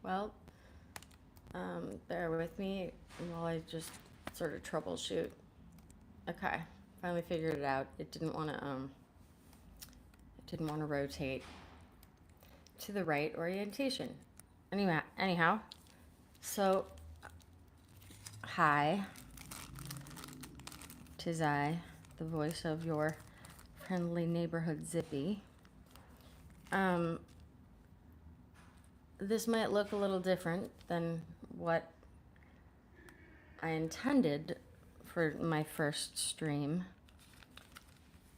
Well, bear with me while I just sort of troubleshoot. Okay, finally figured it out. It didn't want to rotate to the right orientation. Anyhow, so hi, 'tis I, the voice of your friendly neighborhood Zippy. Um, this might look a little different than what I intended for my first stream,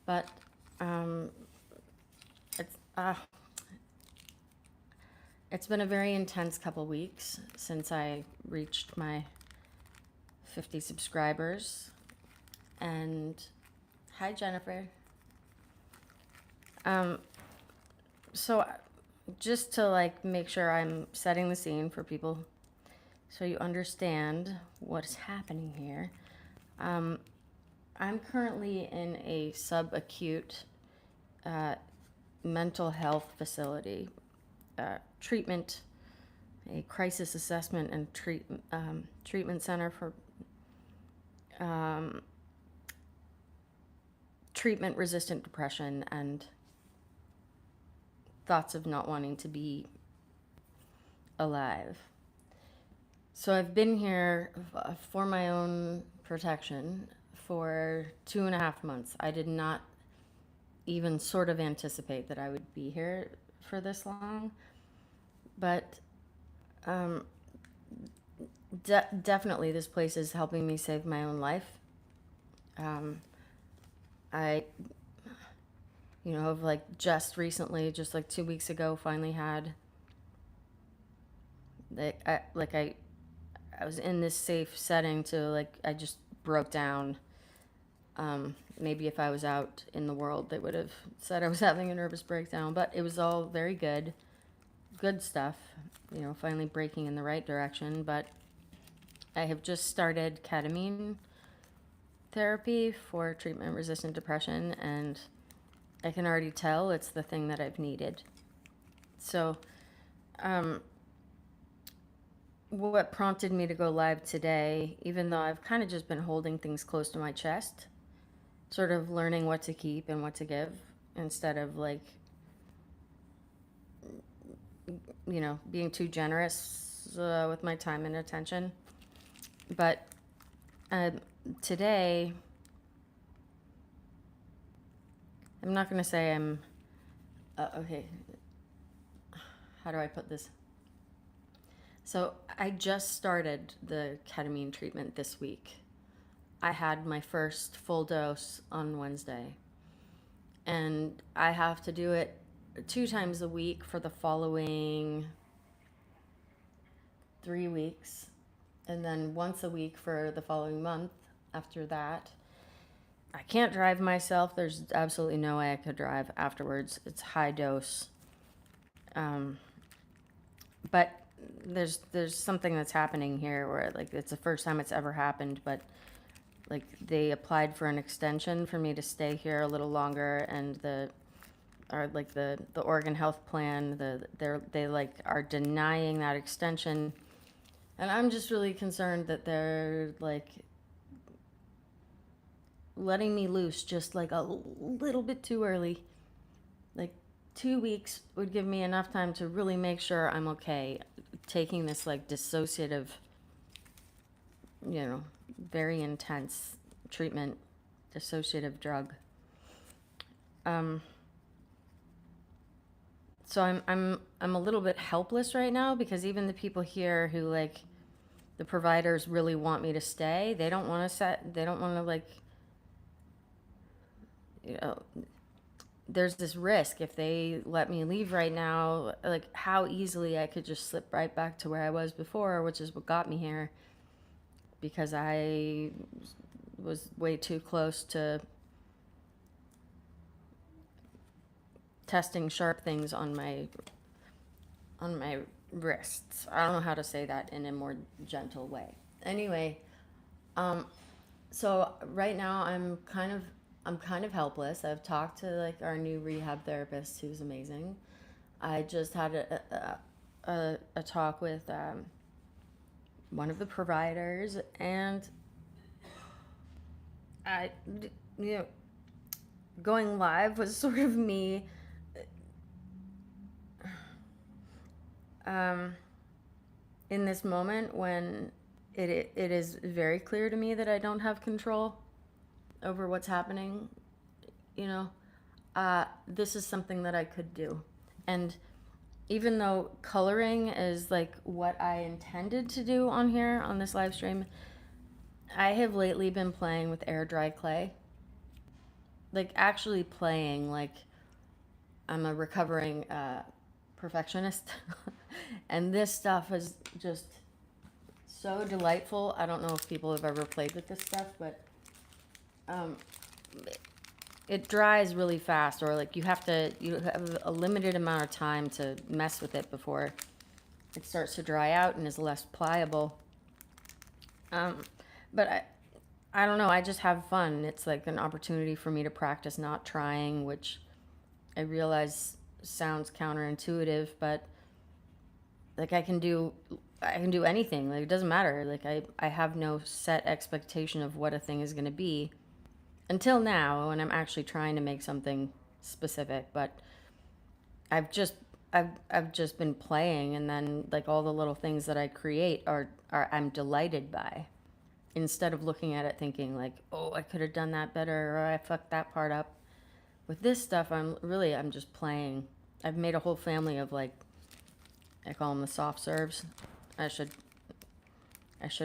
but um, it's it's been a very intense couple weeks since I reached my 50 subscribers. And hi, Jennifer. Um, so just to like make sure I'm setting the scene for people so you understand what's happening here. I'm currently in a subacute mental health facility, treatment, a crisis assessment and treatment center for treatment resistant depression and thoughts of not wanting to be alive. So I've been here for my own protection for 2.5 months. I did not even sort of anticipate that I would be here for this long, but definitely this place is helping me save my own life. I, have like just recently, just like 2 weeks ago, finally had I was in this safe setting to like I just broke down. Maybe if I was out in the world, they would have said I was having a nervous breakdown, but it was all very good stuff. Finally breaking in the right direction. But I have just started ketamine therapy for treatment-resistant depression, and I can already tell it's the thing that I've needed. So, what prompted me to go live today, even though I've kind of just been holding things close to my chest, sort of learning what to keep and what to give instead of like, being too generous with my time and attention. But today, I'm not going to say I'm, okay, how do I put this? So I just started the ketamine treatment this week. I had my first full dose on Wednesday. And I have to do it 2 times a week for the following 3 weeks. And then once a week for the following month after that. I can't drive myself. There's absolutely no way I could drive afterwards. It's high dose. But there's something that's happening here where like it's the first time it's ever happened, but like they applied for an extension for me to stay here a little longer, and the Oregon Health Plan, they like are denying that extension, and I'm just really concerned that they're like letting me loose just like a little bit too early. Like 2 weeks would give me enough time to really make sure I'm okay taking this like dissociative, very intense treatment, dissociative drug. So I'm a little bit helpless right now because even the people here who like the providers really want me to stay, they don't want to like, there's this risk if they let me leave right now, like how easily I could just slip right back to where I was before, which is what got me here, because I was way too close to testing sharp things on my wrists. I don't know how to say that in a more gentle way. Anyway, so right now I'm kind of helpless. I've talked to like our new rehab therapist, who's amazing. I just had a talk with one of the providers, and I, you know, going live was sort of me um, in this moment when it is very clear to me that I don't have control over what's happening. You know, this is something that I could do, and even though coloring is like what I intended to do on here on this live stream, I have lately been playing with air dry clay. Like actually playing like I'm a recovering perfectionist. And this stuff is just so delightful. I don't know if people have ever played with this stuff, but um, it dries really fast, or like you have a limited amount of time to mess with it before it starts to dry out and is less pliable. But I don't know, I just have fun. It's like an opportunity for me to practice not trying, which I realize sounds counterintuitive, but like I can do anything. Like it doesn't matter. Like I have no set expectation of what a thing is going to be until now when I'm actually trying to make something specific, but I've just been playing, and then like all the little things that I create are I'm delighted by, instead of looking at it thinking like, oh, I could have done that better, or I fucked that part up. With this stuff, I'm just playing. I've made a whole family of like, I call them the soft serves. I should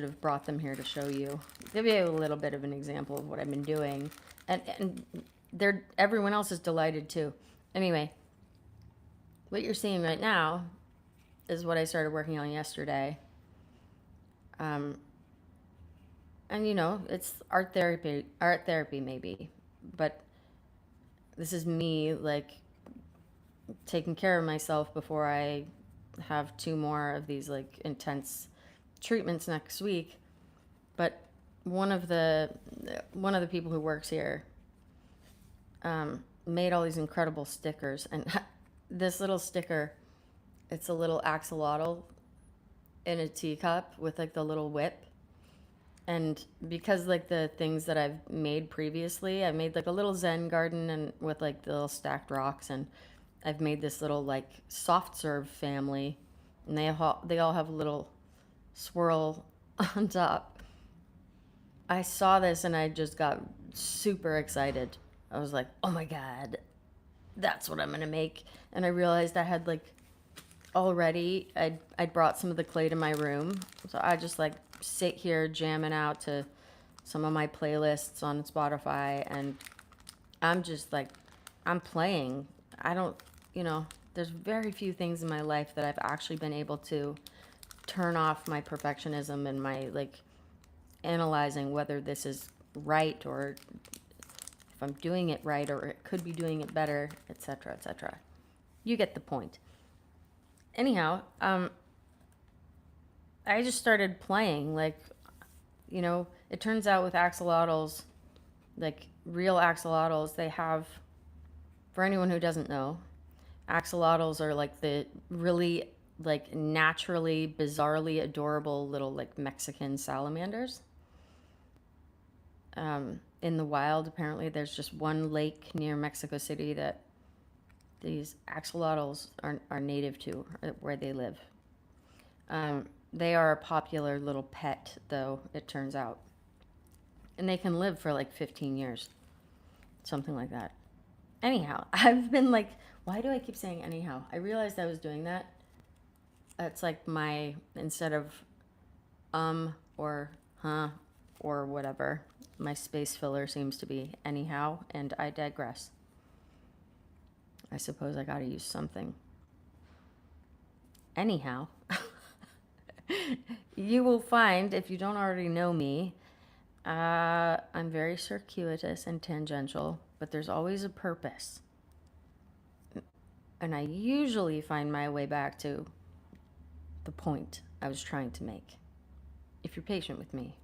have brought them here to show you, give you a little bit of an example of what I've been doing, and everyone else is delighted too. Anyway, what you're seeing right now is what I started working on yesterday. And you know, it's art therapy maybe, but this is me like taking care of myself before I have 2 more of these like intense treatments next week. But one of the people who works here made all these incredible stickers, and this little sticker, it's a little axolotl in a teacup with like the little whip. And because like the things that I've made previously, I made like a little Zen garden and with like the little stacked rocks, and I've made this little like soft serve family, and they all have a little swirl on top. I saw this and I just got super excited. I was like, oh my God, that's what I'm gonna make. And I realized I had like already, I'd brought some of the clay to my room. So I just like sit here jamming out to some of my playlists on Spotify, and I'm just like, I'm playing. I don't, you know, there's very few things in my life that I've actually been able to turn off my perfectionism and my like analyzing whether this is right, or if I'm doing it right, or it could be doing it better, etc., etc. You get the point. Anyhow, I just started playing, like, you know, it turns out with axolotls, like real axolotls, they have, for anyone who doesn't know, axolotls are like the really like naturally, bizarrely adorable little like Mexican salamanders. In the wild, apparently, there's just one lake near Mexico City that these axolotls are native to, where they live. They are a popular little pet, though, it turns out. And they can live for like 15 years. Something like that. Anyhow, I've been like, why do I keep saying anyhow? I realized I was doing that. It's like my, instead of or huh or whatever, my space filler seems to be anyhow, and I digress. I suppose I gotta use something. Anyhow, you will find, if you don't already know me, I'm very circuitous and tangential, but there's always a purpose. And I usually find my way back to the point I was trying to make. If you're patient with me,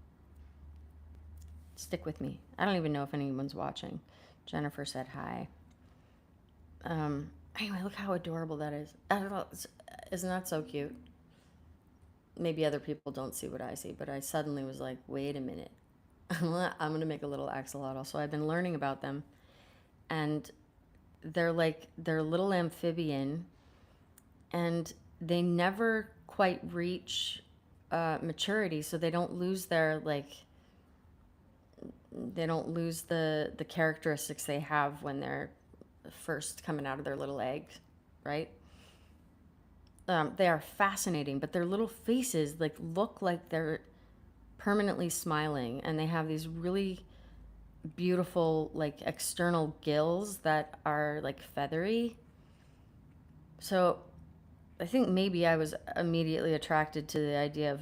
stick with me. I don't even know if anyone's watching. Jennifer said hi. Anyway, look how adorable that is. I don't know. Isn't that so cute? Maybe other people don't see what I see, but I suddenly was like, wait a minute. I'm gonna make a little axolotl. So I've been learning about them, and they're a little amphibian, and they never quite reach maturity, so they don't lose their like they don't lose the characteristics they have when they're first coming out of their little egg, right? They are fascinating, but their little faces like look like they're permanently smiling, and they have these really beautiful like external gills that are like feathery. So I think maybe I was immediately attracted to the idea of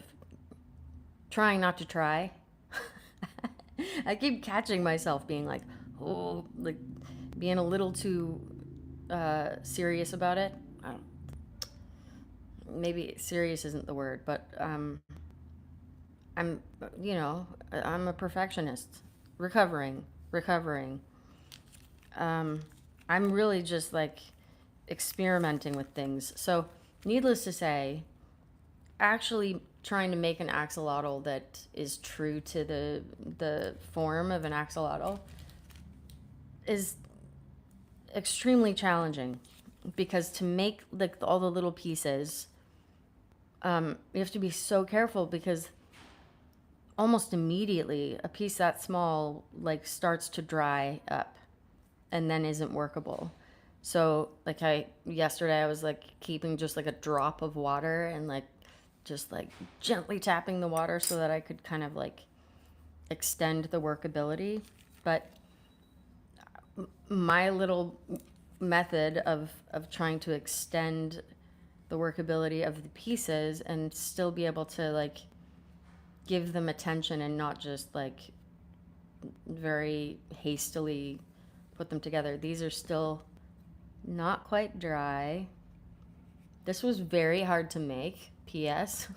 trying not to try. I keep catching myself being like, oh, like being a little too serious about it. I don't, maybe serious isn't the word, but I'm, I'm a perfectionist, recovering. I'm really just like experimenting with things. So, needless to say, actually trying to make an axolotl that is true to the form of an axolotl is extremely challenging, because to make like all the little pieces, you have to be so careful, because almost immediately a piece that small like starts to dry up and then isn't workable. So like yesterday I was like keeping just like a drop of water and like just like gently tapping the water so that I could kind of like extend the workability. But my little method of trying to extend the workability of the pieces and still be able to like give them attention and not just like very hastily put them together. These are still not quite dry. This was very hard to make, P.S.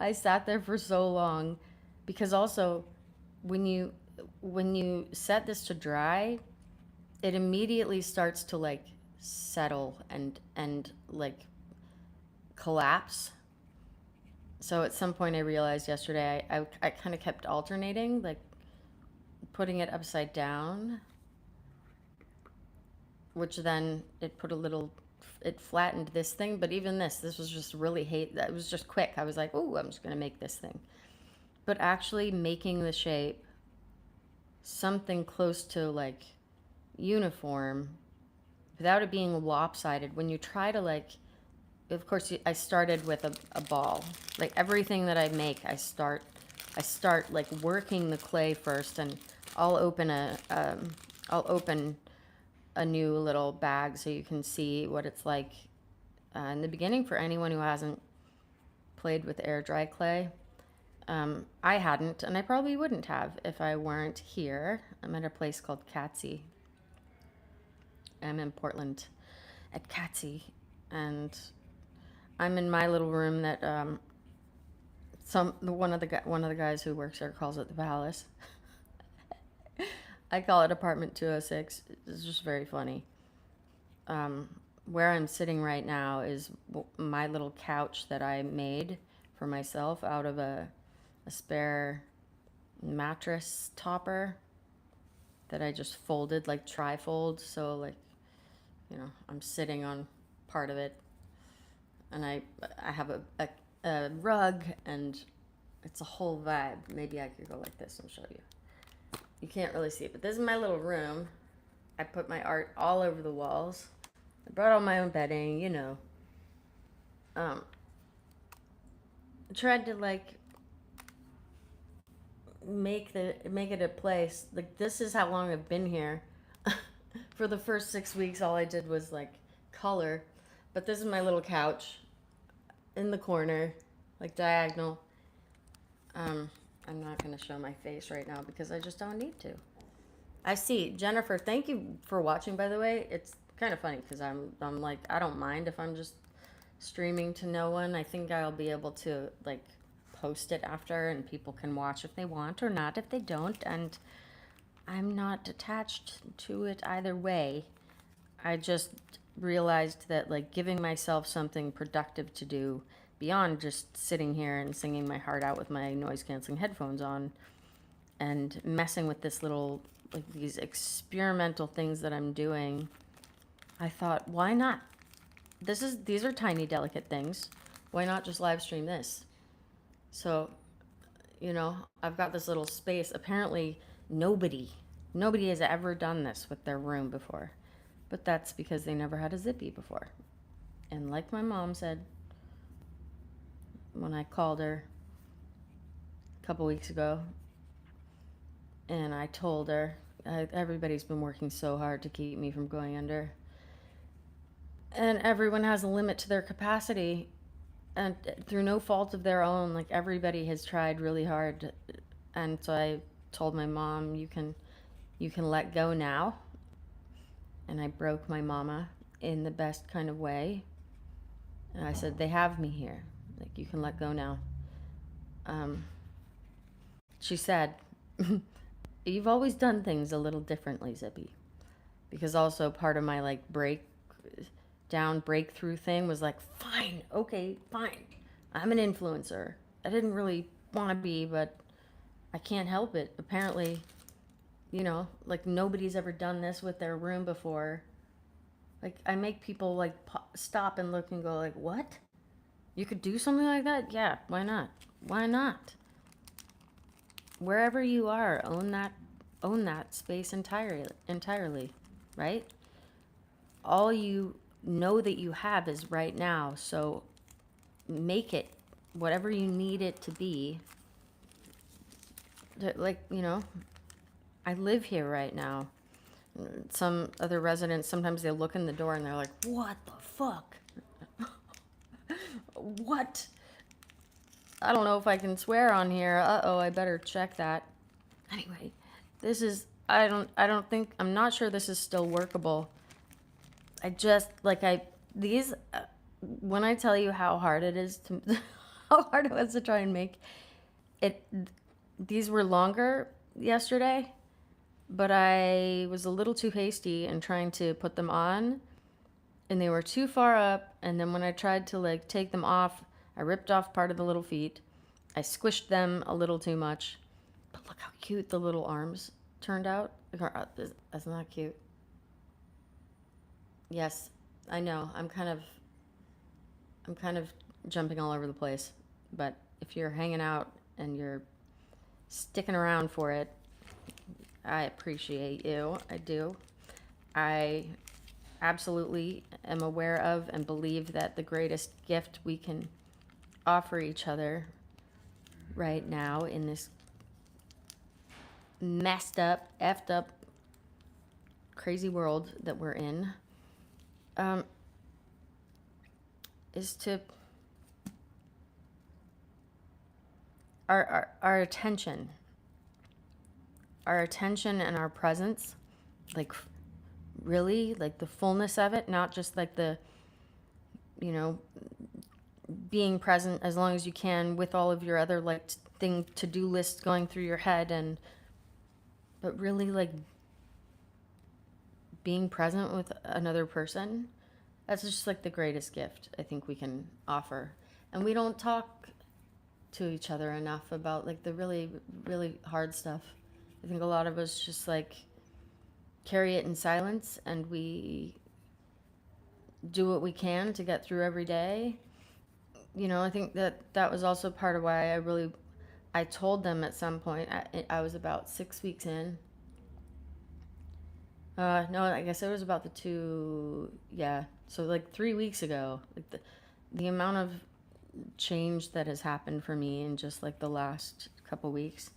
I sat there for so long, because also when you set this to dry, it immediately starts to like settle and like collapse. So at some point I realized yesterday I kind of kept alternating, like putting it upside down, which then it flattened this thing. But even this was just really that was just quick. I was like, oh, I'm just gonna make this thing. But actually making the shape something close to like uniform without it being lopsided. When you try to like, of course, I started with a ball. Like everything that I make, I start like working the clay first, and I'll open a new little bag so you can see what it's like in the beginning for anyone who hasn't played with air dry clay. I hadn't, and I probably wouldn't have if I weren't here. I'm at a place called Catsy. I'm in Portland at Catsy, and I'm in my little room that one of the guys who works there calls it the palace. I call it apartment 206. It's just very funny. Where I'm sitting right now is my little couch that I made for myself out of a spare mattress topper that I just folded, like trifold. So like, I'm sitting on part of it, and I have a rug, and it's a whole vibe. Maybe I could go like this and show you. You can't really see it, but this is my little room. I put my art all over the walls. I brought all my own bedding, I tried to like make it a place. Like, this is how long I've been here. For the first 6 weeks, all I did was like color. But this is my little couch in the corner, like diagonal. I'm not going to show my face right now because I just don't need to. I see. Jennifer, thank you for watching, by the way. It's kind of funny because I'm like, I don't mind if I'm just streaming to no one. I think I'll be able to like post it after, and people can watch if they want or not if they don't. And I'm not attached to it either way. I just realized that like giving myself something productive to do beyond just sitting here and singing my heart out with my noise canceling headphones on and messing with this little, like these experimental things that I'm doing, I thought, why not? These are tiny, delicate things. Why not just live stream this? So, you know, I've got this little space. Apparently, nobody has ever done this with their room before. But that's because they never had a zippy before. And like my mom said, when I called her a couple weeks ago, and I told her, everybody's been working so hard to keep me from going under. And everyone has a limit to their capacity. And through no fault of their own, like everybody has tried really hard. And so I told my mom, you can let go now. And I broke my mama in the best kind of way. And I said, they have me here. Like, you can let go now. She said, you've always done things a little differently, Zippy. Because also part of my like breakthrough thing was like, fine, okay, fine. I'm an influencer. I didn't really want to be, but I can't help it. Apparently, you know, like nobody's ever done this with their room before. Like I make people like stop and look and go like, what? You could do something like that? Yeah, why not? Why not? Wherever you are, own that space entirely, right? All you know that you have is right now, so make it whatever you need it to be. Like, you know, I live here right now. Some other residents, sometimes they look in the door and they're like, what the fuck? What? I don't know if I can swear on here. Uh-oh, I better check that. Anyway, this is, I'm not sure this is still workable. I just, like, when I tell you how hard it is to, how hard it was to try and make it, these were longer yesterday, but I was a little too hasty in trying to put them on, and they were too far up, and then when I tried to, like, take them off, I ripped off part of the little feet. I squished them a little too much, but look how cute the little arms turned out. That's not cute. Yes, I know. I'm kind of jumping all over the place, but if you're hanging out and you're sticking around for it, I appreciate you. I do. I absolutely am aware of and believe that the greatest gift we can offer each other right now in this messed up, effed up, crazy world that we're in, is to our attention and our presence, like really, like the fullness of it, not just like the, you know, being present as long as you can with all of your other like to-do lists going through your head, but really like being present with another person. That's just like the greatest gift I think we can offer. And we don't talk to each other enough about like the really, really hard stuff. I think a lot of us just like carry it in silence, and we do what we can to get through every day. You know, I think that was also part of why I told them at some point, I was about 6 weeks in. No, I guess it was about so like 3 weeks ago, like the amount of change that has happened for me in just like the last couple weeks.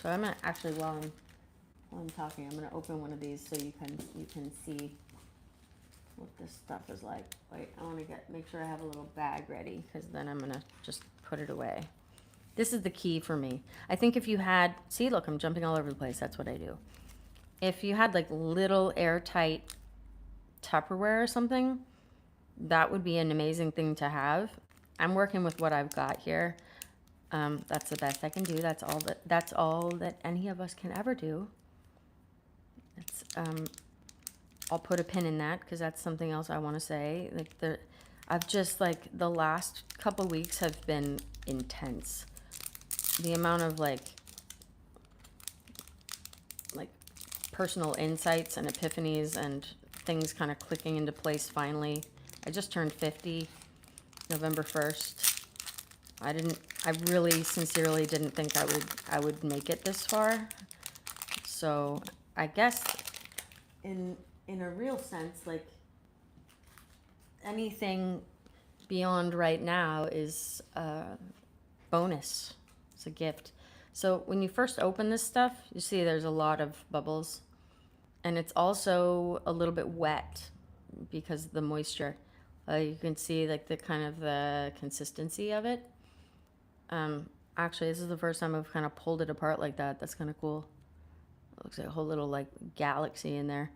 So I'm gonna actually, while I'm talking, I'm gonna open one of these so you can see what this stuff is like. Wait, I want to make sure I have a little bag ready, because then I'm gonna just put it away. This is the key for me. I think if you had, see, look, I'm jumping all over the place. That's what I do. If you had like little airtight Tupperware or something, that would be an amazing thing to have. I'm working with what I've got here. That's the best I can do. That's all that any of us can ever do. It's I'll put a pin in that because that's something else I want to say. Like I've just like the last couple weeks have been intense. The amount of like personal insights and epiphanies and things kind of clicking into place finally. I just turned 50 November 1st. I really sincerely didn't think I would make it this far. So I guess in a real sense, like anything beyond right now is a bonus. It's a gift. So when you first open this stuff, you see there's a lot of bubbles. And it's also a little bit wet because of the moisture. You can see like the kind of the consistency of it. Actually, this is the first time I've kind of pulled it apart like that. That's kind of cool. It looks like a whole little like galaxy in there.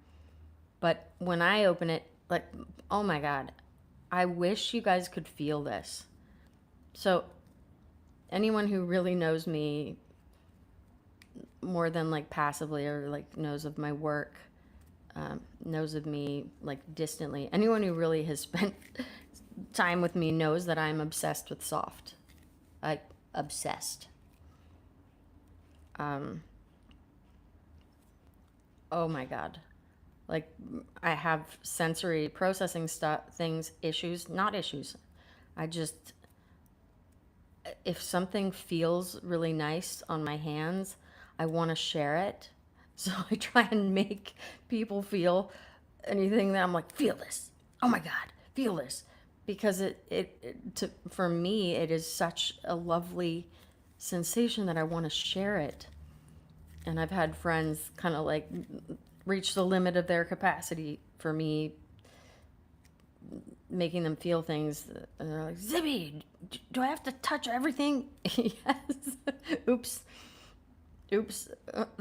But when I open it, like, oh my God, I wish you guys could feel this. So anyone who really knows me more than like passively or like knows of my work, knows of me like distantly, anyone who really has spent time with me knows that I'm obsessed with soft. Like obsessed. Oh my God. Like I have sensory processing issues, not issues. I just, if something feels really nice on my hands, I want to share it. So I try and make people feel anything that I'm like, feel this. Oh my God, feel this. Because for me, it is such a lovely sensation that I want to share it. And I've had friends kind of like reach the limit of their capacity for me making them feel things. And they're like, Zibby, do I have to touch everything? Yes. Oops.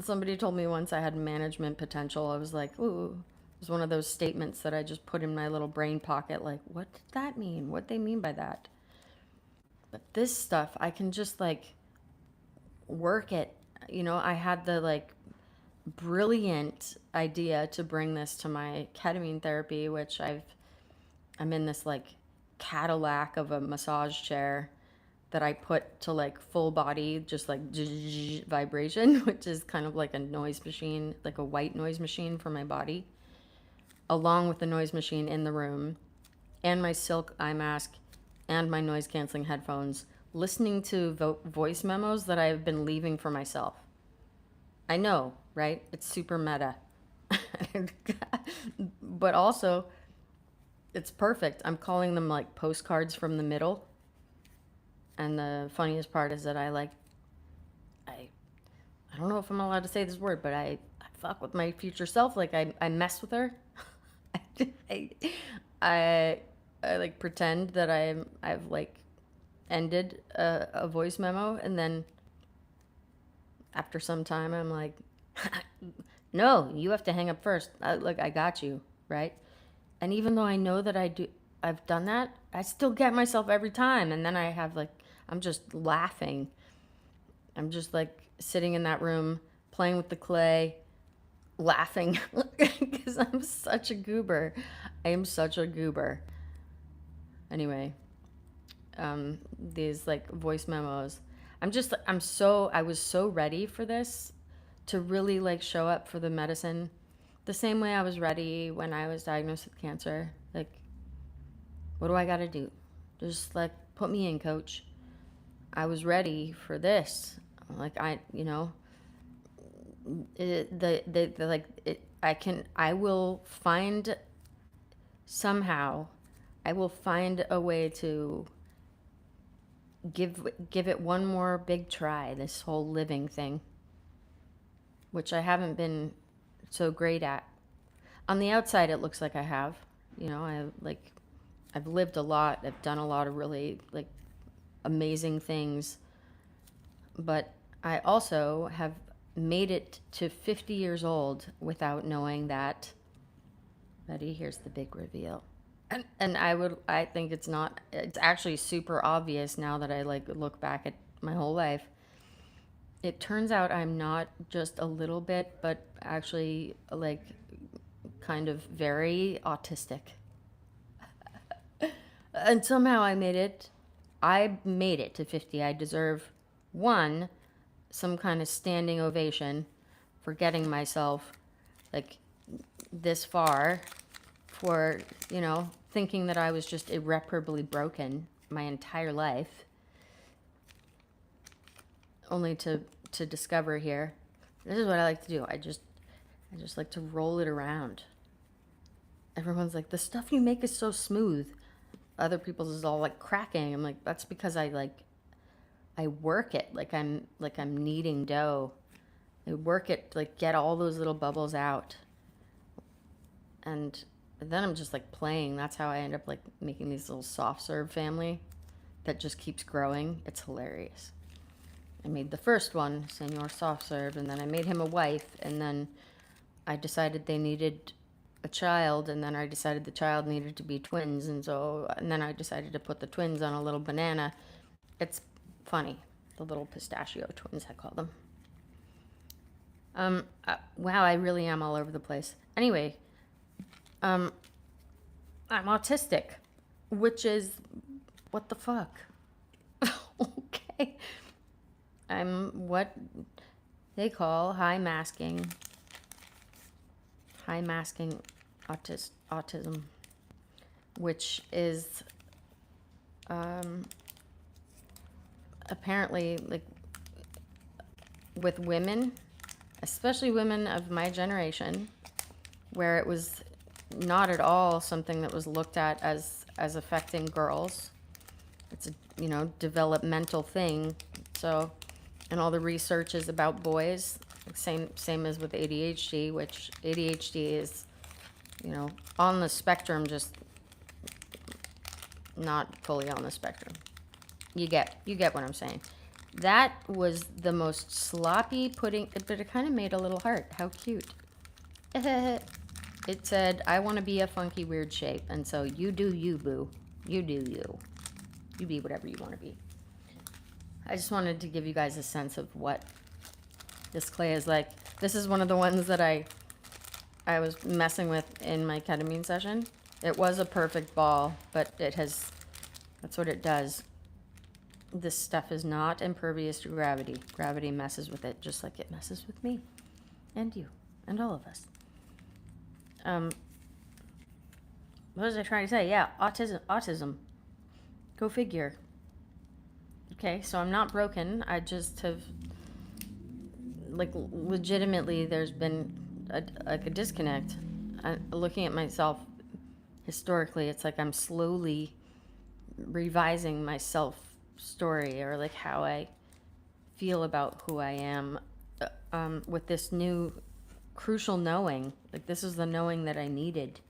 Somebody told me once I had management potential. I was like, ooh. It was one of those statements that I just put in my little brain pocket. Like, what did that mean? What they mean by that? But this stuff, I can just like work it. You know, I had the like brilliant idea to bring this to my ketamine therapy, which I'm in this like Cadillac of a massage chair that I put to like full body, just like vibration, which is kind of like a noise machine, like a white noise machine for my body, along with the noise machine in the room, and my silk eye mask, and my noise canceling headphones, listening to voice memos that I've been leaving for myself. I know, right? It's super meta. But also, it's perfect. I'm calling them like postcards from the middle. And the funniest part is that I don't know if I'm allowed to say this word, but I fuck with my future self. Like I mess with her. I like pretend that I've like ended a voice memo, and then after some time I'm like, no, you have to hang up first. I got you, right? And even though I know that I've done that, I still get myself every time. And then I have like, I'm just laughing. I'm just like sitting in that room, playing with the clay, laughing because I'm such a goober. I am such a goober. Anyway, these like voice memos. I was so ready for this to really like show up for the medicine the same way I was ready when I was diagnosed with cancer. Like, what do I got to do? Just like put me in, coach. I was ready for this. Like I will find somehow, I will find a way to give it one more big try, this whole living thing, which I haven't been so great at. On the outside, it looks like I have. You know, I've lived a lot. I've done a lot of really like amazing things. But I also have made it to 50 years old without knowing that. Ready? Here's the big reveal. And I think it's actually super obvious now that I like look back at my whole life. It turns out I'm not just a little bit, but actually like kind of very autistic. And somehow I made it. I made it to 50. I deserve one, some kind of standing ovation for getting myself like this far, for, you know, thinking that I was just irreparably broken my entire life, only to discover here. This is what I like to do. I just like to roll it around. Everyone's like, the stuff you make is so smooth. Other people's is all like cracking. I'm like, that's because I work it like I'm kneading dough. I work it, like, get all those little bubbles out. And then I'm just like playing. That's how I end up like making these little soft serve family that just keeps growing. It's hilarious. I made the first one, Senor Soft Serve, and then I made him a wife, and then I decided they needed a child, and then I decided the child needed to be twins, and then I decided to put the twins on a little banana. It's funny. The little pistachio twins, I call them. Wow, I really am all over the place. Anyway, I'm autistic, which is, what the fuck? Okay. I'm what they call high masking autism, which is apparently, like, with women, especially women of my generation, where it was not at all something that was looked at as affecting girls. It's a, you know, developmental thing. So, and all the research is about boys. Same as with ADHD, which ADHD is, you know, on the spectrum, just not fully on the spectrum. You get what I'm saying. That was the most sloppy pudding, but it kind of made a little heart. How cute. It said, I want to be a funky, weird shape. And so you do you, boo. You do you. You be whatever you want to be. I just wanted to give you guys a sense of what this clay is like. This is one of the ones that I was messing with in my ketamine session. It was a perfect ball, but that's what it does. This stuff is not impervious to gravity. Gravity messes with it just like it messes with me and you and all of us. What was I trying to say? Yeah, autism. Go figure. Okay, so I'm not broken. I just have, like, legitimately, there's been a disconnect. Looking at myself historically, it's like I'm slowly revising my self story, or like how I feel about who I am, with this new crucial knowing. Like, this is the knowing that I needed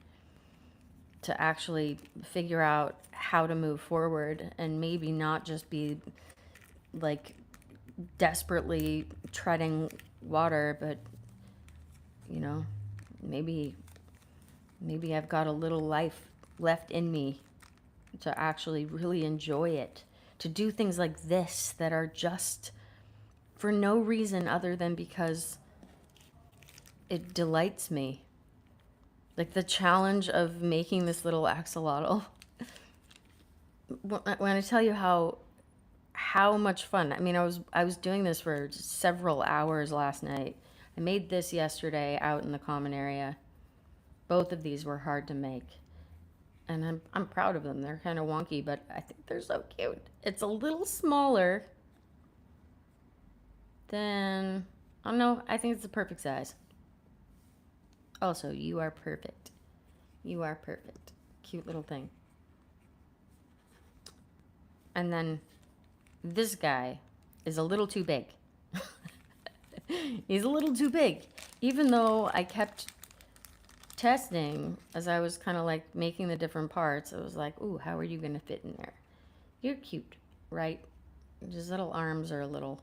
to actually figure out how to move forward, and maybe not just be like desperately treading water, but, you know, maybe I've got a little life left in me to actually really enjoy it, to do things like this that are just for no reason other than because it delights me. Like the challenge of making this little axolotl. When I tell you how much fun. I mean, I was doing this for several hours last night. I made this yesterday out in the common area. Both of these were hard to make. And I'm proud of them. They're kind of wonky, but I think they're so cute. It's a little smaller than, I don't know, I think it's the perfect size. Also, you are perfect. You are perfect. Cute little thing. And then this guy is a little too big. He's a little too big. Even though I kept testing as I was kind of like making the different parts, I was like, ooh, how are you going to fit in there? You're cute, right? His little arms are a little,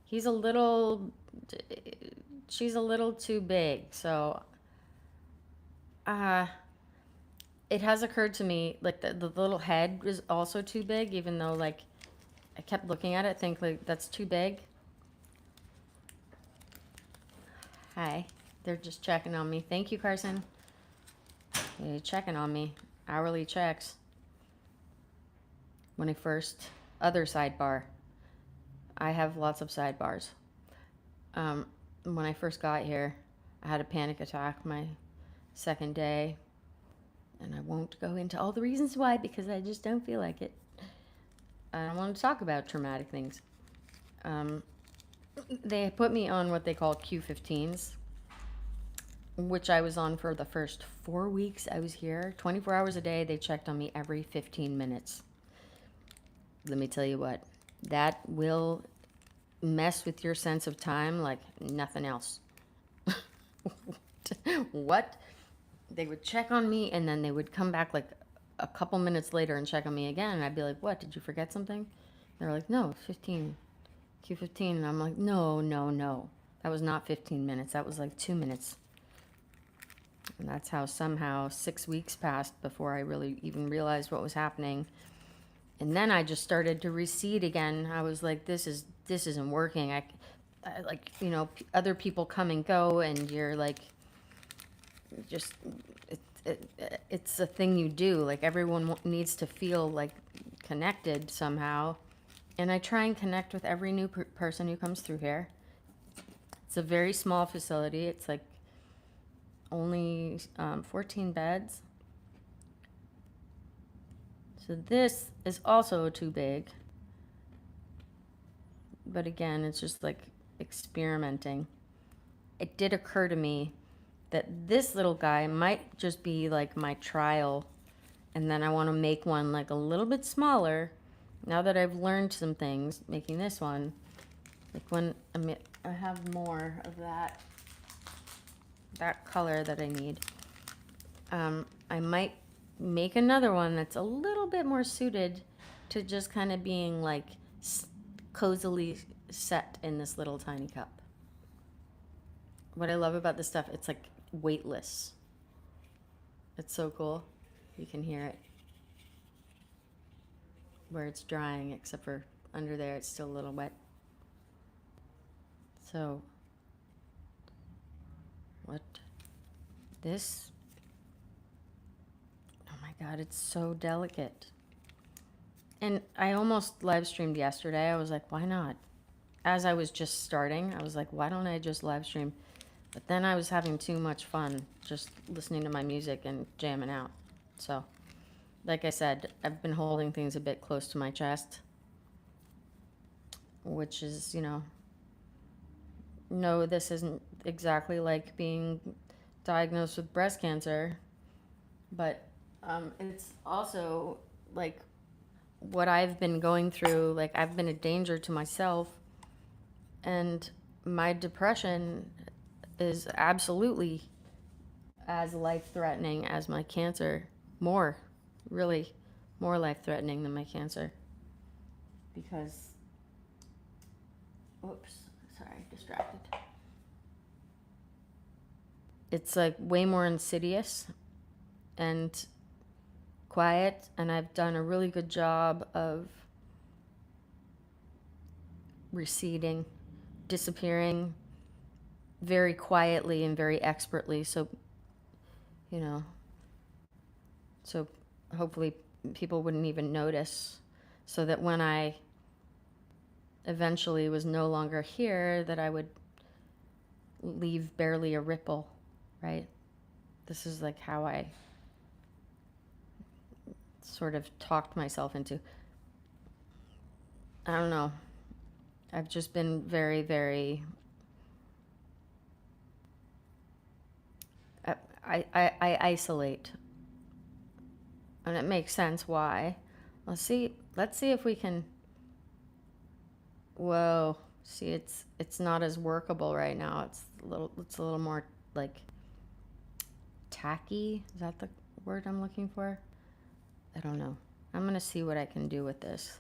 she's a little too big. So it has occurred to me, like, the little head is also too big, even though, like, I kept looking at it, think, like, that's too big. Hi. They're just checking on me. Thank you, Carson. They're checking on me. Hourly checks. When I first, other sidebar. I have lots of sidebars. When I first got here, I had a panic attack my second day. And I won't go into all the reasons why because I just don't feel like it. I don't want to talk about traumatic things. They put me on what they call Q15s, which I was on for the first 4 weeks I was here. 24 hours a day, they checked on me every 15 minutes. Let me tell you what, that will mess with your sense of time like nothing else. What? They would check on me and then they would come back like a couple minutes later and check on me again. And I'd be like, what, did you forget something? They're like, no, 15, Q15. And I'm like, no. That was not 15 minutes. That was like 2 minutes. And that's how somehow 6 weeks passed before I really even realized what was happening. And then I just started to recede again. I was like, this isn't working. I like, you know, other people come and go and you're like, just, it's a thing you do. Like everyone needs to feel like connected somehow. And I try and connect with every new person who comes through here. It's a very small facility. It's like only 14 beds. So this is also too big. But again, it's just like experimenting. It did occur to me that this little guy might just be like my trial. And then I want to make one like a little bit smaller. Now that I've learned some things, making this one, like when I have more of that color that I need, I might make another one that's a little bit more suited to just kind of being like cozily set in this little tiny cup. What I love about this stuff, it's like weightless. It's so cool. You can hear it where it's drying, except for under there it's still a little wet. So what this, oh my god, it's so delicate. And I almost live streamed yesterday. I was like, why not? As I was just starting, I was like, why don't I just live stream? But then I was having too much fun just listening to my music and jamming out. So, like I said, I've been holding things a bit close to my chest, which is, you know, no, this isn't exactly like being diagnosed with breast cancer, but it's also like what I've been going through. Like I've been a danger to myself, and my depression is absolutely as life-threatening as my cancer. Really more life-threatening than my cancer. Because, oops, sorry, distracted. It's like way more insidious and quiet, and I've done a really good job of receding, disappearing very quietly and very expertly. So, you know, so hopefully people wouldn't even notice, so that when I eventually was no longer here, that I would leave barely a ripple, right? This is like how I sort of talked myself into, I don't know. I've just been very, very, I isolate. And it makes sense why. Let's see if we can, whoa, see, it's not as workable right now. It's a little more like tacky. Is that the word I'm looking for? I don't know. I'm gonna see what I can do with this.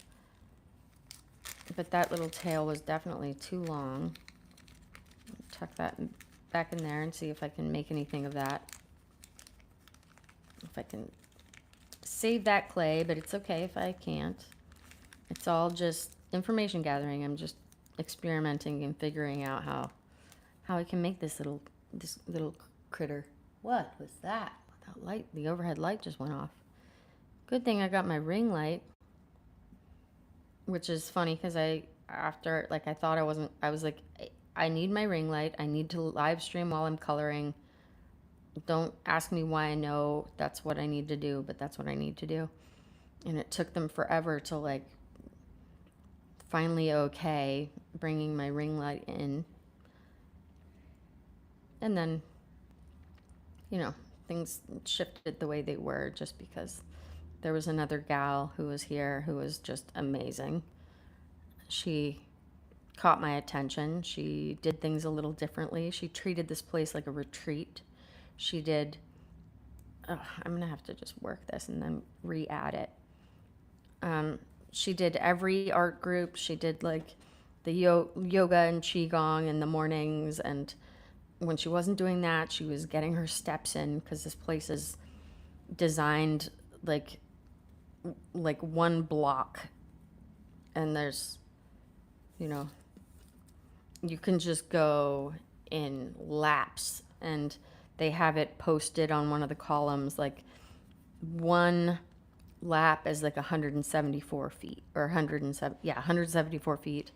But that little tail was definitely too long. Tuck that back in there and see if I can make anything of that. If I can save that clay, but it's okay if I can't. It's all just information gathering. I'm just experimenting and figuring out how I can make this little critter. What was that? That light, the overhead light just went off. Good thing I got my ring light, which is funny because I thought I wasn't, I was like, I need my ring light. I need to live stream while I'm coloring. Don't ask me why I know that's what I need to do, but that's what I need to do. And it took them forever to like finally okay bringing my ring light in. And then, you know, things shifted the way they were just because there was another gal who was here who was just amazing. She caught my attention. She did things a little differently. She treated this place like a retreat. She did, I'm going to have to just work this and then re-add it. She did every art group. She did like the yoga and qigong in the mornings, and when she wasn't doing that, she was getting her steps in because this place is designed like one block, and there's, you know, you can just go in laps, and they have it posted on one of the columns like one lap is like 174 feet or 174 feet,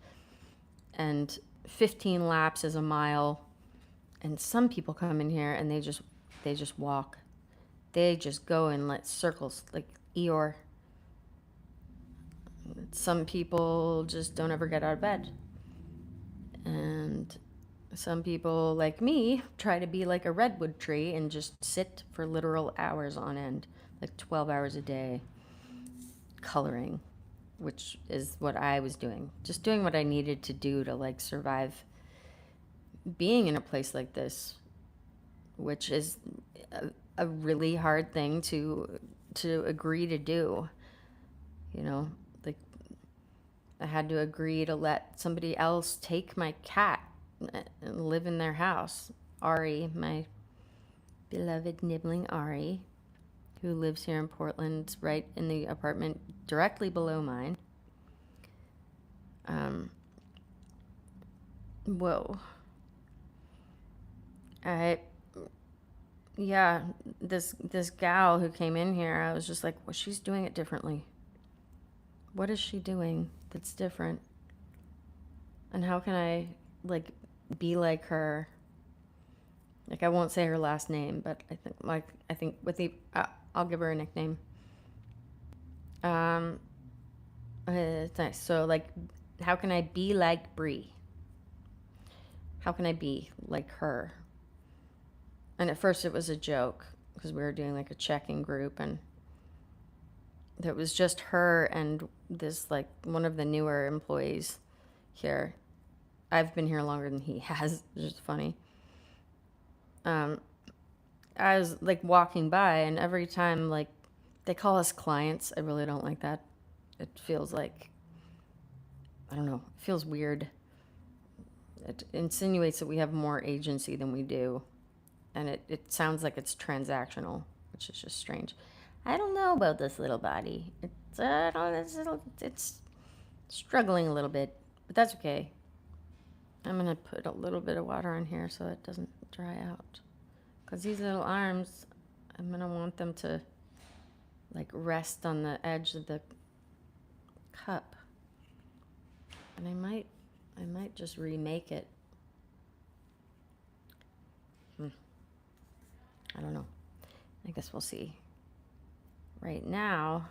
and 15 laps is a mile. And some people come in here and they just walk. They just go in like circles, like Eeyore. Some people just don't ever get out of bed. And some people, like me, try to be like a redwood tree and just sit for literal hours on end, like 12 hours a day, coloring, which is what I was doing. Just doing what I needed to do to like survive being in a place like this, which is a really hard thing to agree to do. You know, like I had to agree to let somebody else take my cat and live in their house. Ari, my beloved nibbling Ari, who lives here in Portland, right in the apartment directly below mine. Whoa. This gal who came in here, I was just like, well, she's doing it differently. What is she doing that's different? And how can I like be like her? Like, I won't say her last name, but I think with the I'll give her a nickname. It's nice. So like, how can I be like Brie? How can I be like her? And at first it was a joke because we were doing like a check-in group, and it was just her and this like one of the newer employees here. I've been here longer than he has, which is funny. I was like walking by, and every time like they call us clients, I really don't like that. It feels like, I don't know, it feels weird. It insinuates that we have more agency than we do. And it sounds like it's transactional, which is just strange. I don't know about this little body. It's struggling a little bit, but that's okay. I'm going to put a little bit of water on here so it doesn't dry out. Because these little arms, I'm going to want them to like rest on the edge of the cup. And I might just remake it. I don't know. I guess we'll see. Right now,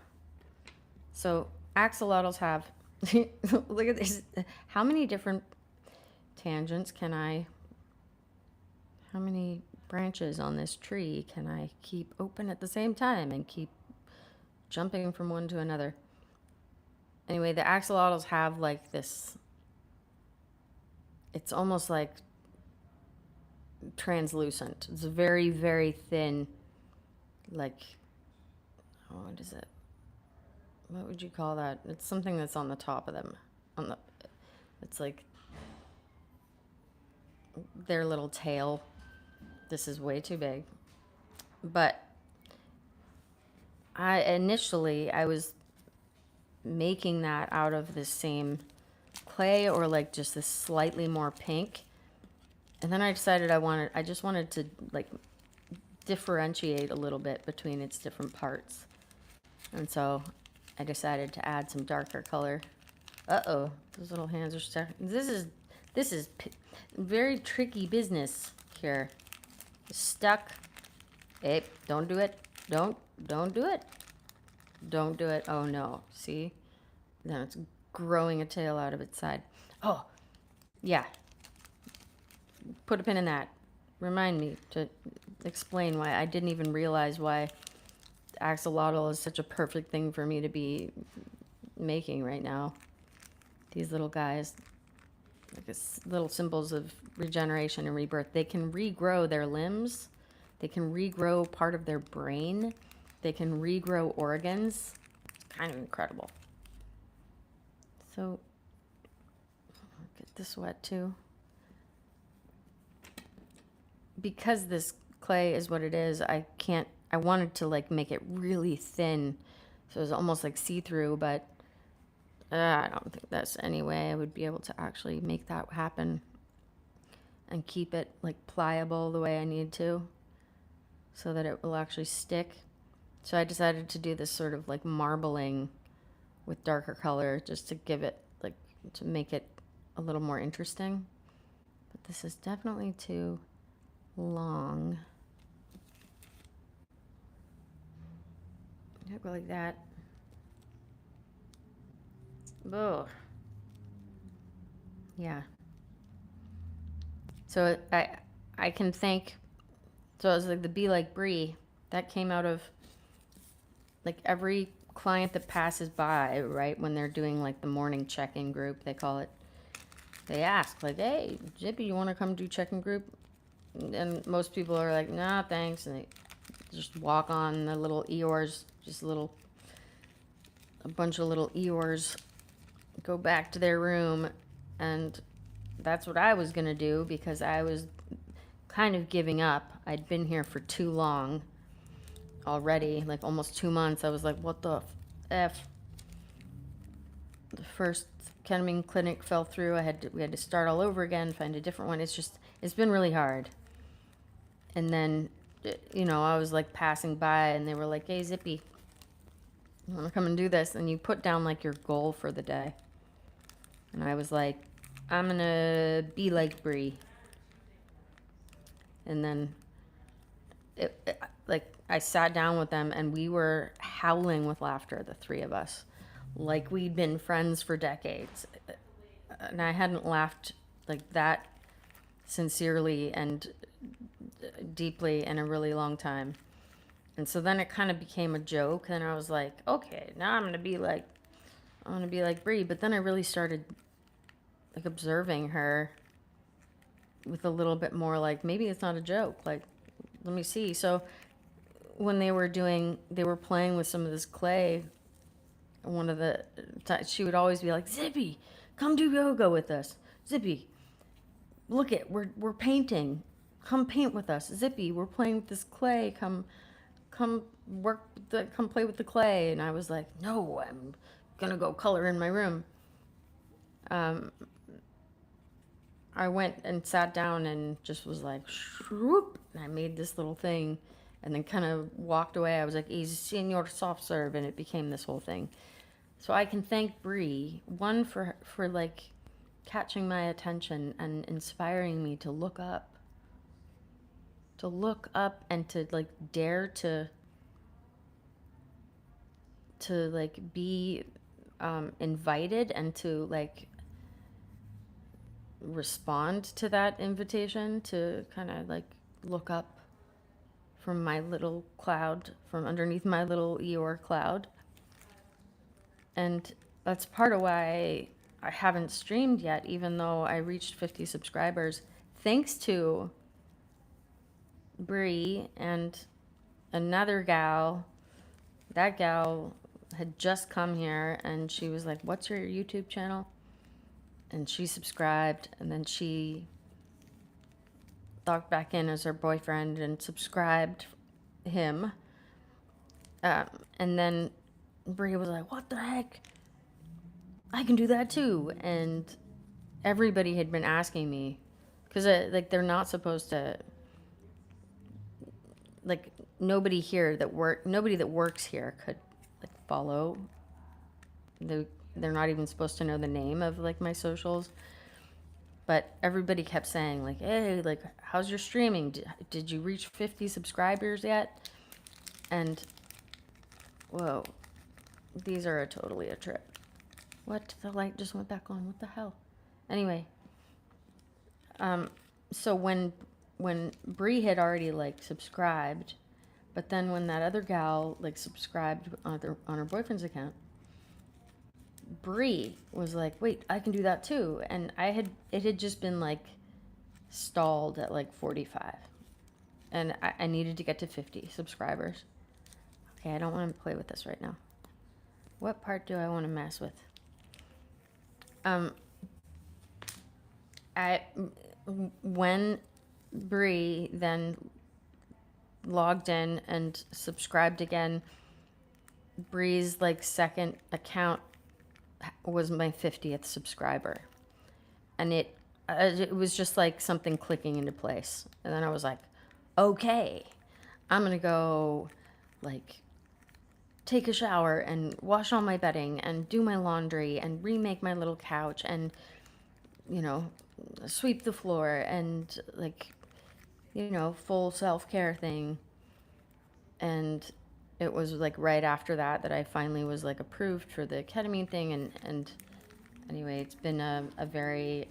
so axolotls have, look at this. How many different tangents how many branches on this tree can I keep open at the same time and keep jumping from one to another? Anyway, the axolotls have like this, it's almost like translucent. It's very, very thin, like, what is it? What would you call that? It's something that's on the top of them. It's like their little tail. This is way too big. But I was making that out of the same clay, or like just this slightly more pink. And then I decided I just wanted to like differentiate a little bit between its different parts. And so I decided to add some darker color. Uh-oh, those little hands are stuck. This is very tricky business here. Stuck. Hey, don't do it. Don't do it. Don't do it. Oh no, see? Then it's growing a tail out of its side. Oh, yeah. Put a pin in that. Remind me to explain why I didn't even realize why axolotl is such a perfect thing for me to be making right now. These little guys, like little symbols of regeneration and rebirth. They can regrow their limbs. They can regrow part of their brain. They can regrow organs. It's kind of incredible. So, get this wet too. Because this clay is what it is, I wanted to like make it really thin. So it was almost like see-through, but I don't think that's any way I would be able to actually make that happen and keep it like pliable the way I need to so that it will actually stick. So I decided to do this sort of like marbling with darker color just to give it like, to make it a little more interesting. But this is definitely too long. Go like that. Oh, yeah. So I can thank. So it was like the Be Like Brie that came out of like every client that passes by, right, when they're doing like the morning check-in group, they call it. They ask like, "Hey, Zippy, you want to come do check-in group?" And most people are like, "Nah, thanks," and they just walk on the little Eeyores, just a bunch of little Eeyores, go back to their room. And that's what I was gonna do because I was kind of giving up. I'd been here for too long already, like almost 2 months. I was like, what the F? The first ketamine clinic fell through. We had to start all over again, find a different one. It's been really hard. And then, you know, I was like passing by and they were like, "Hey, Zippy, you want to come and do this?" And you put down like your goal for the day. And I was like, I'm going to be like Brie. And then like I sat down with them and we were howling with laughter, the three of us, like we'd been friends for decades. And I hadn't laughed like that sincerely and deeply in a really long time. And so then it kind of became a joke. And I was like, okay, now I'm gonna be like Brie. But then I really started like observing her with a little bit more like, maybe it's not a joke. Like, let me see. So when they were playing with some of this clay, she would always be like, "Zippy, come do yoga with us. Zippy, look it, we're painting. Come paint with us. Zippy, we're playing with this clay. Come play with the clay." And I was like, "No, I'm gonna go color in my room." I went and sat down and just was like, shroop, and I made this little thing and then kind of walked away. I was like, "Easy, Senor Soft Serve," and it became this whole thing. So I can thank Brie, one, for like catching my attention and inspiring me to look up and to like dare to like be invited and to like respond to that invitation to kind of like look up from my little cloud, from underneath my little Eeyore cloud. And that's part of why I haven't streamed yet, even though I reached 50 subscribers, thanks to Brie and another gal. That gal had just come here and she was like, "What's your YouTube channel?" And she subscribed, and then she logged back in as her boyfriend and subscribed him. And then Brie was like, "What the heck? I can do that too." And everybody had been asking me, because like they're not supposed to like nobody that works here could like follow. They're not even supposed to know the name of like my socials. But everybody kept saying like, hey, like, how's your streaming? Did you reach 50 subscribers yet? And whoa, these are totally a trip. What? The light just went back on. What the hell? Anyway, so when Bree had already like subscribed, but then when that other gal like subscribed on her boyfriend's account, Bree was like, wait, I can do that too. And it had just been like stalled at like 45. And I needed to get to 50 subscribers. Okay, I don't want to play with this right now. What part do I want to mess with? When Bree then logged in and subscribed again, Bree's like second account was my 50th subscriber, and it was just like something clicking into place. And then I was like, okay, I'm gonna go like take a shower and wash all my bedding and do my laundry and remake my little couch and, you know, sweep the floor and like, you know, full self-care thing. And it was like right after that I finally was like approved for the ketamine thing. And anyway, it's been a very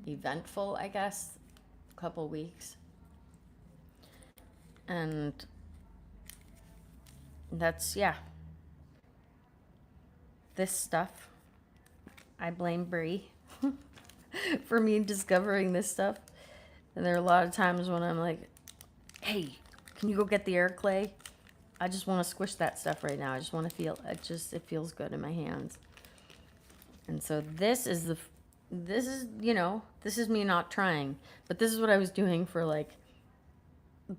eventful, I guess, couple weeks. And that's, yeah. This stuff, I blame Bree for me discovering this stuff. And there are a lot of times when I'm like, hey, can you go get the air clay? I just want to squish that stuff right now. I just want to feel it. It feels good in my hands. And so this is me not trying, but this is what I was doing for like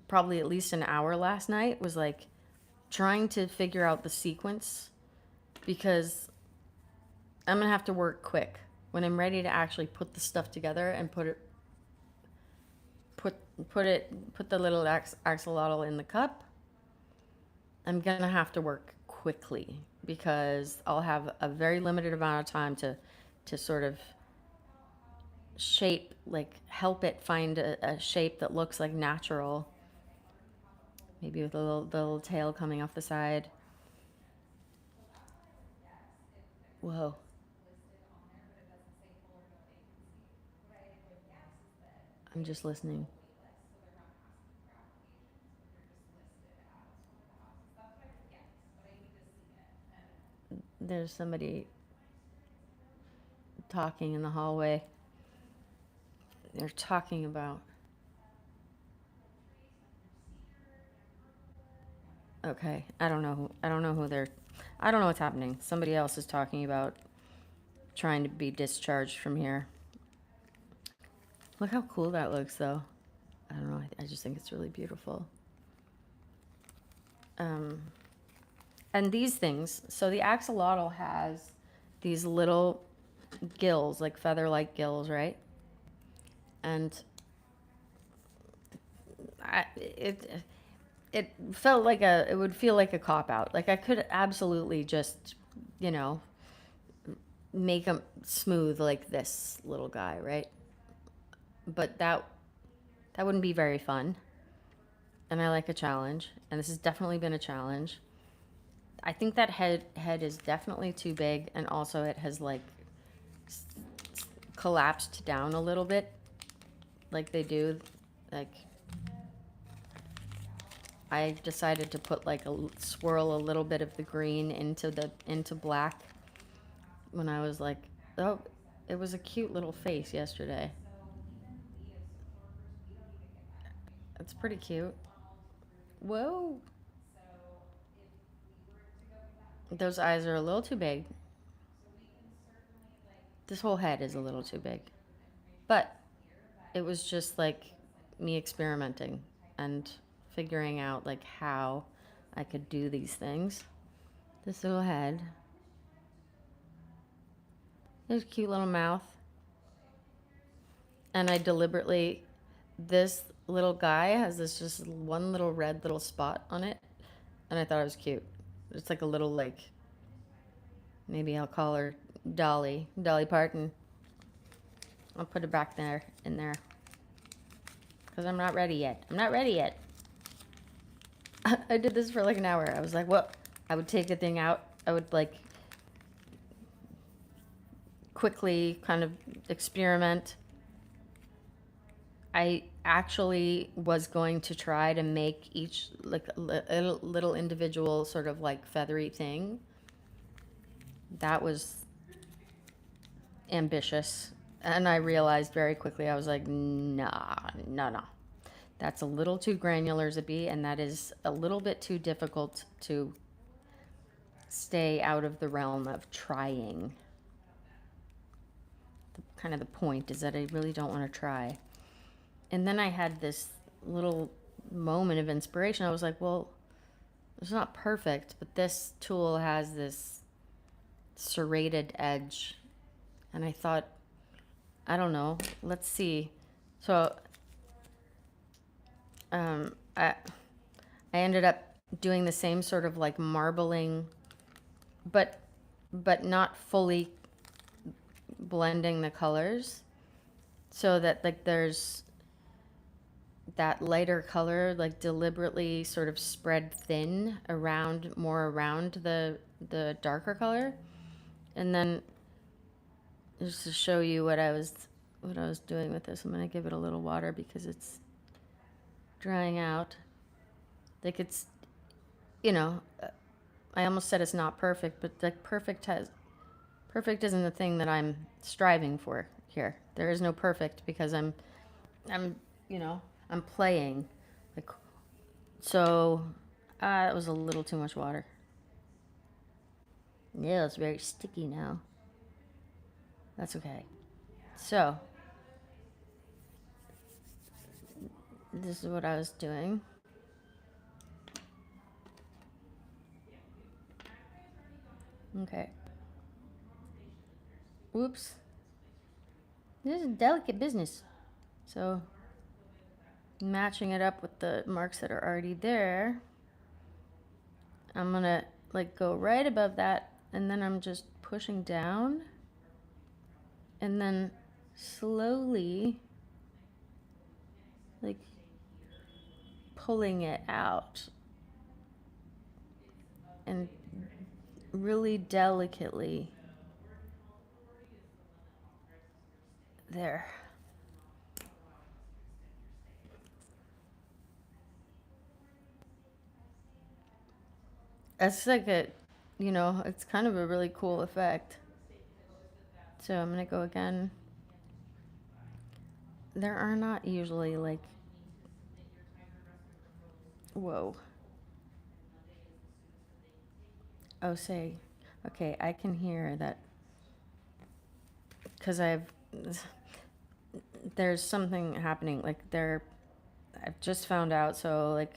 probably at least an hour last night, was like trying to figure out the sequence, because I'm gonna have to work quick when I'm ready to actually put the stuff together and put the little axolotl in the cup. I'm gonna have to work quickly because I'll have a very limited amount of time to sort of shape, like help it find a shape that looks like natural, maybe with the little tail coming off the side. Whoa. I'm just listening. There's somebody talking in the hallway. They're talking about... Okay, I don't know who they're... I don't know what's happening. Somebody else is talking about trying to be discharged from here. Look how cool that looks, though. I don't know. I just think it's really beautiful. And these things, so the axolotl has these little gills, like feather-like gills, right? And it felt like it would feel like a cop-out. Like I could absolutely just, you know, make them smooth like this little guy, right? But that wouldn't be very fun. And I like a challenge, and this has definitely been a challenge. I think that head is definitely too big, and also it has like collapsed down a little bit, like they do. Like I decided to put like swirl a little bit of the green into black when I was like, oh, it was a cute little face yesterday. It's pretty cute. Whoa. Those eyes are a little too big. This whole head is a little too big. But it was just like me experimenting and figuring out like how I could do these things. This little head. There's a cute little mouth. And I deliberately, this little guy has this just one little red little spot on it, and I thought it was cute. It's like a little, like, maybe I'll call her Dolly Parton. I'll put it back there, in there, because I'm not ready yet. I'm not ready yet. I did this for like an hour. I was like, what? I would take the thing out. I would like quickly kind of experiment. I actually was going to try to make each like a little individual sort of like feathery thing. That was ambitious. And I realized very quickly, I was like, nah, no. That's a little too granular, Zippy, and that is a little bit too difficult to stay out of the realm of trying. Kind of the point is that I really don't want to try. And then I had this little moment of inspiration. I was like, well, it's not perfect, but this tool has this serrated edge. And I thought, I don't know, let's see. So I ended up doing the same sort of like marbling, but not fully blending the colors, so that like there's that lighter color like deliberately sort of spread thin around the darker color. And then just to show you what I was doing with this, I'm gonna give it a little water because it's drying out. Like it's, you know, I almost said it's not perfect, but like perfect isn't the thing that I'm striving for here. There is no perfect because I'm I'm playing. Like, so it was a little too much water. Yeah, it's very sticky now. That's okay. So this is what I was doing. Okay. Whoops. This is delicate business. So matching it up with the marks that are already there, I'm gonna like go right above that, and then I'm just pushing down and then slowly like pulling it out and really delicately there. That's like it's kind of a really cool effect. So I'm gonna go again. There are not usually like, whoa. Oh, say, okay, I can hear that because there's something happening. Like I've just found out, so like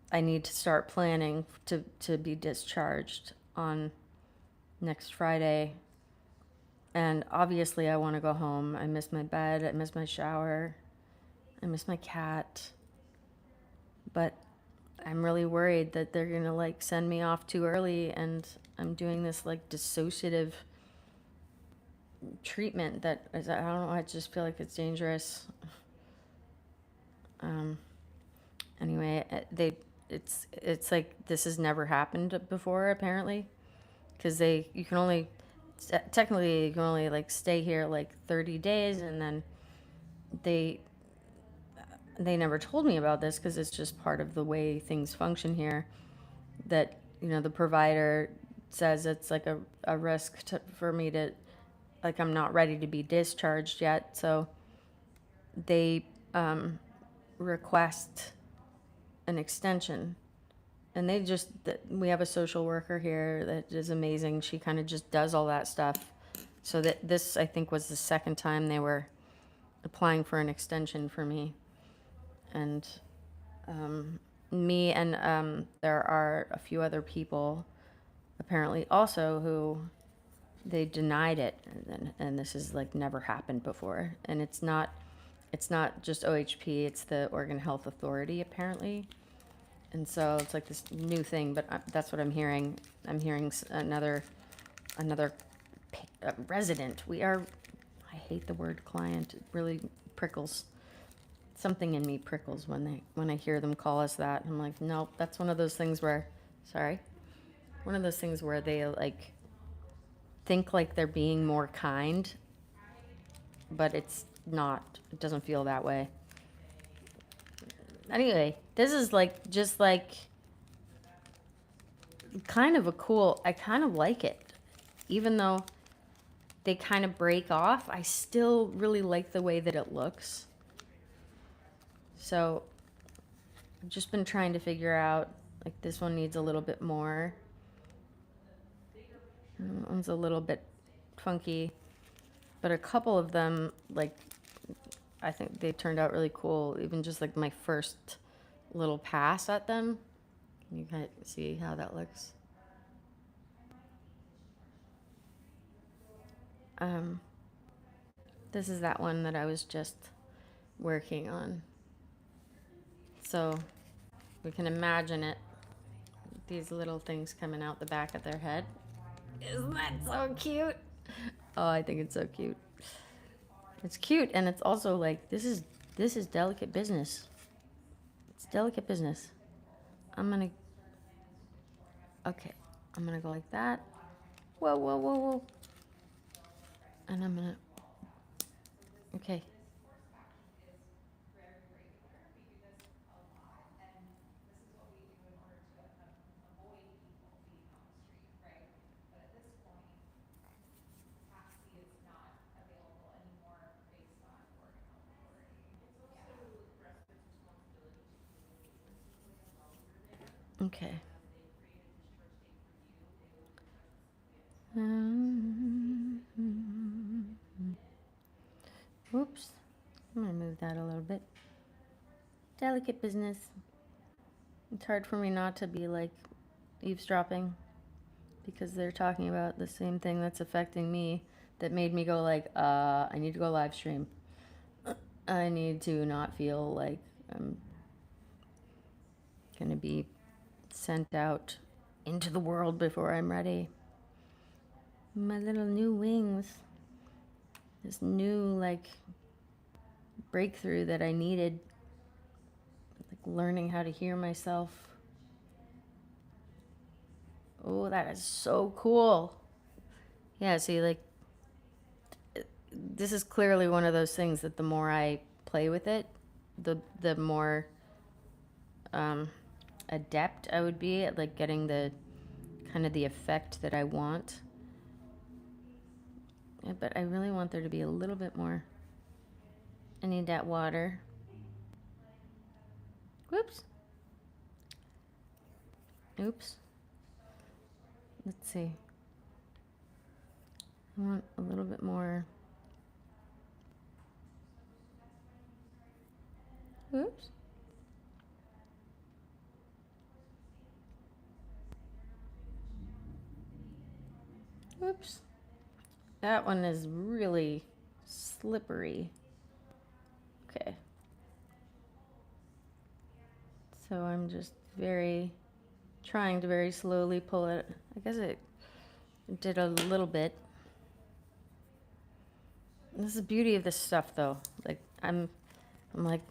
I need to start planning to be discharged on next Friday. And obviously, I want to go home. I miss my bed. I miss my shower. I miss my cat. But I'm really worried that they're going to like send me off too early, and I'm doing this like dissociative treatment that is, I don't know, I just feel like it's dangerous. Anyway, it's like this has never happened before apparently, because you can only technically you can only like stay here like 30 days, and then they never told me about this because it's just part of the way things function here, that the provider says it's like a risk for me to, like, I'm not ready to be discharged yet, so they request an extension. And we have a social worker here that is amazing. She kind of just does all that stuff. So that this, I think, was the second time they were applying for an extension for me. And me and there are a few other people apparently also who they denied it. And this has like never happened before. And it's not, It's not just OHP, it's the Oregon Health Authority, apparently. And so it's like this new thing, but that's what I'm hearing. I'm hearing another resident. I hate the word client. It really prickles. Something in me prickles when I hear them call us that. I'm like, nope, that's one of those things where, sorry, one of those things where they like think like they're being more kind, but it's not. It doesn't feel that way. Anyway, this is like just like kind of a cool. I kind of like it, even though they kind of break off. I still really like the way that it looks. So I've just been trying to figure out, like, this one needs a little bit more. That one's a little bit funky, but a couple of them, like, I think they turned out really cool. Even just like my first little pass at them. You can see how that looks. This is that one that I was just working on. So we can imagine it. These little things coming out the back of their head. Isn't that so cute? Oh, I think it's so cute. It's cute, and it's also like, this is delicate business. It's delicate business. Okay, I'm gonna go like that. Whoa, whoa, whoa, whoa. And I'm gonna, okay. Okay. Oops. I'm gonna move that a little bit. Delicate business. It's hard for me not to be like eavesdropping because they're talking about the same thing that's affecting me that made me go like, I need to go live stream. I need to not feel like I'm gonna be sent out into the world before I'm ready. My little new wings. This new like breakthrough that I needed. Like learning how to hear myself. Oh, that is so cool. Yeah, see, like, this is clearly one of those things that the more I play with it, the more adept I would be at like getting the kind of the effect that I want. Yeah, but I really want there to be a little bit more. I need that water. Whoops. Oops. Let's see. I want a little bit more. Oops. Oops. That one is really slippery. Okay. So I'm just trying to very slowly pull it. I guess it did a little bit. This is the beauty of this stuff, though. Like, I'm like,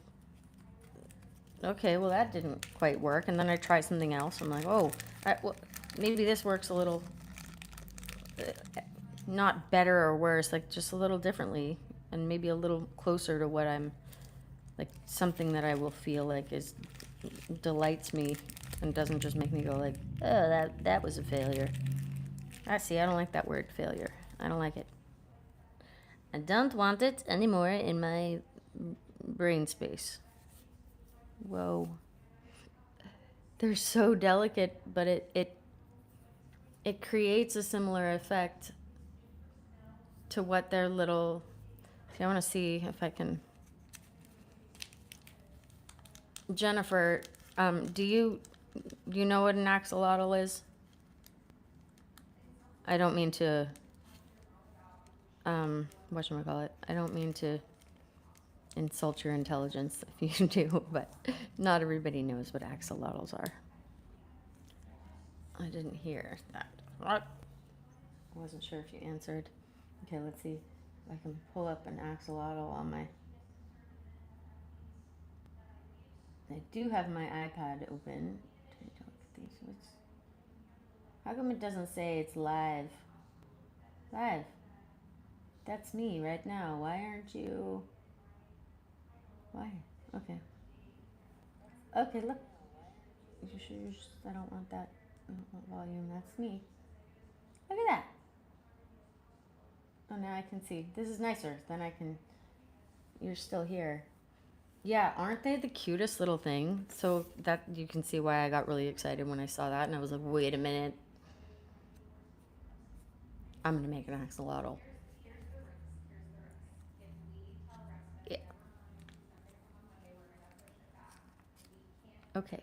okay, well, that didn't quite work. And then I try something else. I'm like, oh, well, maybe this works a little, not better or worse, like just a little differently. And maybe a little closer to what I'm, like, something that I will feel like delights me and doesn't just make me go like, oh, that was a failure. I don't like that word, failure. I don't like it. I don't want it anymore in my brain space. Whoa. They're so delicate, but it creates a similar effect to what their little... See, I want to see if I can... Jennifer, do you know what an axolotl is? I don't mean to... whatchamacallit? I don't mean to insult your intelligence if you do, but not everybody knows what axolotls are. I didn't hear that. What? I wasn't sure if you answered. Okay, let's see if I can pull up an axolotl on my... I do have my iPad open. How come it doesn't say it's live? Live. That's me right now. Why aren't you... Why? Okay. Okay, look. You sure you're just... I don't want that. I don't want volume. That's me. Look at that. Oh, now I can see. This is nicer. Then I can... You're still here. Yeah, aren't they the cutest little thing? So that you can see why I got really excited when I saw that. And I was like, wait a minute. I'm going to make an axolotl. Yeah. Okay.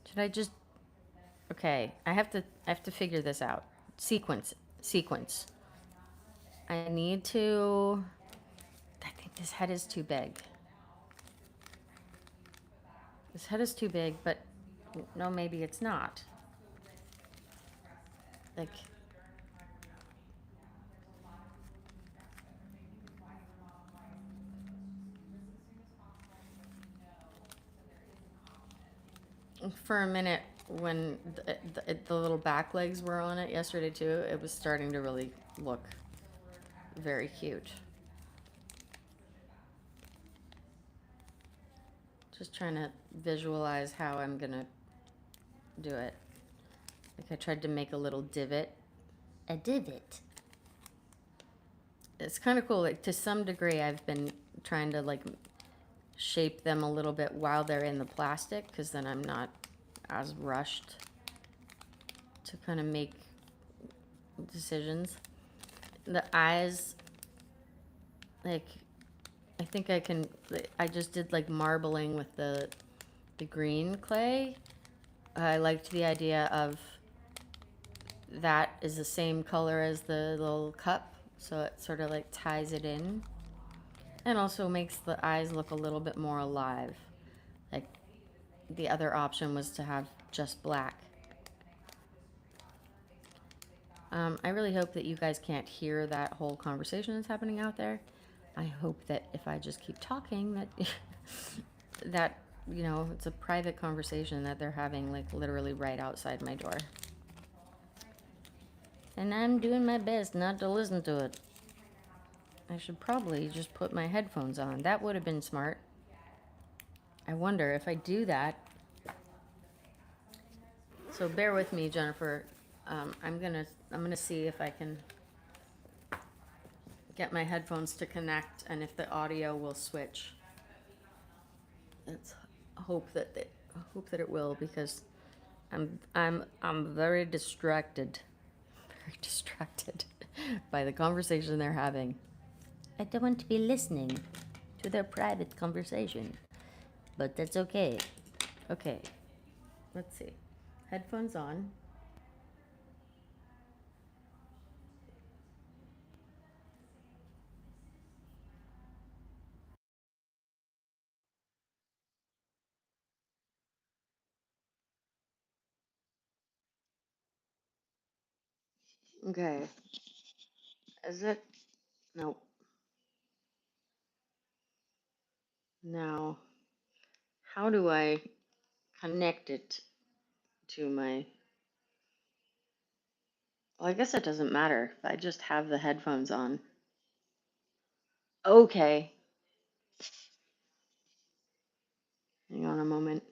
Should I just... Okay, I have to figure this out. Sequence. I need to... I think this head is too big. This head is too big, but no, maybe it's not. Like... For a minute, when the little back legs were on it yesterday too, it was starting to really look very cute. Just trying to visualize how I'm gonna do it. Like I tried to make a little divot. A divot. It's kind of cool. Like to some degree, I've been trying to like shape them a little bit while they're in the plastic, because then I'm not as rushed to kind of make decisions. The eyes, like, I think I just did like marbling with the green clay. I liked the idea of that is the same color as the little cup, so it sort of like ties it in. And also makes the eyes look a little bit more alive. Like, the other option was to have just black. I really hope that you guys can't hear that whole conversation that's happening out there. I hope that if I just keep talking, that that, you know, it's a private conversation that they're having, like, literally right outside my door. And I'm doing my best not to listen to it. I should probably just put my headphones on. That would have been smart. I wonder if I do that. So bear with me, Jennifer. I'm gonna see if I can get my headphones to connect, and if the audio will switch. Let's hope that it will, because I'm very distracted. Very distracted by the conversation they're having. I don't want to be listening to their private conversation, but that's okay. Okay, let's see. Headphones on. Okay. Is it? No. Now, how do I connect it to my... Well, I guess it doesn't matter if I just have the headphones on. Okay. Hang on a moment.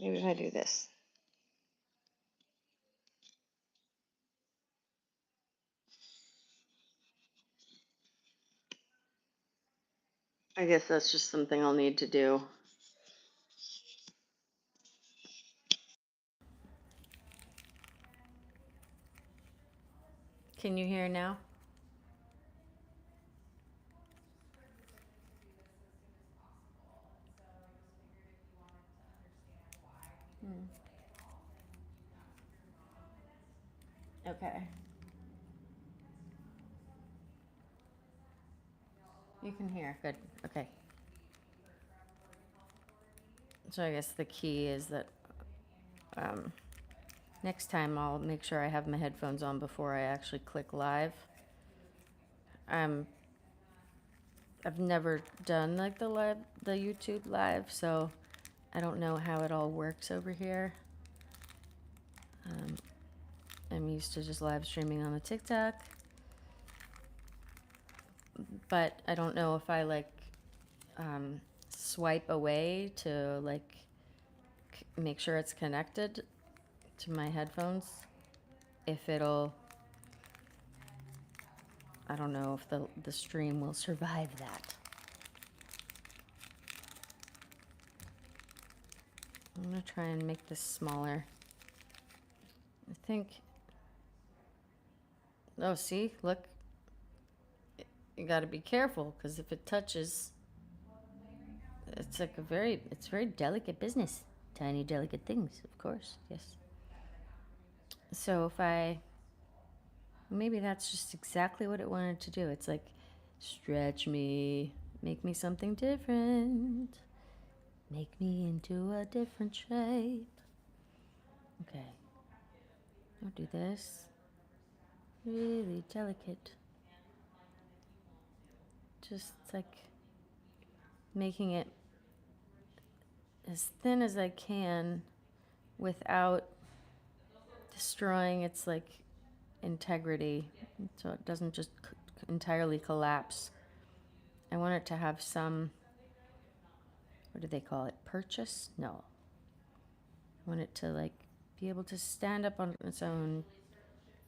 Maybe if I do this. I guess that's just something I'll need to do. Can you hear now? Okay. You can hear. Good. Okay. So I guess the key is that next time I'll make sure I have my headphones on before I actually click live. I've never done like the YouTube live, so I don't know how it all works over here. I'm used to just live streaming on the TikTok, but I don't know if I like swipe away to like make sure it's connected to my headphones. If it'll, I don't know if the stream will survive that. I'm gonna try and make this smaller. I think, oh, see, look, you gotta be careful, because if it touches, it's like it's very delicate business. Tiny, delicate things, of course, yes. So if maybe that's just exactly what it wanted to do. It's like, stretch me, make me something different, make me into a different shape. Okay, I'll do this. Really delicate. Just like making it as thin as I can without destroying its like integrity, so it doesn't just entirely collapse. I want it to have some, what do they call it, purchase? No. I want it to like be able to stand up on its own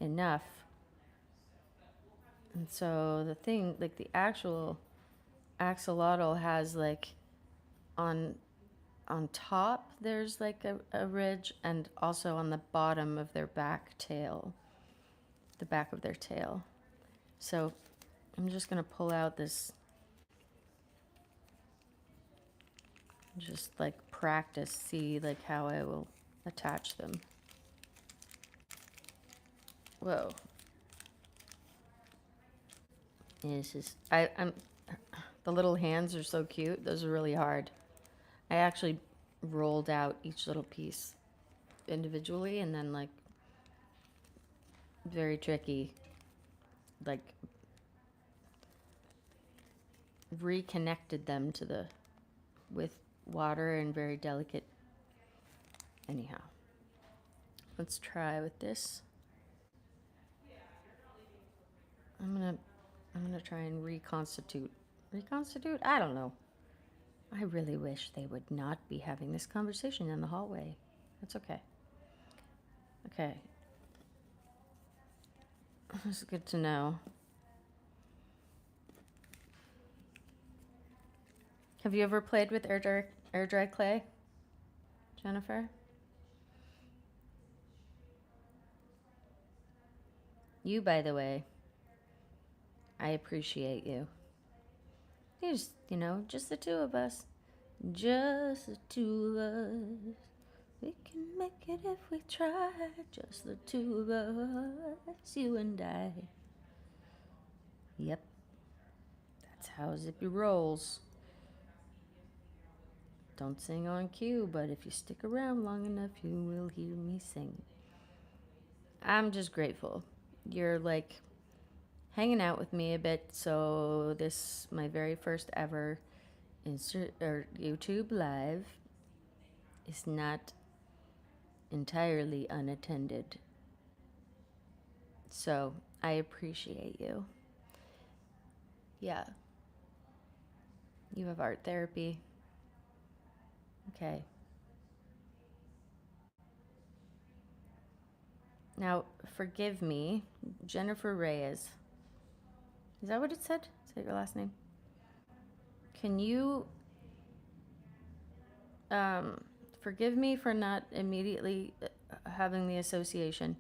enough. And so the thing, like the actual axolotl has like on top there's like a ridge, and also on the bottom of their back tail, the back of their tail. So I'm just gonna pull out this, just like practice, see like how I will attach them. Whoa. This is, I'm, the little hands are so cute. Those are really hard. I actually rolled out each little piece individually, and then like very tricky, like reconnected them to the, with water and very delicate. Anyhow, let's try with this. I'm gonna try and reconstitute. I don't know. I really wish they would not be having this conversation in the hallway. That's okay. Okay. It's good to know. Have you ever played with air dry clay, Jennifer? You, by the way, I appreciate you. Just the two of us. Just the two of us. We can make it if we try. Just the two of us, you and I. Yep. That's how Zippy rolls. Don't sing on cue, but if you stick around long enough, you will hear me sing. I'm just grateful. You're like hanging out with me a bit, so this, my very first ever YouTube live, is not entirely unattended. So I appreciate you. Yeah. You have art therapy. Okay. Now, forgive me, Jennifer Reyes. Is that what it said? Is that your last name? Can you forgive me for not immediately having the association?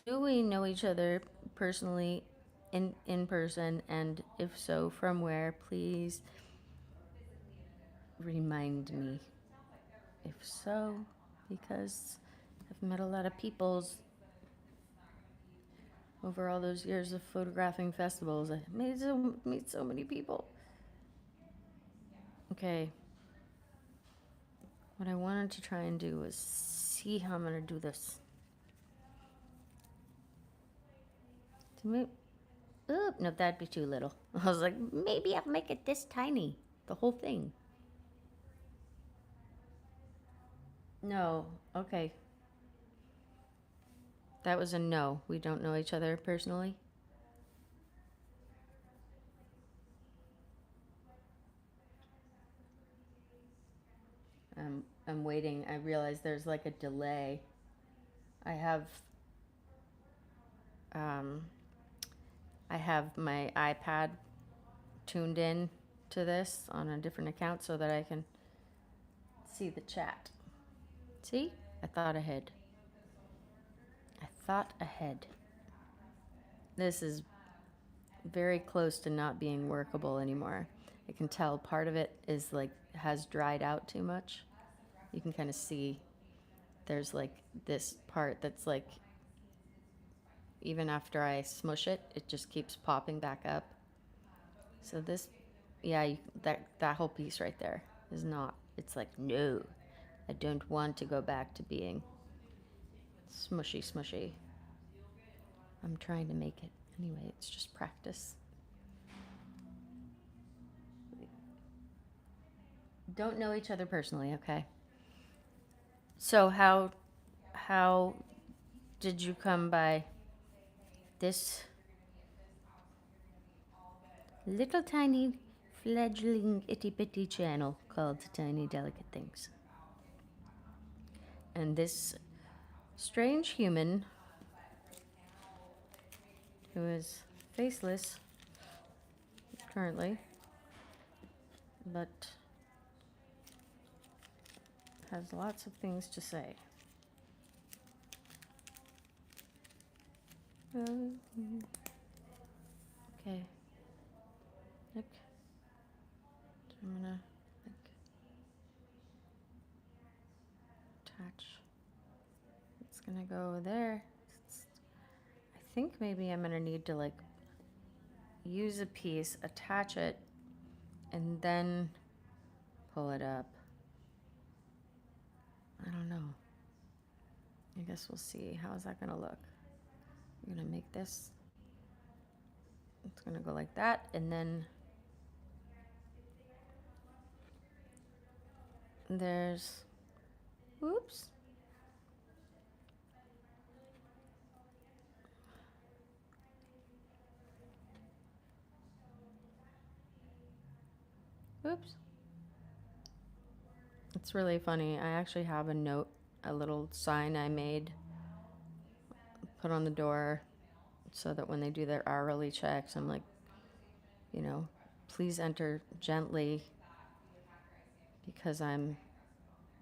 Do we know each other personally in person? And if so, from where? Please remind me. If so, because I've met a lot of peoples over all those years of photographing festivals. I meet so many people. Okay. What I wanted to try and do was see how I'm gonna do this. Oh, no, that'd be too little. I was like, maybe I'll make it this tiny. The whole thing. No. Okay. That was a no. We don't know each other personally. I'm waiting. I realize there's like a delay. I have um, I have my iPad tuned in to this on a different account so that I can see the chat. See? I thought ahead. I thought ahead. This is very close to not being workable anymore. I can tell part of it is like has dried out too much. You can kind of see there's like this part that's like even after I smush it, it just keeps popping back up. So this, yeah, that whole piece right there is not. It's like no, I don't want to go back to being smushy. I'm trying to make it anyway. It's just practice. Don't know each other personally, okay? So how did you come by this little tiny fledgling itty bitty channel called Tiny Delicate Things? And this strange human who is faceless currently, but has lots of things to say. Okay. Look. I'm gonna attach. It's gonna go over there. I think maybe I'm gonna need to like use a piece, attach it, and then pull it up. I don't know. I guess we'll see. How is that gonna look? I'm gonna make this. It's gonna go like that, and then there's, oops. Oops. It's really funny. I actually have a note, a little sign I made, put on the door so that when they do their hourly checks, I'm like, you know, please enter gently because I'm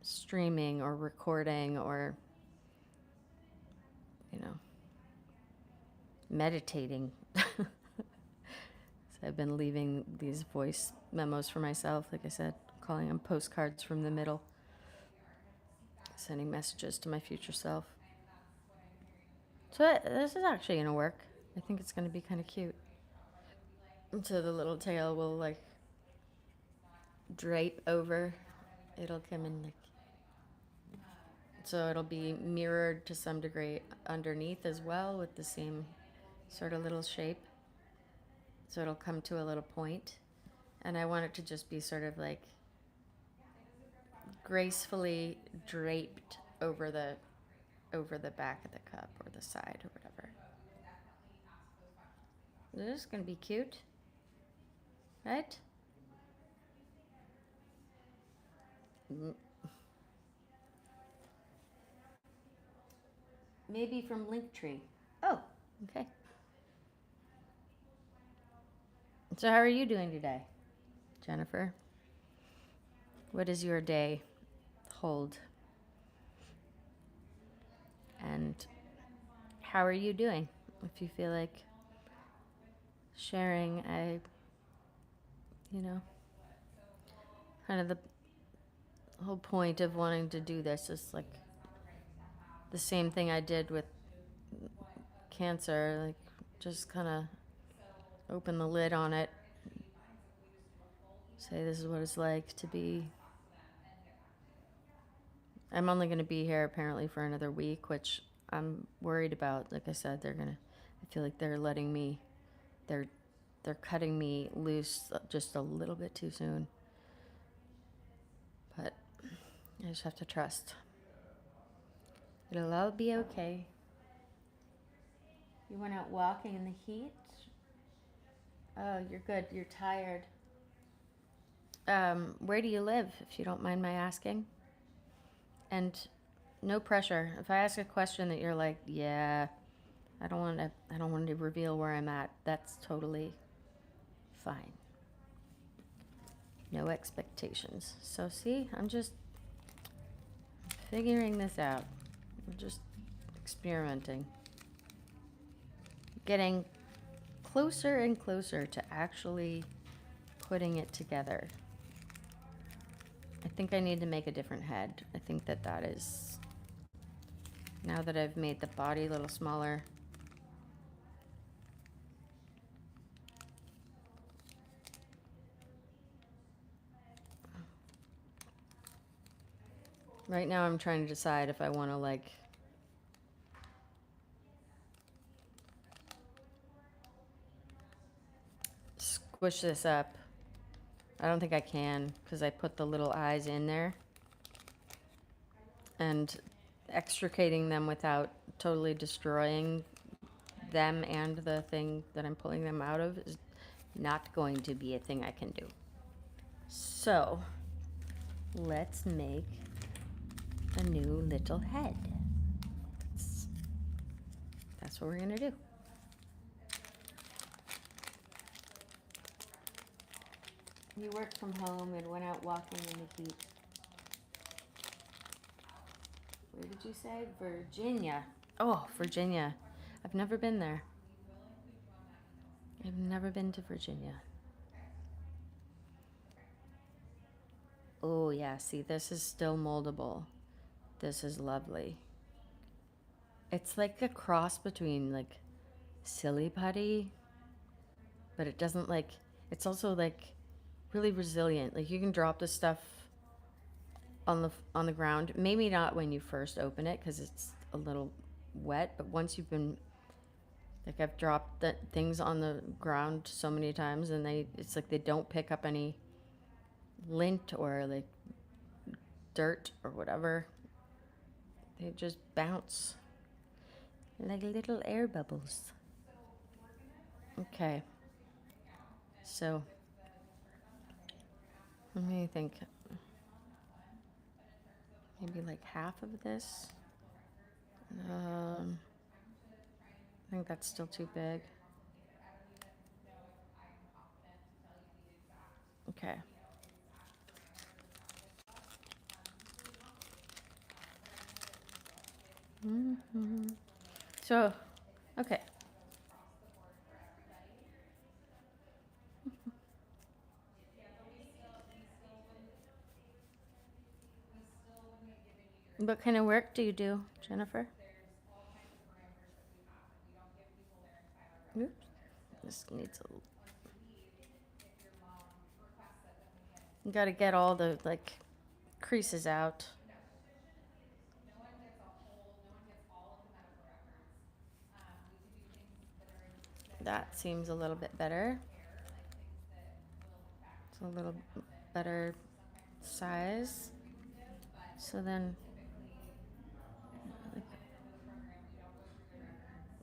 streaming or recording or, you know, meditating. So I've been leaving these voice memos for myself, like I said, calling them postcards from the middle, sending messages to my future self. So this is actually going to work. I think it's going to be kind of cute. So the little tail will like drape over. It'll come in like, so it'll be mirrored to some degree underneath as well with the same sort of little shape. So it'll come to a little point. And I want it to just be sort of like gracefully draped over the back of the cup or the side or whatever. This is going to be cute, right? Maybe from Linktree. Oh, okay. So how are you doing today, Jennifer? What does your day hold? And how are you doing? If you feel like sharing, you know, kind of the whole point of wanting to do this is like the same thing I did with cancer, like just kind of open the lid on it, say this is what it's like to be. I'm only going to be here apparently for another week, which I'm worried about. Like I said, I feel like they're letting me, they're cutting me loose just a little bit too soon. But I just have to trust. It'll all be okay. You went out walking in the heat? Oh, you're good. You're tired. Where do you live, if you don't mind my asking? And no pressure. If I ask a question that you're like, yeah, I don't want to reveal where I'm at, that's totally fine. No expectations. So see, I'm just figuring this out. I'm just experimenting. Getting closer and closer to actually putting it together. I think I need to make a different head. I think that is, now that I've made the body a little smaller. Right now I'm trying to decide if I want to like squish this up. I don't think I can because I put the little eyes in there. And extricating them without totally destroying them and the thing that I'm pulling them out of is not going to be a thing I can do. So let's make a new little head. That's what we're gonna do. You worked from home and went out walking in the heat. Where did you say? Virginia. Oh, Virginia. I've never been there. I've never been to Virginia. Oh yeah, see, this is still moldable. This is lovely. It's like a cross between like silly putty, but it doesn't like, it's also like really resilient. Like you can drop this stuff on the ground. Maybe not when you first open it because it's a little wet, but once you've been, like I've dropped things on the ground so many times and it's like they don't pick up any lint or like dirt or whatever. They just bounce like little air bubbles. Okay. So, let me think. Maybe like half of this. I think that's still too big. Okay. So, okay. What kind of work do you do, Jennifer? Oops. This needs a. You gotta get all the like creases out. That seems a little bit better. It's a little better size. So then, like,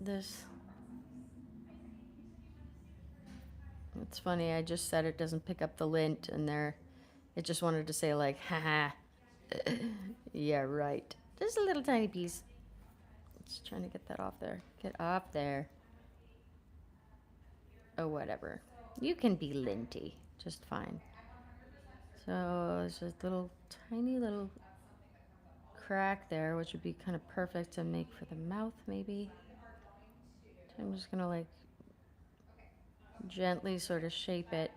this. It's funny, I just said it doesn't pick up the lint, and it just wanted to say, like, haha. Yeah, right. Just a little tiny piece. Just trying to get that off there. Get off there. Oh, whatever. You can be linty. Just fine. So, there's a little, tiny little crack there, which would be kind of perfect to make for the mouth, maybe. I'm just gonna like gently sort of shape it.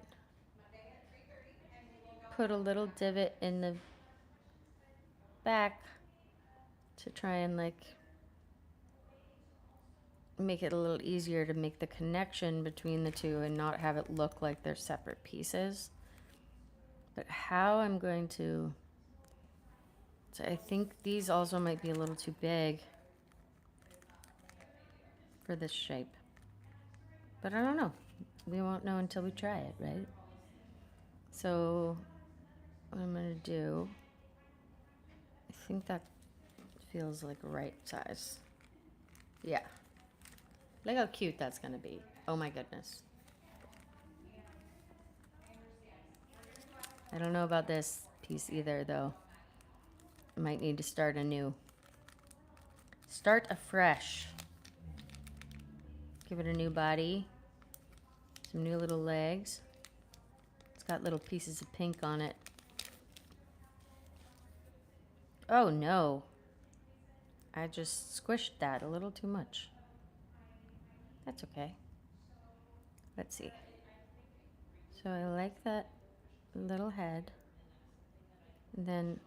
Put a little divot in the back to try and like make it a little easier to make the connection between the two and not have it look like they're separate pieces. But how I'm going to, so I think these also might be a little too big for this shape. But I don't know. We won't know until we try it, right? So what I'm gonna do, I think that feels like right size. Yeah. Look how cute that's gonna be. Oh my goodness. I don't know about this piece either though. I might need to start anew. Start afresh. Give it a new body. Some new little legs. It's got little pieces of pink on it. Oh no. I just squished that a little too much. That's okay. Let's see. So I like that little head. And then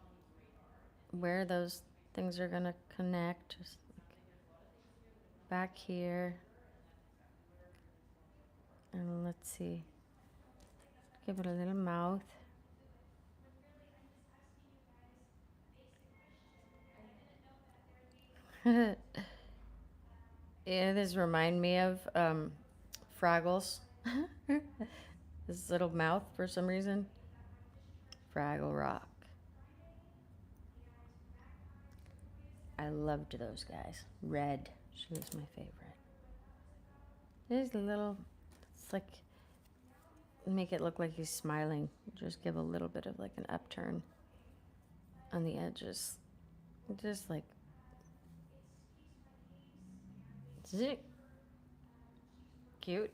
where those things are gonna connect, just like back here. And let's see. Give it a little mouth. Yeah, this remind me of Fraggles. This little mouth for some reason. Fraggle Rock. I loved those guys. Red, she was my favorite. There's a little, it's like, make it look like he's smiling. Just give a little bit of like an upturn on the edges. Just like, zip. Cute.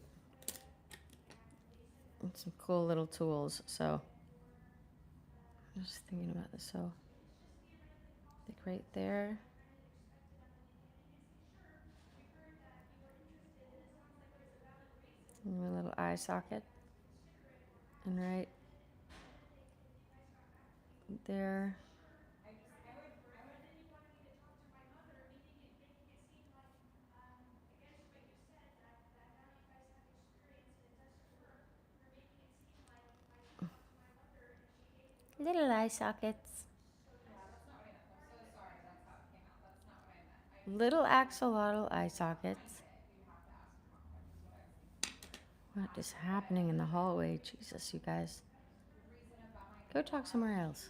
And some cool little tools. So, I'm just thinking about this. So, like right there. And my little eye socket. And right there. Little eye sockets. Little axolotl eye sockets. What is happening in the hallway? Jesus, you guys. Go talk somewhere else.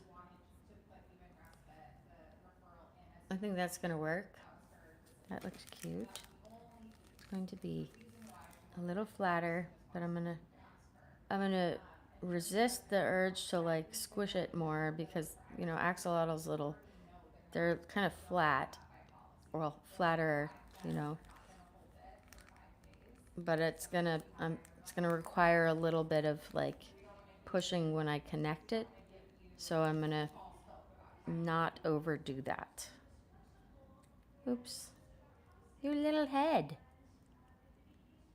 I think that's gonna work. That looks cute. It's going to be a little flatter, but I'm gonna resist the urge to like squish it more because, you know, axolotl's little, they're kind of flat, well, flatter, you know, but it's gonna require a little bit of like pushing when I connect it, so I'm gonna not overdo that. Oops, your little head.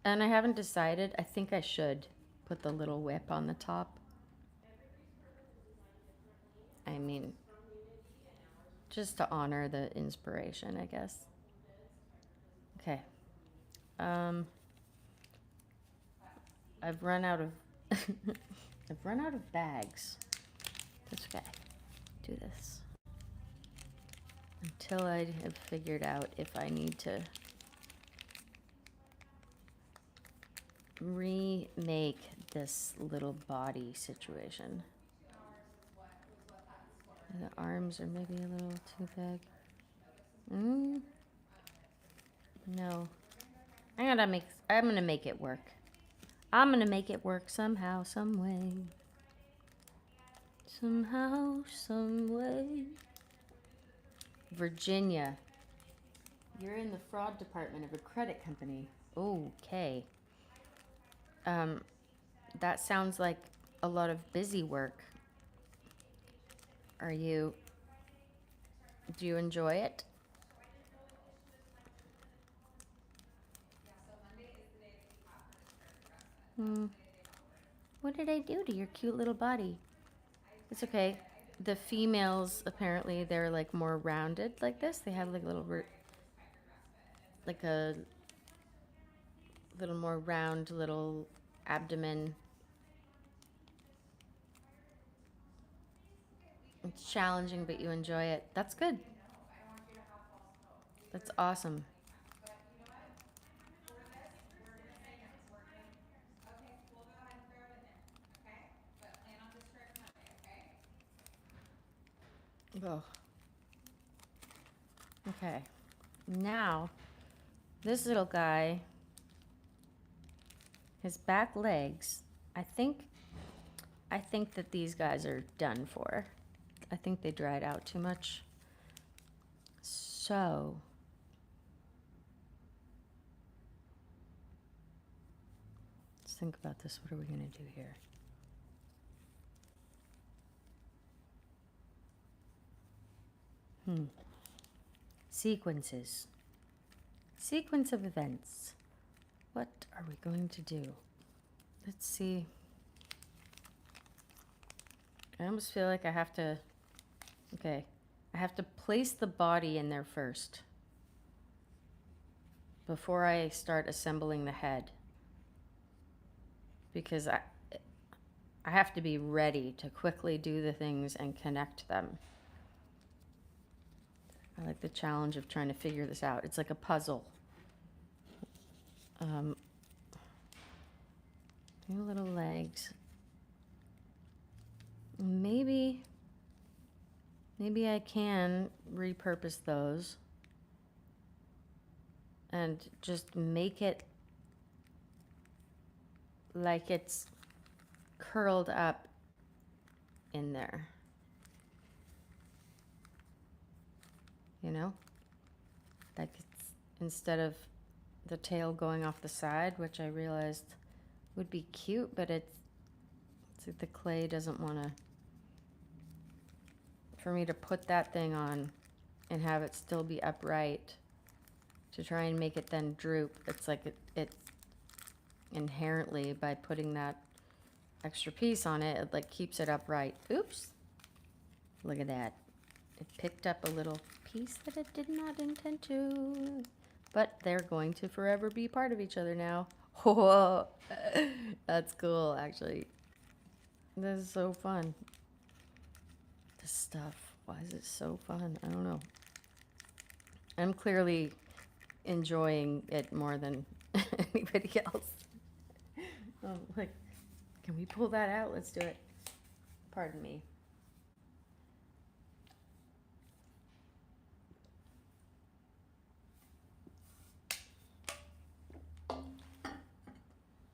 And I haven't decided. I think I should put the little whip on the top. I mean, just to honor the inspiration, I guess. Okay. I've run out of I've run out of bags. That's okay. Do this until I have figured out if I need to remake this little body situation. The arms are maybe a little too big. No. I'm gonna make it work. I'm gonna make it work somehow, some way. Somehow, some way. Virginia. You're in the fraud department of a credit company. Okay. That sounds like a lot of busy work. Do you enjoy it? What did I do to your cute little body? It's okay. The females, apparently, they're like more rounded like this. They have like like a little more round little abdomen. It's challenging, but you enjoy it. That's good. That's awesome. Oh. Okay. Now, this little guy, his back legs, I think that these guys are done for. I think they dried out too much. So, let's think about this. What are we going to do here? Sequences. Sequence of events. What are we going to do? Let's see. I almost feel like I have to... Okay. I have to place the body in there first before I start assembling the head. Because I have to be ready to quickly do the things and connect them. I like the challenge of trying to figure this out. It's like a puzzle. Two little legs. Maybe I can repurpose those and just make it like it's curled up in there. You know? Like it's, instead of the tail going off the side, which I realized would be cute, but it's like the clay doesn't want to, for me to put that thing on and have it still be upright to try and make it then droop. It's like it's inherently, by putting that extra piece on it, it like keeps it upright. Oops. Look at that. It picked up a little piece that it did not intend to. But they're going to forever be part of each other now. Whoa. That's cool, actually. This is so fun. This stuff. Why is it so fun? I don't know. I'm clearly enjoying it more than anybody else. Oh, like, can we pull that out? Let's do it. Pardon me.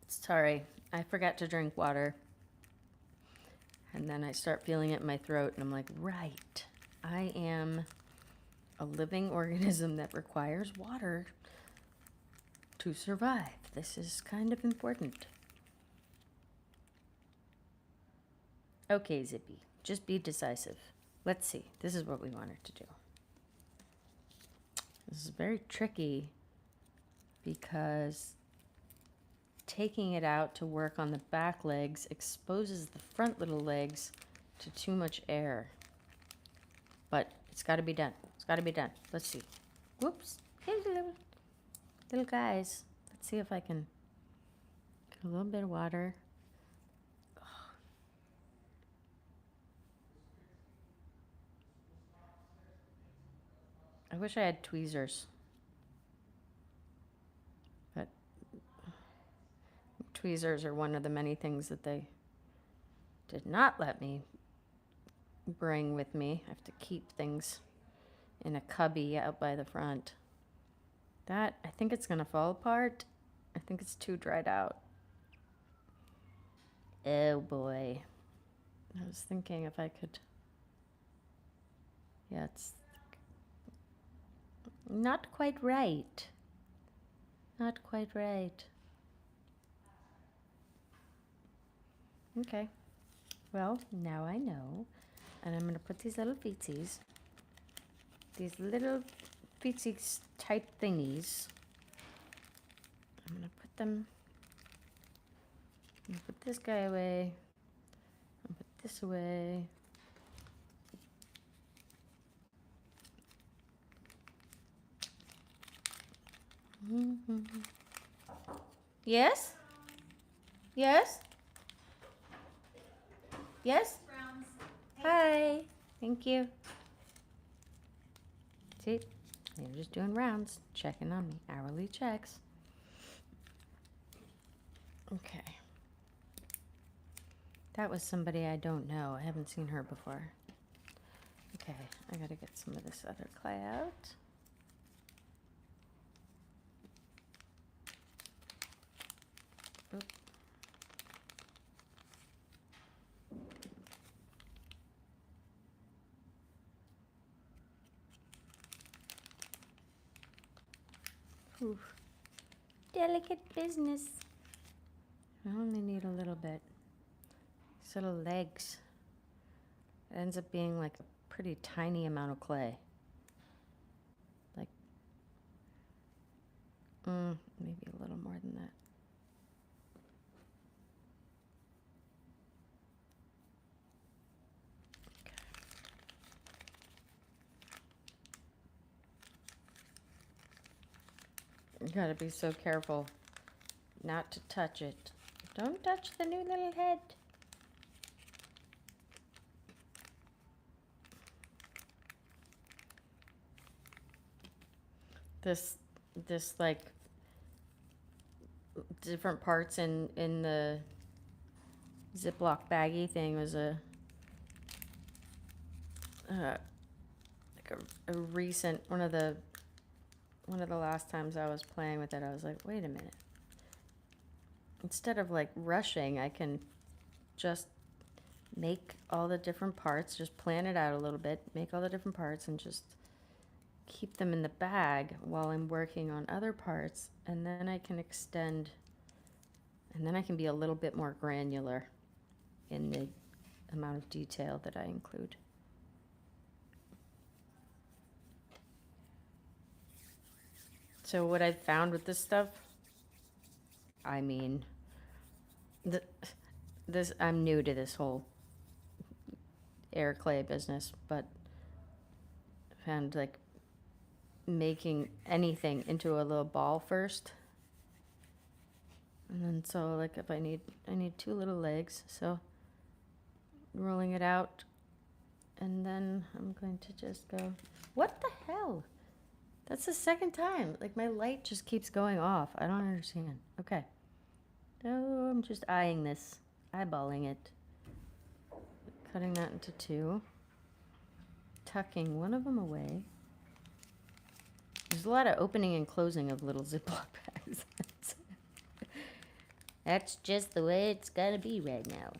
Sorry, I forgot to drink water. And then I start feeling it in my throat, and I'm like, right, I am a living organism that requires water to survive. This is kind of important. Okay, Zippy, just be decisive. Let's see. This is what we wanted to do. This is very tricky because taking it out to work on the back legs exposes the front little legs to too much air. But it's got to be done. It's got to be done. Let's see. Whoops. Here's a little guys. Let's see if I can get a little bit of water. I wish I had tweezers. But tweezers are one of the many things that they did not let me bring with me. I have to keep things in a cubby out by the front. That, I think it's going to fall apart. I think it's too dried out. Oh boy. I was thinking if I could... Yeah, it's not quite right. Not quite right. Okay. Well, now I know. And I'm going to put these little feetsies, type thingies, I'm going to put them Put this guy away. I'll put this away. Yes? Yes? Yes? Hi. Thank you. See? They're just doing rounds, checking on me. Hourly checks. Okay. That was somebody I don't know. I haven't seen her before. Okay, I gotta get some of this other clay out. Oop. Ooh. Delicate business. I only need a little bit. These little legs. It ends up being like a pretty tiny amount of clay. Like, maybe a little more than that. You gotta be so careful not to touch it. Don't touch the new little head. This like different parts in the Ziploc baggie thing was a like a recent one of the last times I was playing with it. I was like, wait a minute. Instead of like rushing, I can just make all the different parts, just plan it out a little bit, make all the different parts and just keep them in the bag while I'm working on other parts, and then I can extend, and then I can be a little bit more granular in the amount of detail that I include. So what I've found with this stuff, I mean, this I'm new to this whole air clay business, but I found like making anything into a little ball first, and then so like if I need two little legs, so rolling it out, and then I'm going to just go, what the hell? That's the second time. Like my light just keeps going off. I don't understand. Okay. Oh, I'm just eyeing this, eyeballing it. Cutting that into two. Tucking one of them away. There's a lot of opening and closing of little Ziploc bags. That's just the way it's gotta be right now.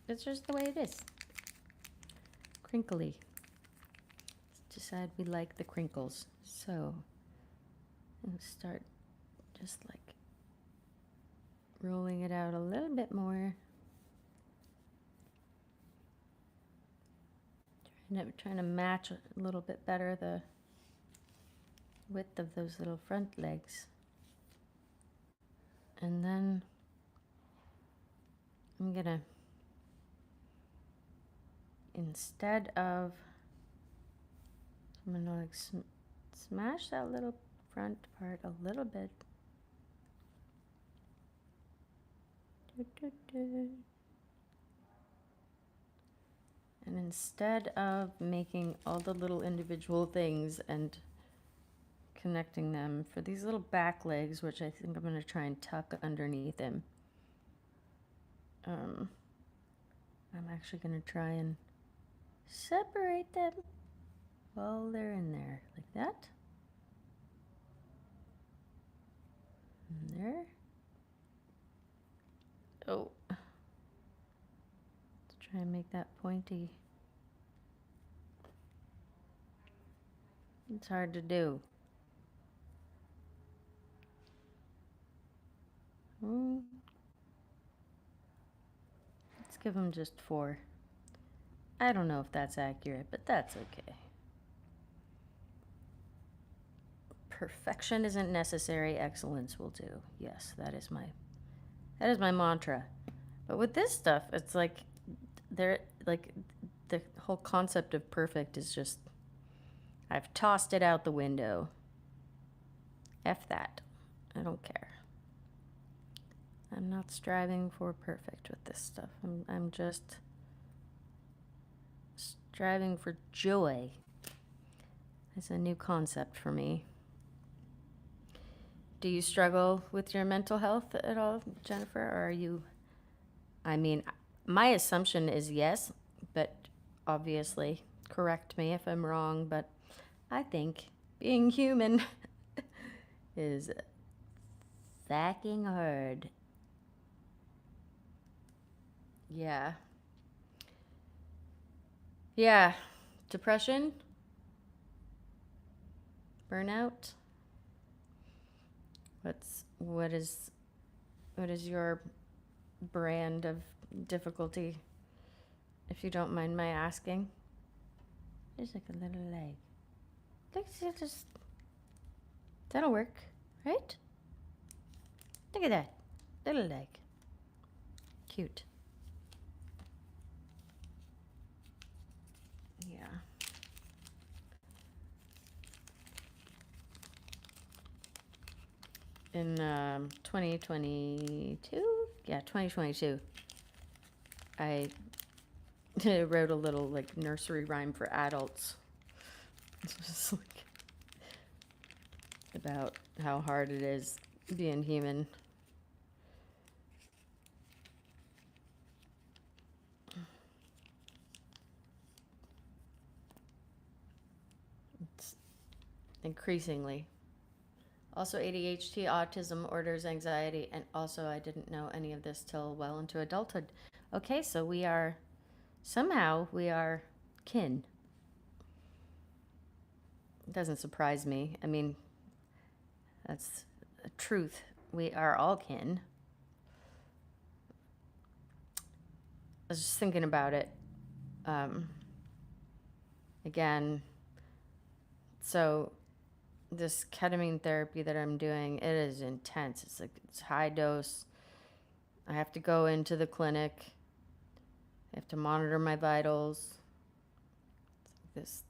It's just the way it is. Crinkly. Let's decide we like the crinkles. So, I'll start just like rolling it out a little bit more. Trying to match a little bit better the width of those little front legs. And then I'm gonna, instead of, I'm gonna like smash that little front part a little bit. And instead of making all the little individual things and connecting them for these little back legs, which I think I'm going to try and tuck underneath him, I'm actually going to try and separate them while they're in there, like that. And there. Oh. Let's try and make that pointy. It's hard to do. Let's give them just 4. I don't know if that's accurate, but that's okay. Perfection isn't necessary, excellence will do. Yes, that is That is my mantra. But with this stuff, it's like there, like the whole concept of perfect is just, I've tossed it out the window. F that. I don't care. I'm not striving for perfect with this stuff. I'm just striving for joy. It's a new concept for me. Do you struggle with your mental health at all, Jennifer? Or are you... I mean, my assumption is yes, but obviously correct me if I'm wrong, but I think being human is fucking hard. Yeah. Yeah. Depression? Burnout? What is your brand of difficulty, if you don't mind my asking? There's like a little leg. Look, just that'll work, right? Look at that little leg. Cute. Yeah. In 2022, yeah, 2022, I wrote a little like nursery rhyme for adults. It's just like about how hard it is being human. It's increasingly. Also ADHD, autism, orders, anxiety, and also I didn't know any of this till well into adulthood. Okay, so we are kin. It doesn't surprise me. I mean, that's a truth. We are all kin. I was just thinking about it. Again, so this ketamine therapy that I'm doing, it is intense. It's like, it's high dose. I have to go into the clinic. I have to monitor my vitals. It's like this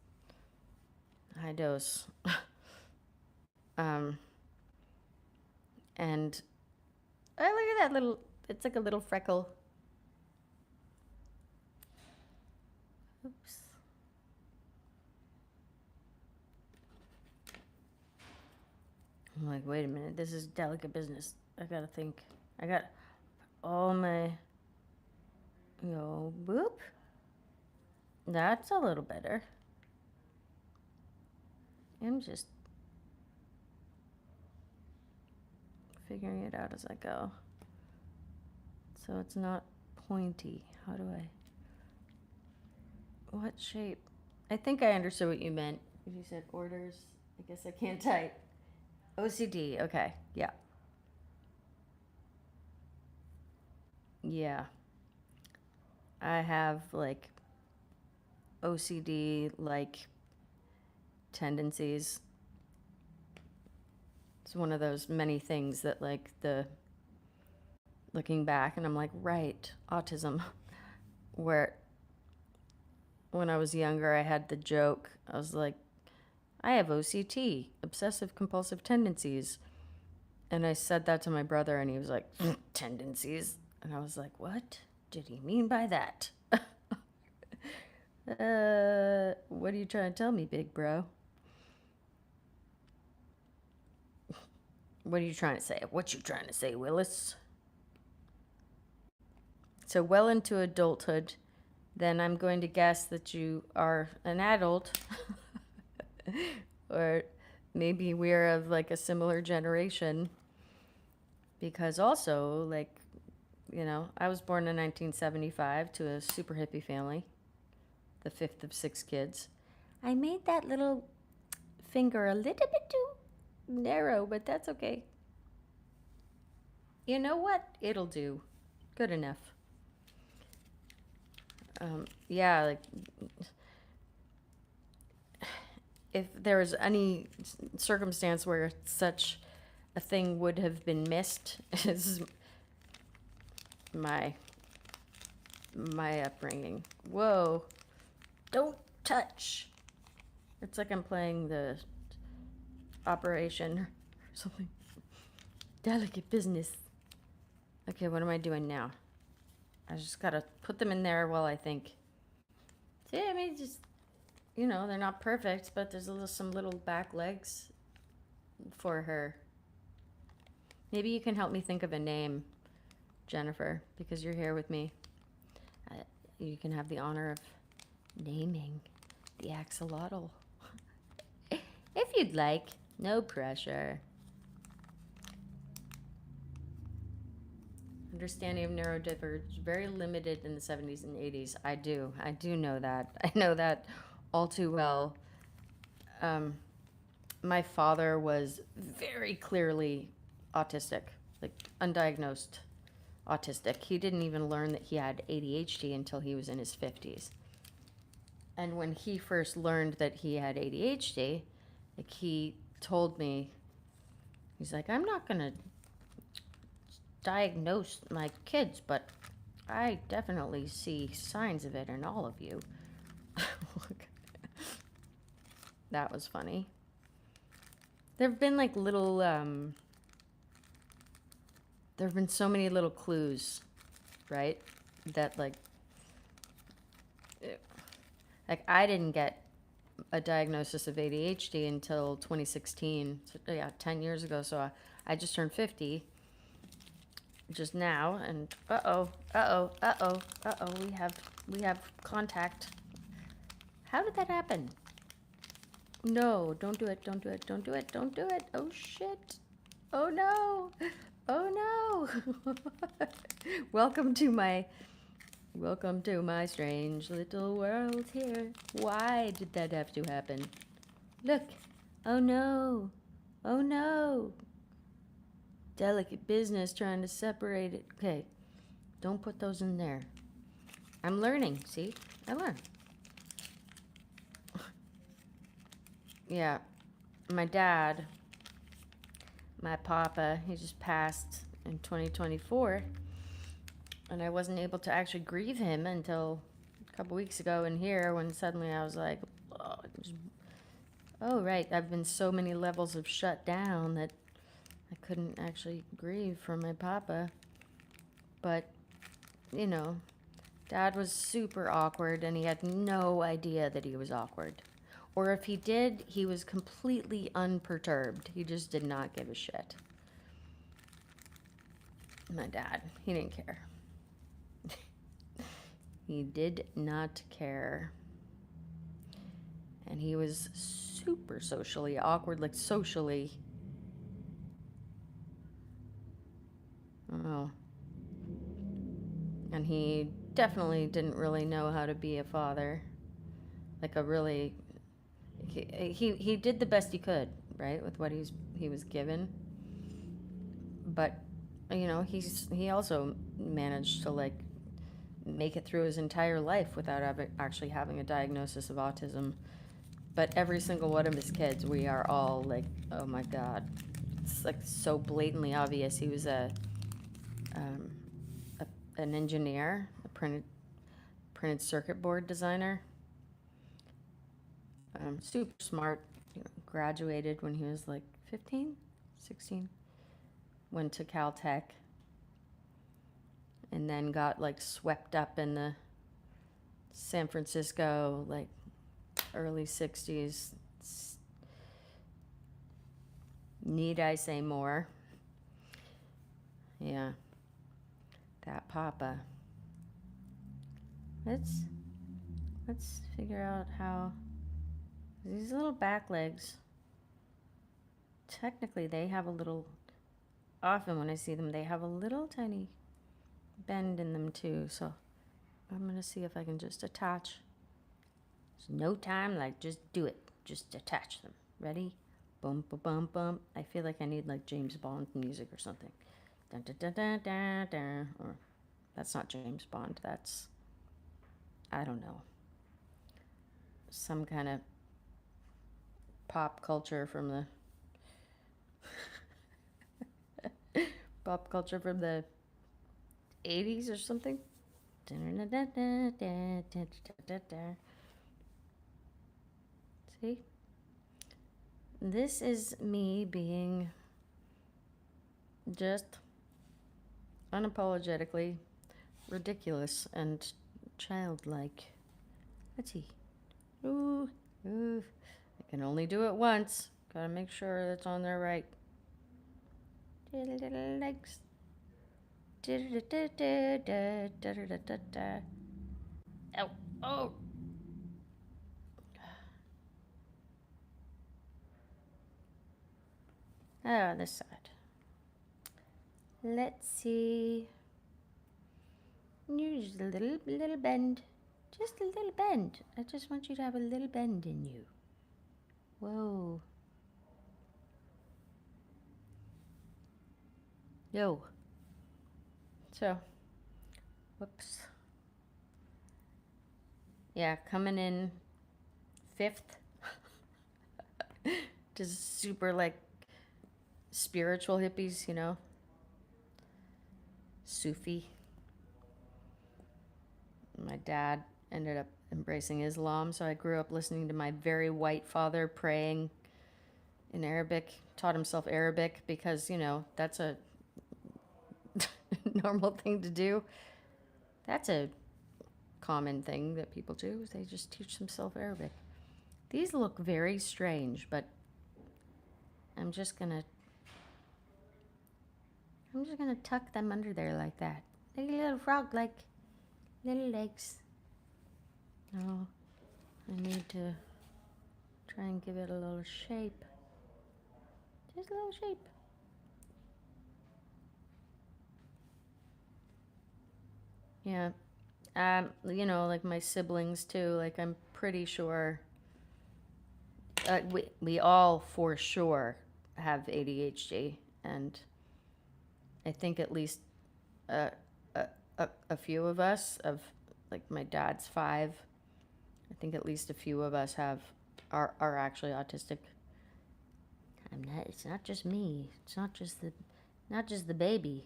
high dose. And oh, look at that little, it's like a little freckle. Oops. I'm like, wait a minute, this is delicate business. I gotta think. I got all my, boop. That's a little better. I'm just figuring it out as I go. So it's not pointy. How do I, what shape? I think I understood what you meant. If you said orders, I guess I can't type. OCD, okay, yeah. Yeah. I have like OCD like tendencies. It's one of those many things that like the looking back and I'm like, right, autism. Where when I was younger, I had the joke. I was like, I have OCT, obsessive compulsive tendencies. And I said that to my brother and he was like, tendencies. And I was like, what did he mean by that? What are you trying to tell me, big bro? What are you trying to say? What you trying to say, Willis? So well into adulthood, then I'm going to guess that you are an adult. Or maybe we're of like a similar generation. Because also, like, I was born in 1975 to a super hippie family, the fifth of 6 kids. I made that little finger a little bit too narrow, but that's okay. You know what? It'll do. Good enough. Yeah, like, if there was any circumstance where such a thing would have been missed, is my upbringing. Whoa. Don't touch. It's like I'm playing the operation or something. Delicate business. Okay, what am I doing now? I just gotta put them in there while I think. See, I mean, just, you know, they're not perfect, but there's some little back legs for her. Maybe you can help me think of a name, Jennifer, because you're here with me. You can have the honor of naming the axolotl. If you'd like, no pressure. Understanding of neurodivergence, very limited in the 70s and 80s. I do know that. I know that all too well. My father was very clearly autistic, like undiagnosed autistic. He didn't even learn that he had ADHD until he was in his 50s. And when he first learned that he had ADHD, like he told me, he's like, I'm not going to diagnose my kids, but I definitely see signs of it in all of you. That was funny. There have been like little, there have been so many little clues, right? That like I didn't get a diagnosis of ADHD until 2016. So, yeah, 10 years ago. So I just turned 50 just now, and we have contact. How did that happen? No, don't do it, don't do it, don't do it, don't do it. Oh shit. Oh no. Oh no. Welcome to my strange little world here. Why did that have to happen? Look. Oh no. Oh no. Delicate business trying to separate it. Okay. Don't put those in there. I'm learning. See? I learn. Yeah. My dad, my papa, he just passed in 2024. And I wasn't able to actually grieve him until a couple weeks ago in here, when suddenly I was like, oh, right, I've been so many levels of shut down that I couldn't actually grieve for my papa. But, you know, Dad was super awkward, and he had no idea that he was awkward. Or if he did, he was completely unperturbed. He just did not give a shit. My dad, he didn't care. He did not care. And he was super socially awkward, like socially. Oh. And he definitely didn't really know how to be a father. Like a really... He did the best he could, right, with what he was given. But, you know, he also managed to, like, make it through his entire life without actually having a diagnosis of autism. But every single one of his kids, we are all like, oh my God. It's like so blatantly obvious. He was an engineer, a printed circuit board designer. Super smart, you know, graduated when he was like 15, 16. Went to Caltech. And then got like swept up in the San Francisco, like early 60s. Need I say more? Yeah. That papa. Let's figure out how these little back legs, technically they have a little, often when I see them, they have a little tiny bend in them too. So I'm gonna see if I can just attach. There's no time, like just do it. Just attach them. Ready? Bum bum bum bum. I feel like I need like James Bond music or something. Dun dun dun dun dun dun. Or that's not James Bond. That's, I don't know, some kind of pop culture from the 80s or something. See? This is me being just unapologetically ridiculous and childlike. Let's see. Ooh, ooh. I can only do it once. Gotta make sure it's on there right. Little legs. Ow. Oh. Oh, this side. Let's see. Just a little bend. Just a little bend. I just want you to have a little bend in you. Whoa. Yo. So, whoops. Yeah, coming in 5th. Just super like spiritual hippies, you know. Sufi. My dad ended up embracing Islam, so I grew up listening to my very white father praying in Arabic, taught himself Arabic because, you know, that's a normal thing to do. That's a common thing that people do, is they just teach themselves Arabic. These look very strange, but I'm just gonna tuck them under there like that. Like a little frog, like little legs. Oh, I need to try and give it a little shape. Just a little shape. Yeah. You know, like my siblings too, like I'm pretty sure we all for sure have ADHD, and I think at least a few of us, of like my dad's 5, I think at least a few of us are actually autistic. It's not just me. It's not just the baby.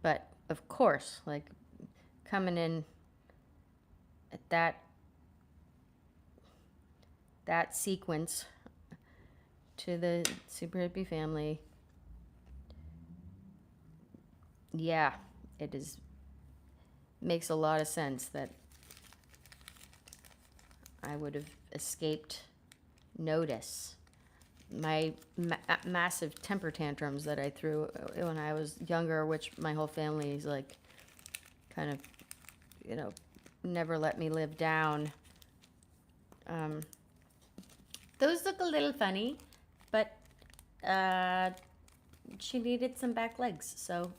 But of course, like coming in at that sequence to the super hippie family, yeah, it makes a lot of sense that I would have escaped notice. My massive temper tantrums that I threw when I was younger, which my whole family is like kind of, you know, never let me live down. Those look a little funny, but she needed some back legs, so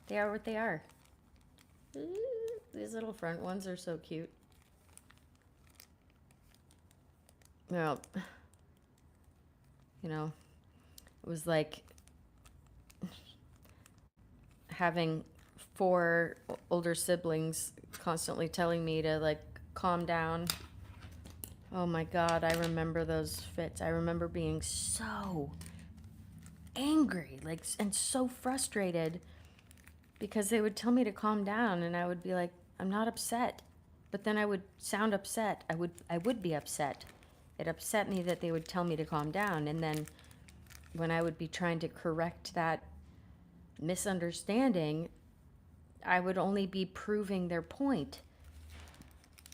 they are what they are. Ooh, these little front ones are so cute. Well, you know, it was like having 4 older siblings constantly telling me to like calm down. Oh my God, I remember those fits. I remember being so angry, like, and so frustrated because they would tell me to calm down, and I would be like, I'm not upset. But then I would sound upset. I would be upset. It upset me that they would tell me to calm down, and then when I would be trying to correct that misunderstanding, I would only be proving their point.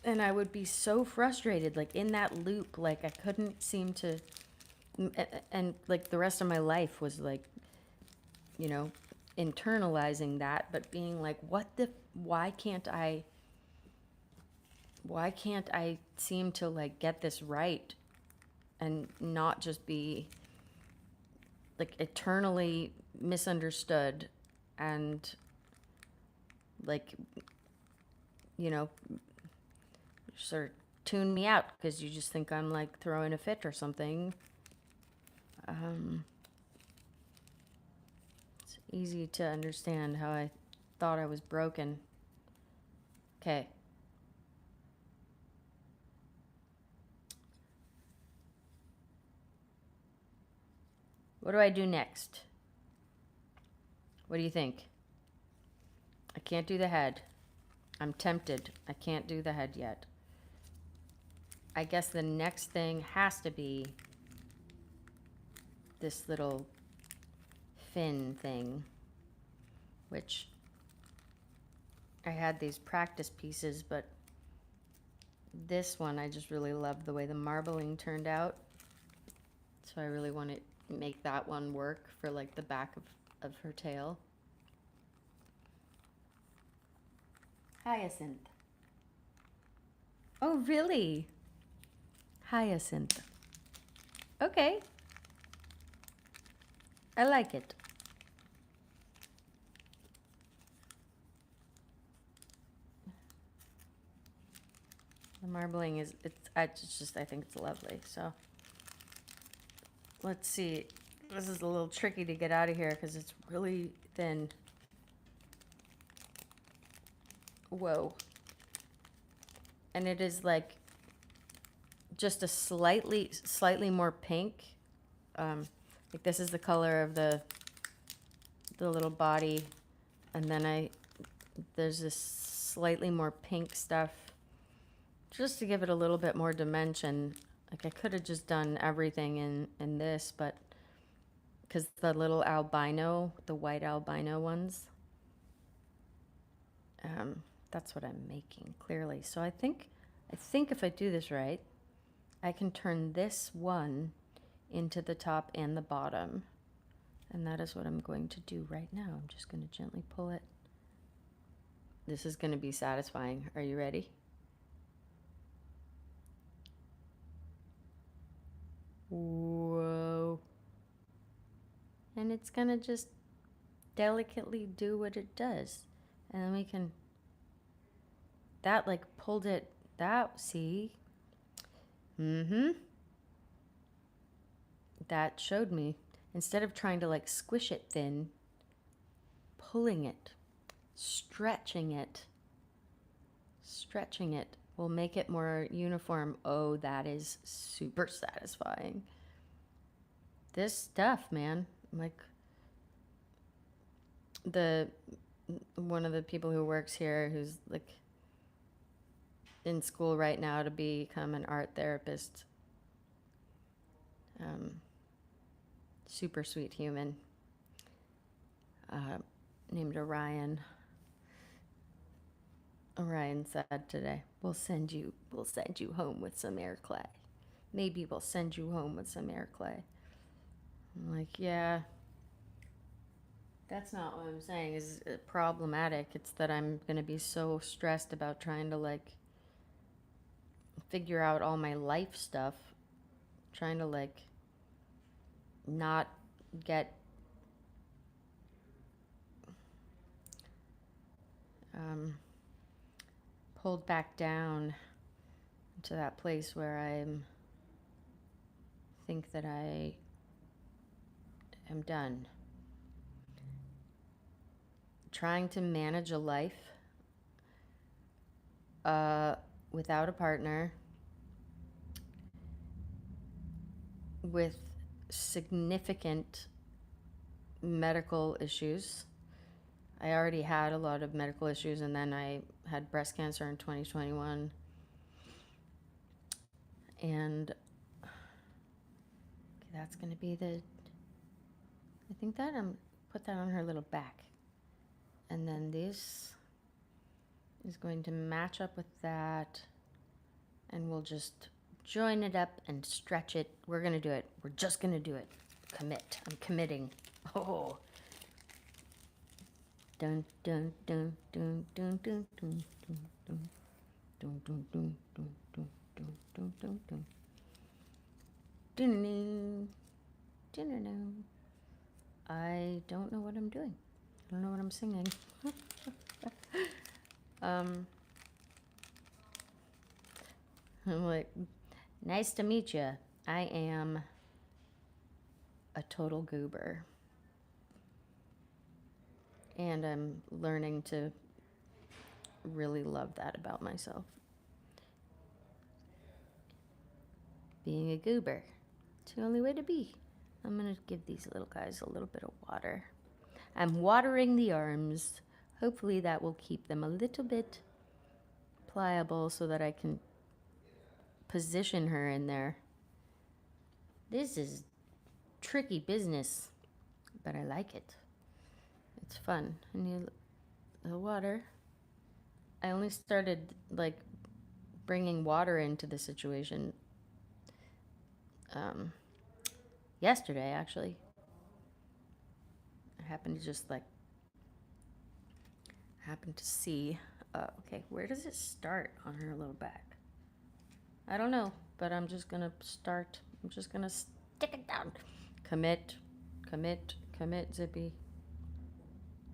And I would be so frustrated, like in that loop, like I couldn't seem to, and like the rest of my life was like, you know, internalizing that, but being like, why can't I seem to like get this right and not just be like eternally misunderstood and like, you know, sort of tune me out because you just think I'm like throwing a fit or something. It's easy to understand how I thought I was broken. Okay. What do I do next? What do you think? I can't do the head. I'm tempted. I can't do the head yet. I guess the next thing has to be this little fin thing, which I had these practice pieces, but this one I just really love the way the marbling turned out. So I really want to make that one work for like the back of her tail. Hyacinth. Oh, really? Hyacinth. Okay. I like it. The marbling is, I think it's lovely. So let's see. This is a little tricky to get out of here because it's really thin. Whoa. And it is like just a slightly more pink. Like this is the color of the little body, and then there's this slightly more pink stuff just to give it a little bit more dimension. Like I could have just done everything in this, but because the little albino, the white albino ones, that's what I'm making clearly. So I think if I do this right, I can turn this one into the top and the bottom. And that is what I'm going to do right now. I'm just going to gently pull it. This is going to be satisfying. Are you ready? Whoa. And it's going to just delicately do what it does. And then we can, that like pulled it, that, see? That showed me. Instead of trying to like squish it thin, pulling it, stretching it will make it more uniform. Oh, that is super satisfying. This stuff, man, like one of the people who works here who's like in school right now to become an art therapist, super sweet human, named Orion. Orion said today, we'll send you home with some air clay. Maybe we'll send you home with some air clay. I'm like, yeah, that's not what I'm saying is problematic. It's that I'm going to be so stressed about trying to like figure out all my life stuff, trying to like not get pulled back down to that place where I think that I am done. Trying to manage a life without a partner, with significant medical issues. I already had a lot of medical issues, and then I had breast cancer in 2021. And that's going to be I think that I'm put that on her little back. And then this is going to match up with that, and we'll just join it up and stretch it. We're going to do it. We're just going to do it. Commit. I'm committing. Oh. Dun dun dun dun dun dun dun dun dun dun dun dun dun dun dun dun dun dun dun. I don't know what I'm doing. I don't know what I'm singing. I'm like, nice to meet you. I am a total goober. And I'm learning to really love that about myself. Being a goober. It's the only way to be. I'm going to give these little guys a little bit of water. I'm watering the arms. Hopefully that will keep them a little bit pliable so that I can position her in there. This is tricky business, but I like it. It's fun. I need the water. I only started like bringing water into the situation yesterday, actually. I happened to just like see. Okay, where does it start on her little back? I don't know, but I'm just gonna start. I'm just gonna stick it down. Commit, commit, commit, Zippy.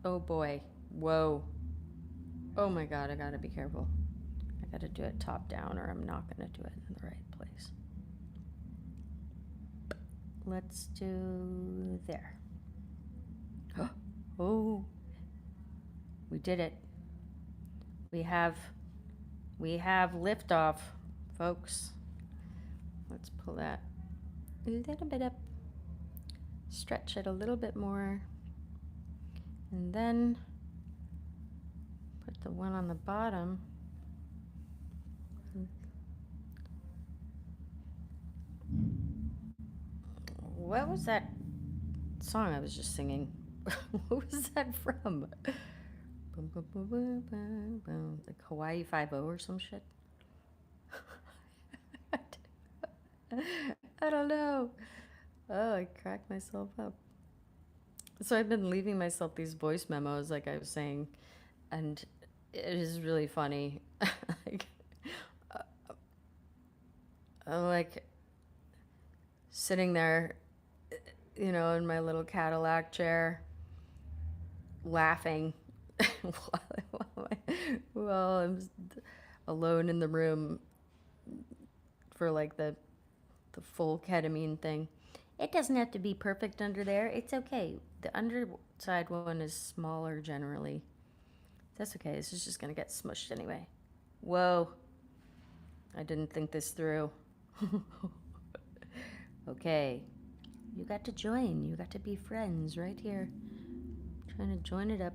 Oh boy. Whoa. Oh my god, I gotta be careful. I gotta do it top down or I'm not gonna do it in the right place. Let's do there. Oh, we did it. We have liftoff, folks. Let's pull that a little bit up. Stretch it a little bit more. And then put the one on the bottom. What was that song I was just singing? What was that from? Like Hawaii 5-0 or some shit? I don't know. Oh, I cracked myself up. So I've been leaving myself these voice memos, like I was saying, and it is really funny. Like, I'm like sitting there, you know, in my little Cadillac chair, laughing while I'm alone in the room for like the full ketamine thing. It doesn't have to be perfect under there. It's okay. The underside one is smaller generally. That's okay. This is just going to get smushed anyway. Whoa. I didn't think this through. Okay. You got to join. You got to be friends right here. Trying to join it up.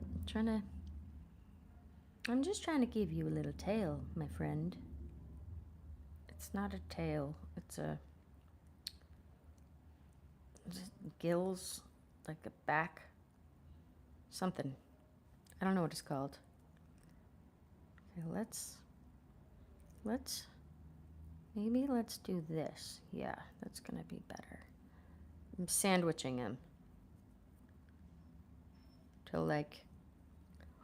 I'm just trying to give you a little tail, my friend. It's not a tail. It's a gills, like a back, something. I don't know what it's called. Okay, maybe let's do this. Yeah, that's gonna be better. I'm sandwiching him to like,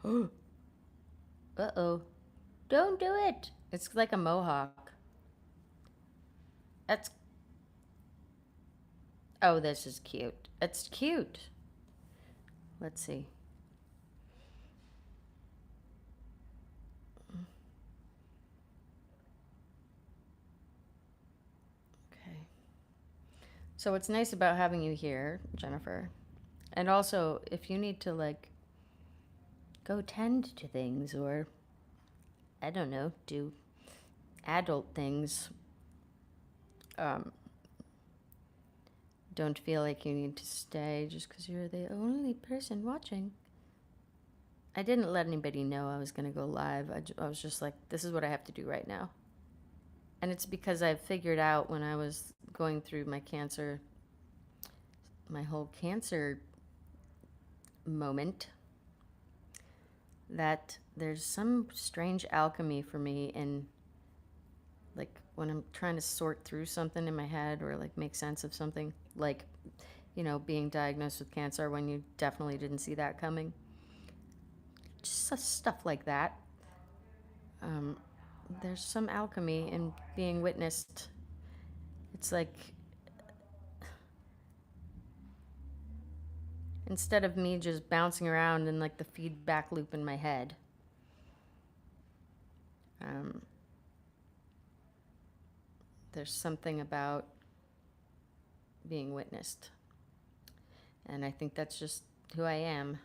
uh-oh, don't do it. It's like a mohawk. Oh, this is cute. It's cute. Let's see. Okay. So what's nice about having you here, Jennifer, and also if you need to like go tend to things or, I don't know, do adult things, don't feel like you need to stay just because you're the only person watching. I didn't let anybody know I was going to go live. I was just like, this is what I have to do right now. And it's because I figured out when I was going through my whole cancer moment, that there's some strange alchemy for me in, like, when I'm trying to sort through something in my head or, like, make sense of something, like, you know, being diagnosed with cancer when you definitely didn't see that coming. Just stuff like that. There's some alchemy in being witnessed. It's like, instead of me just bouncing around in like the feedback loop in my head, there's something about being witnessed. And I think that's just who I am.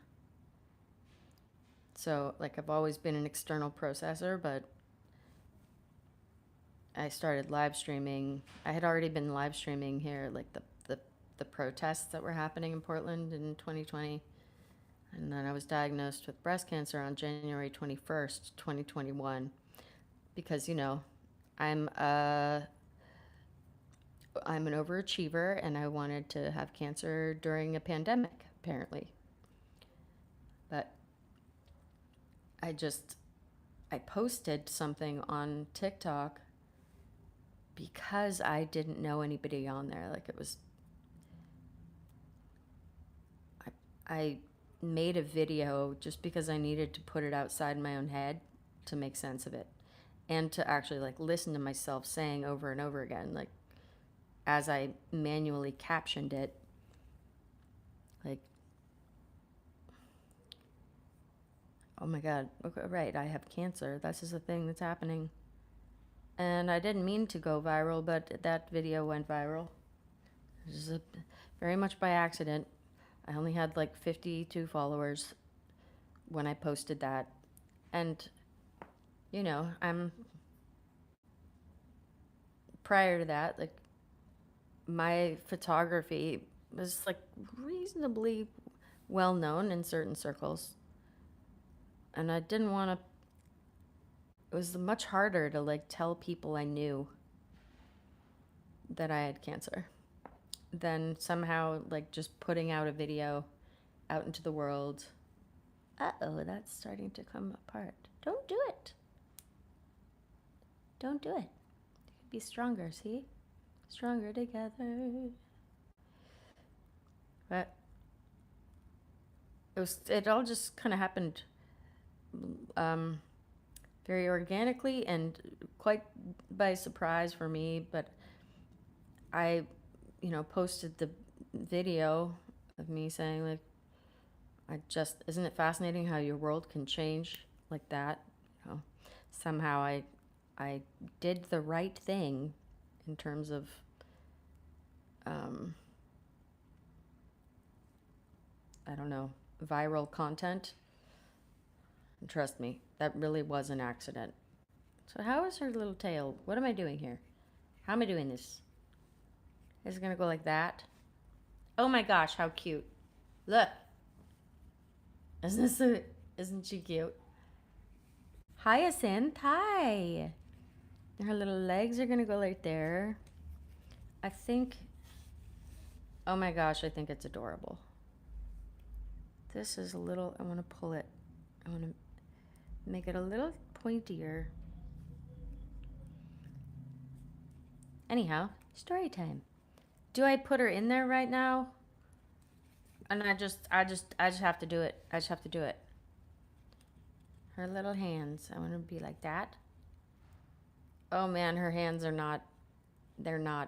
So, like, I've always been an external processor, but I started live streaming. I had already been live streaming here, like the protests that were happening in Portland in 2020. And then I was diagnosed with breast cancer on January 21st, 2021. Because, you know, I'm an overachiever and I wanted to have cancer during a pandemic, apparently. But I posted something on TikTok because I didn't know anybody on there. Like it was, I made a video just because I needed to put it outside my own head to make sense of it. And to actually like listen to myself saying over and over again, like as I manually captioned it, like, oh my God, okay, right, I have cancer. This is a thing that's happening. And I didn't mean to go viral, but that video went viral. This is very much by accident. I only had like 52 followers when I posted that. And, you know, prior to that, like, my photography was like reasonably well known in certain circles. And I didn't want to, it was much harder to like tell people I knew that I had cancer than somehow like just putting out a video out into the world. Uh-oh, that's starting to come apart. Don't do it. Don't do it. You could be stronger, see? Stronger together. But it all just kind of happened very organically and quite by surprise for me. But I, you know, posted the video of me saying like, isn't it fascinating how your world can change like that? You know, somehow I did the right thing in terms of I don't know, viral content. And trust me, that really was an accident. So how is her little tail? What am I doing here? How am I doing this? Is it gonna go like that? Oh my gosh, how cute. Look. Isn't she cute? Hyacinth, hi. Her little legs are gonna go right there. I think, oh my gosh, I think it's adorable. This is a little, I want to pull it. I want to make it a little pointier. Anyhow, story time. Do I put her in there right now? And I just have to do it. I just have to do it. Her little hands. I want to be like that. Oh man, her hands are not, they're no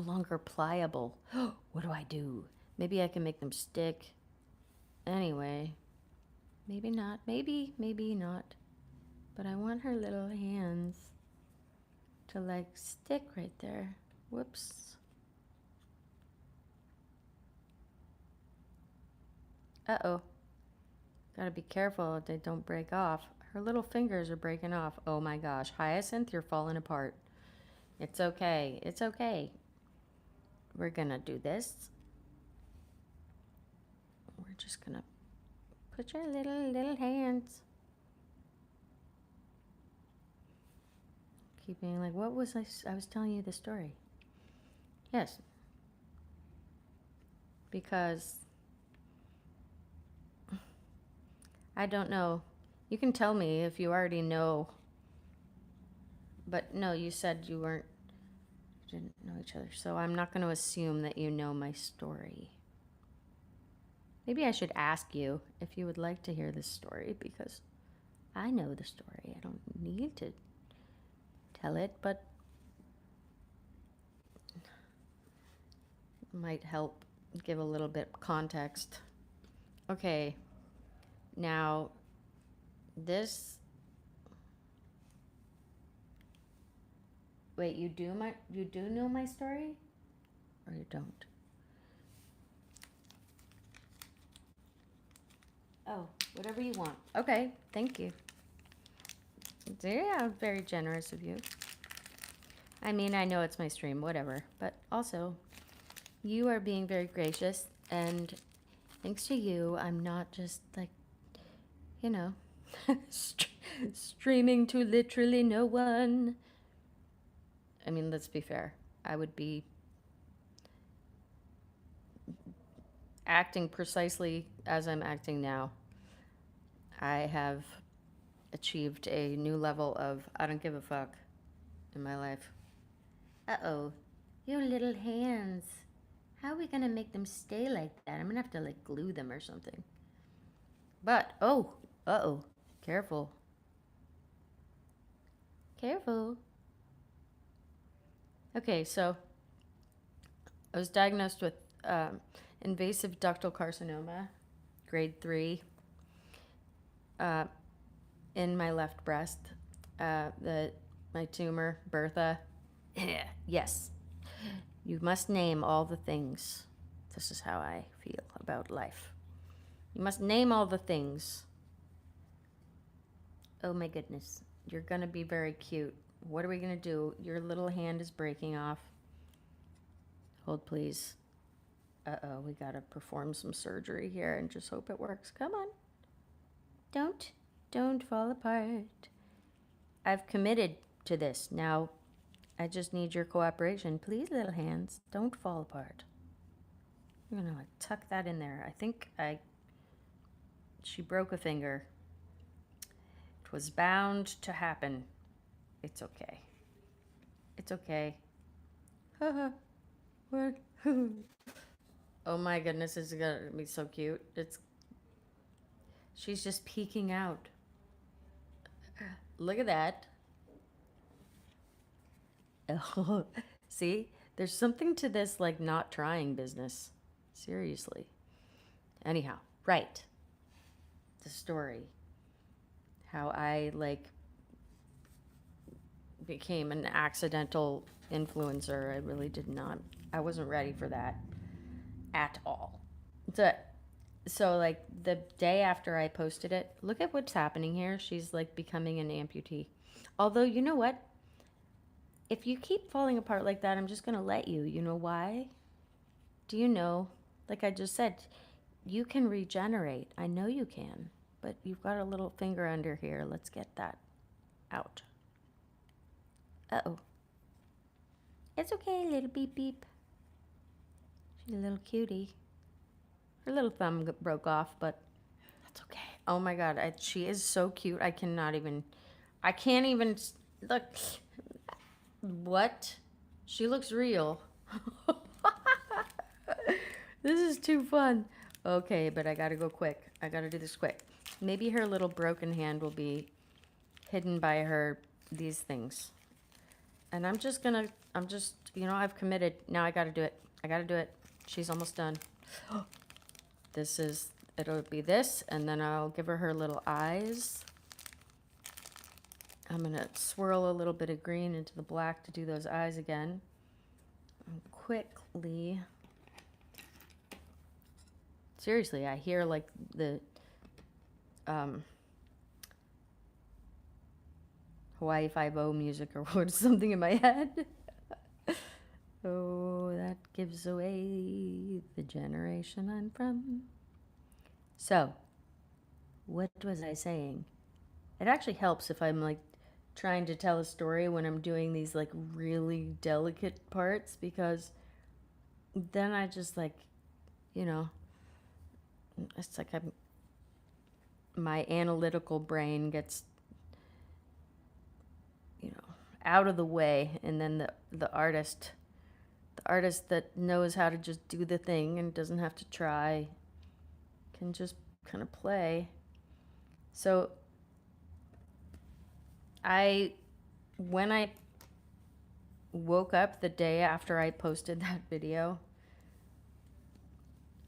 longer pliable. What do I do? Maybe I can make them stick. Anyway, maybe not. Maybe not. But I want her little hands to like stick right there. Whoops. Uh-oh. Gotta be careful they don't break off. Her little fingers are breaking off. Oh my gosh. Hyacinth, you're falling apart. It's okay. It's okay. We're gonna do this. We're just gonna put your little hands. Keep being like, what was I was telling you the story. Yes. Because I don't know. You can tell me if you already know. But no, you said you didn't know each other. So I'm not going to assume that you know my story. Maybe I should ask you if you would like to hear this story, because I know the story. I don't need to tell it, but it might help give a little bit of context. Okay. Now, this... Wait, you do know my story? Or you don't? Oh, whatever you want. Okay, thank you. Yeah, very generous of you. I mean, I know it's my stream, whatever. But also, you are being very gracious and Thanks to you, I'm not just like, you know, streaming to literally no one. I mean, let's be fair. I would be acting precisely as I'm acting now. I have achieved a new level of I don't give a fuck in my life. Uh-oh. Your little hands. How are we gonna make them stay like that? I'm gonna have to like glue them or something. But, oh, uh-oh. Careful. Careful. Okay, so I was diagnosed with invasive ductal carcinoma, grade 3, in my left breast. My tumor, Bertha. Yes. You must name all the things. This is how I feel about life. You must name all the things. Oh my goodness. You're gonna be very cute. What are we gonna do? Your little hand is breaking off. Hold, please. Uh-oh, we gotta perform some surgery here and just hope it works. Come on. Don't fall apart. I've committed to this. Now, I just need your cooperation. Please, little hands, don't fall apart. I'm gonna like tuck that in there. I think she broke a finger. It was bound to happen. It's okay. It's okay. Haha. What? Oh my goodness, this is gonna be so cute. She's just peeking out. Look at that. Oh, see? There's something to this like not trying business. Seriously. Anyhow, right. The story. How I like became an accidental influencer. I really did not. I wasn't ready for that at all. So like the day after I posted it, look at what's happening here. She's like becoming an amputee. Although, you know what? If you keep falling apart like that, I'm just going to let you. You know why? Do you know? Like I just said, you can regenerate. I know you can. But you've got a little finger under here. Let's get that out. Uh-oh. It's okay, little beep beep. She's a little cutie. Her little thumb broke off, but that's okay. Oh my god, she is so cute. I can't even, look. What? She looks real. This is too fun. Okay, but I gotta go quick. I gotta do this quick. Maybe her little broken hand will be hidden by these things. And I've committed. Now I gotta do it. She's almost done. It'll be this, and then I'll give her little eyes. I'm gonna swirl a little bit of green into the black to do those eyes again. And quickly. Seriously, I hear like the Hawaii Five-0 music or something in my head. Oh, that gives away the generation I'm from. So, what was I saying? It actually helps if I'm like trying to tell a story when I'm doing these like really delicate parts, because then I just like, it's like my analytical brain gets, out of the way, and then the artist that knows how to just do the thing and doesn't have to try can just kind of play. So when I woke up the day after I posted that video,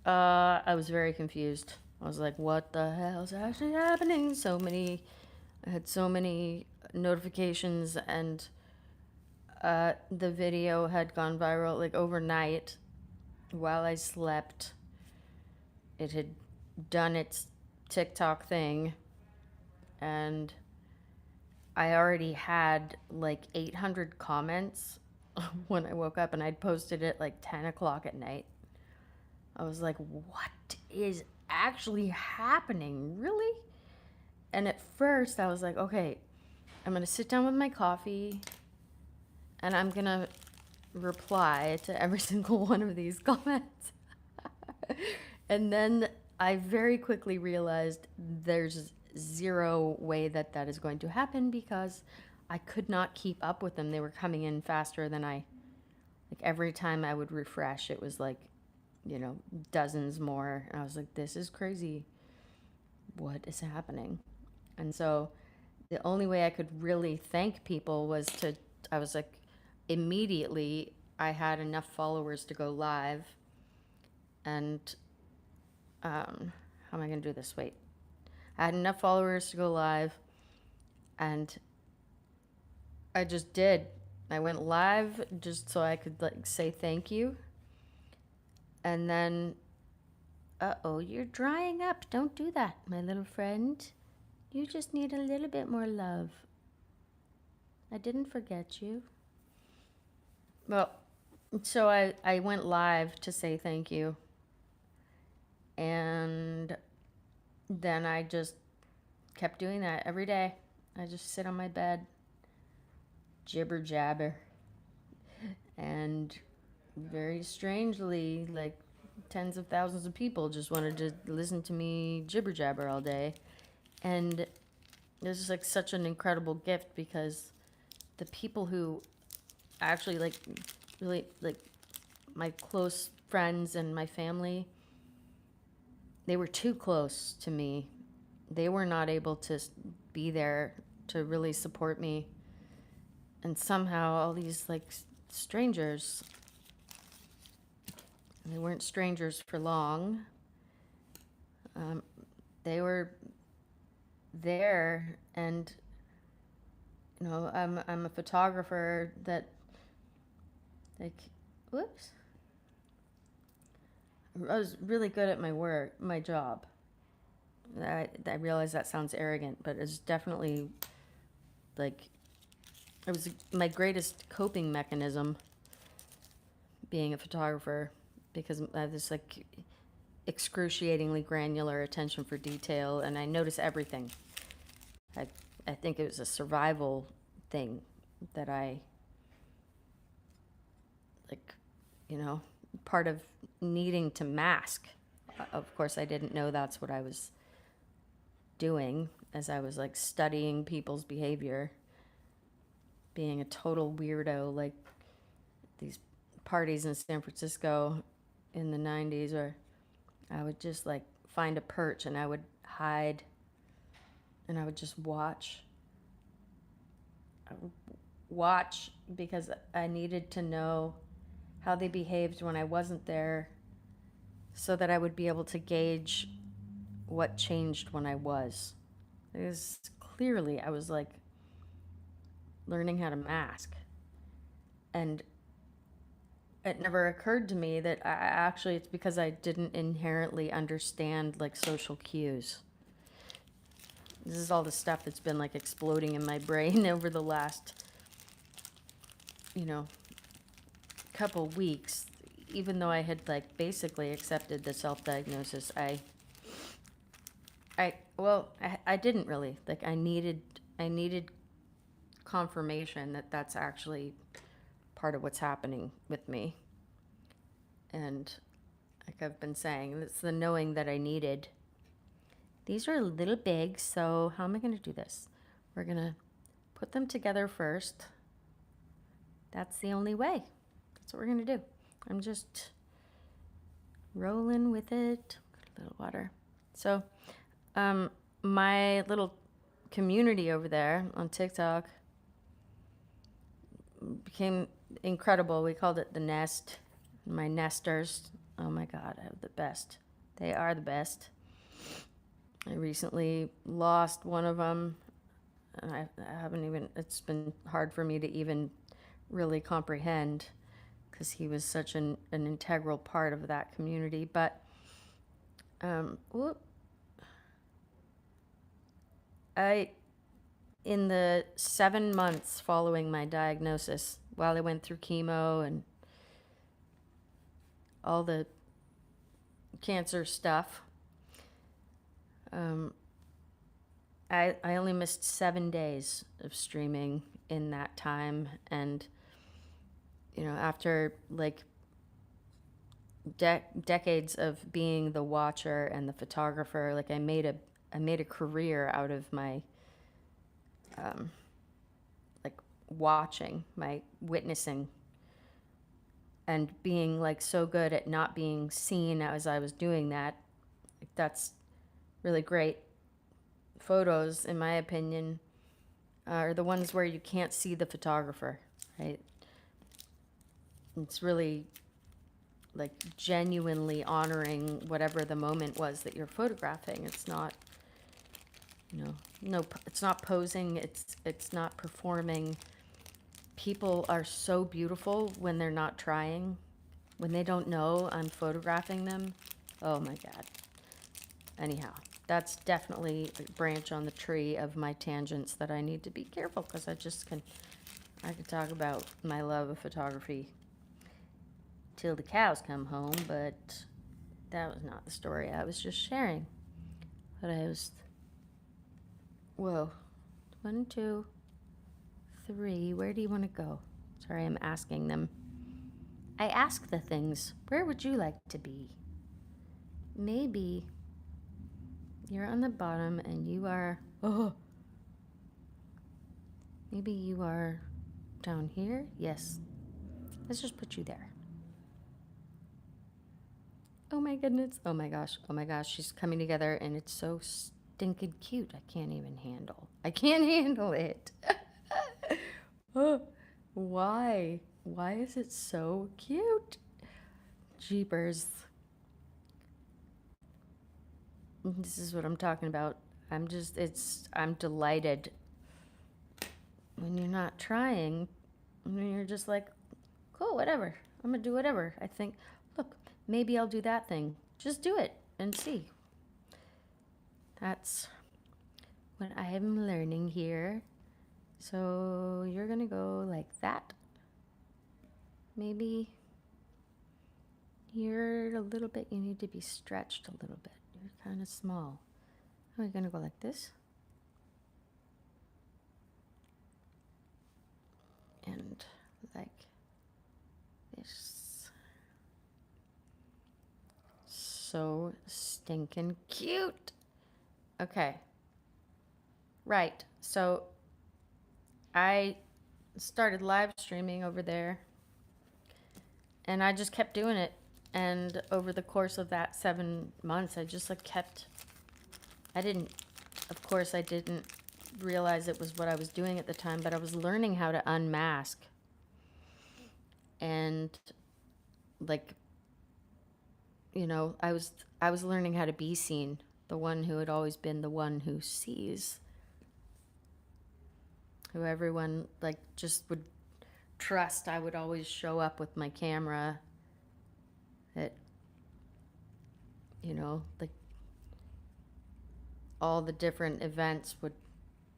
I was very confused. I was like, what the hell's actually happening? I had so many notifications, and the video had gone viral like overnight while I slept. It had done its TikTok thing, and I already had like 800 comments when I woke up, and I'd posted it like 10 o'clock at night. I was like, what is actually happening? Really? And at first I was like, okay, I'm going to sit down with my coffee and I'm going to reply to every single one of these comments. And then I very quickly realized there's zero way that that is going to happen because I could not keep up with them. They were coming in faster than like every time I would refresh, it was like, dozens more. And I was like, this is crazy. What is happening? And so the only way I could really thank people I was like, immediately I had enough followers to go live. And how am I going to do this? Wait. I had enough followers to go live, and I just did. I went live just so I could like say thank you. And then, uh-oh, you're drying up. Don't do that, my little friend. You just need a little bit more love. I didn't forget you. Well, so I went live to say thank you. And then I just kept doing that every day. I just sit on my bed, jibber jabber. And very strangely, like tens of thousands of people just wanted to listen to me jibber jabber all day. And it was just like such an incredible gift because the people who actually like really like my close friends and my family, they were too close to me. They were not able to be there to really support me. And somehow all these like strangers, they weren't strangers for long. They were there, and I'm a photographer that like, whoops. I was really good at my job. I realize that sounds arrogant, but it's definitely like it was my greatest coping mechanism being a photographer because I have this like excruciatingly granular attention for detail, and I notice everything. I think it was a survival thing that I like, part of needing to mask. Of course, I didn't know that's what I was doing as I was like studying people's behavior, being a total weirdo, like these parties in San Francisco in the 90s where I would just like find a perch and I would hide and I would just watch. I would watch because I needed to know how they behaved when I wasn't there so that I would be able to gauge what changed when I was. Because clearly I was like learning how to mask. And it never occurred to me that actually it's because I didn't inherently understand like social cues. This is all the stuff that's been like exploding in my brain over the last, couple weeks. Even though I had like basically accepted the self-diagnosis, I didn't really. Like I needed confirmation that that's actually part of what's happening with me. And like I've been saying, it's the knowing that I needed. These are a little big, so how am I going to do this? We're going to put them together first. That's the only way. That's what we're going to do. I'm just rolling with it. Got a little water. So, my little community over there on TikTok became incredible. We called it the Nest. My nesters. Oh my God, I have the best. They are the best. I recently lost one of them, and I haven't even, it's been hard for me to even really comprehend because he was such an integral part of that community. But, in the 7 months following my diagnosis, while I went through chemo and all the cancer stuff. I only missed 7 days of streaming in that time, and after like decades of being the watcher and the photographer, like I made a career out of my like watching, my witnessing, and being like so good at not being seen as I was doing that. Like, that's really great. Photos, in my opinion, are the ones where you can't see the photographer, right? It's really like genuinely honoring whatever the moment was that you're photographing. It's not, no, it's not posing. It's not performing. People are so beautiful when they're not trying, when they don't know I'm photographing them. Oh my God. Anyhow, that's definitely a branch on the tree of my tangents that I need to be careful, because I could talk about my love of photography till the cows come home, but that was not the story I was just sharing. But whoa, 1, 2, 3, where do you want to go? Sorry, I'm asking them. I ask the things, where would you like to be? Maybe you're on the bottom and you are, maybe you are down here? Yes. Let's just put you there. Oh my goodness. Oh my gosh. Oh my gosh. She's coming together and it's so stinking cute. I can't handle it. Oh, why? Why is it so cute? Jeepers. This is what I'm talking about. I'm delighted when you're not trying, when you're just like, cool, whatever. I'm gonna do whatever. I think, look, maybe I'll do that thing. Just do it and see. That's what I am learning here. So you're gonna go like that. Maybe you're a little bit, you need to be stretched a little bit. You're kind of small. We're gonna go like this. And like this. So stinking cute. Okay. Right. So I started live streaming over there, and I just kept doing it. And over the course of that 7 months, I just like I didn't realize it was what I was doing at the time, but I was learning how to unmask. And like, I was learning how to be seen, the one who had always been the one who sees, who everyone like just would trust. I would always show up with my camera at, like all the different events would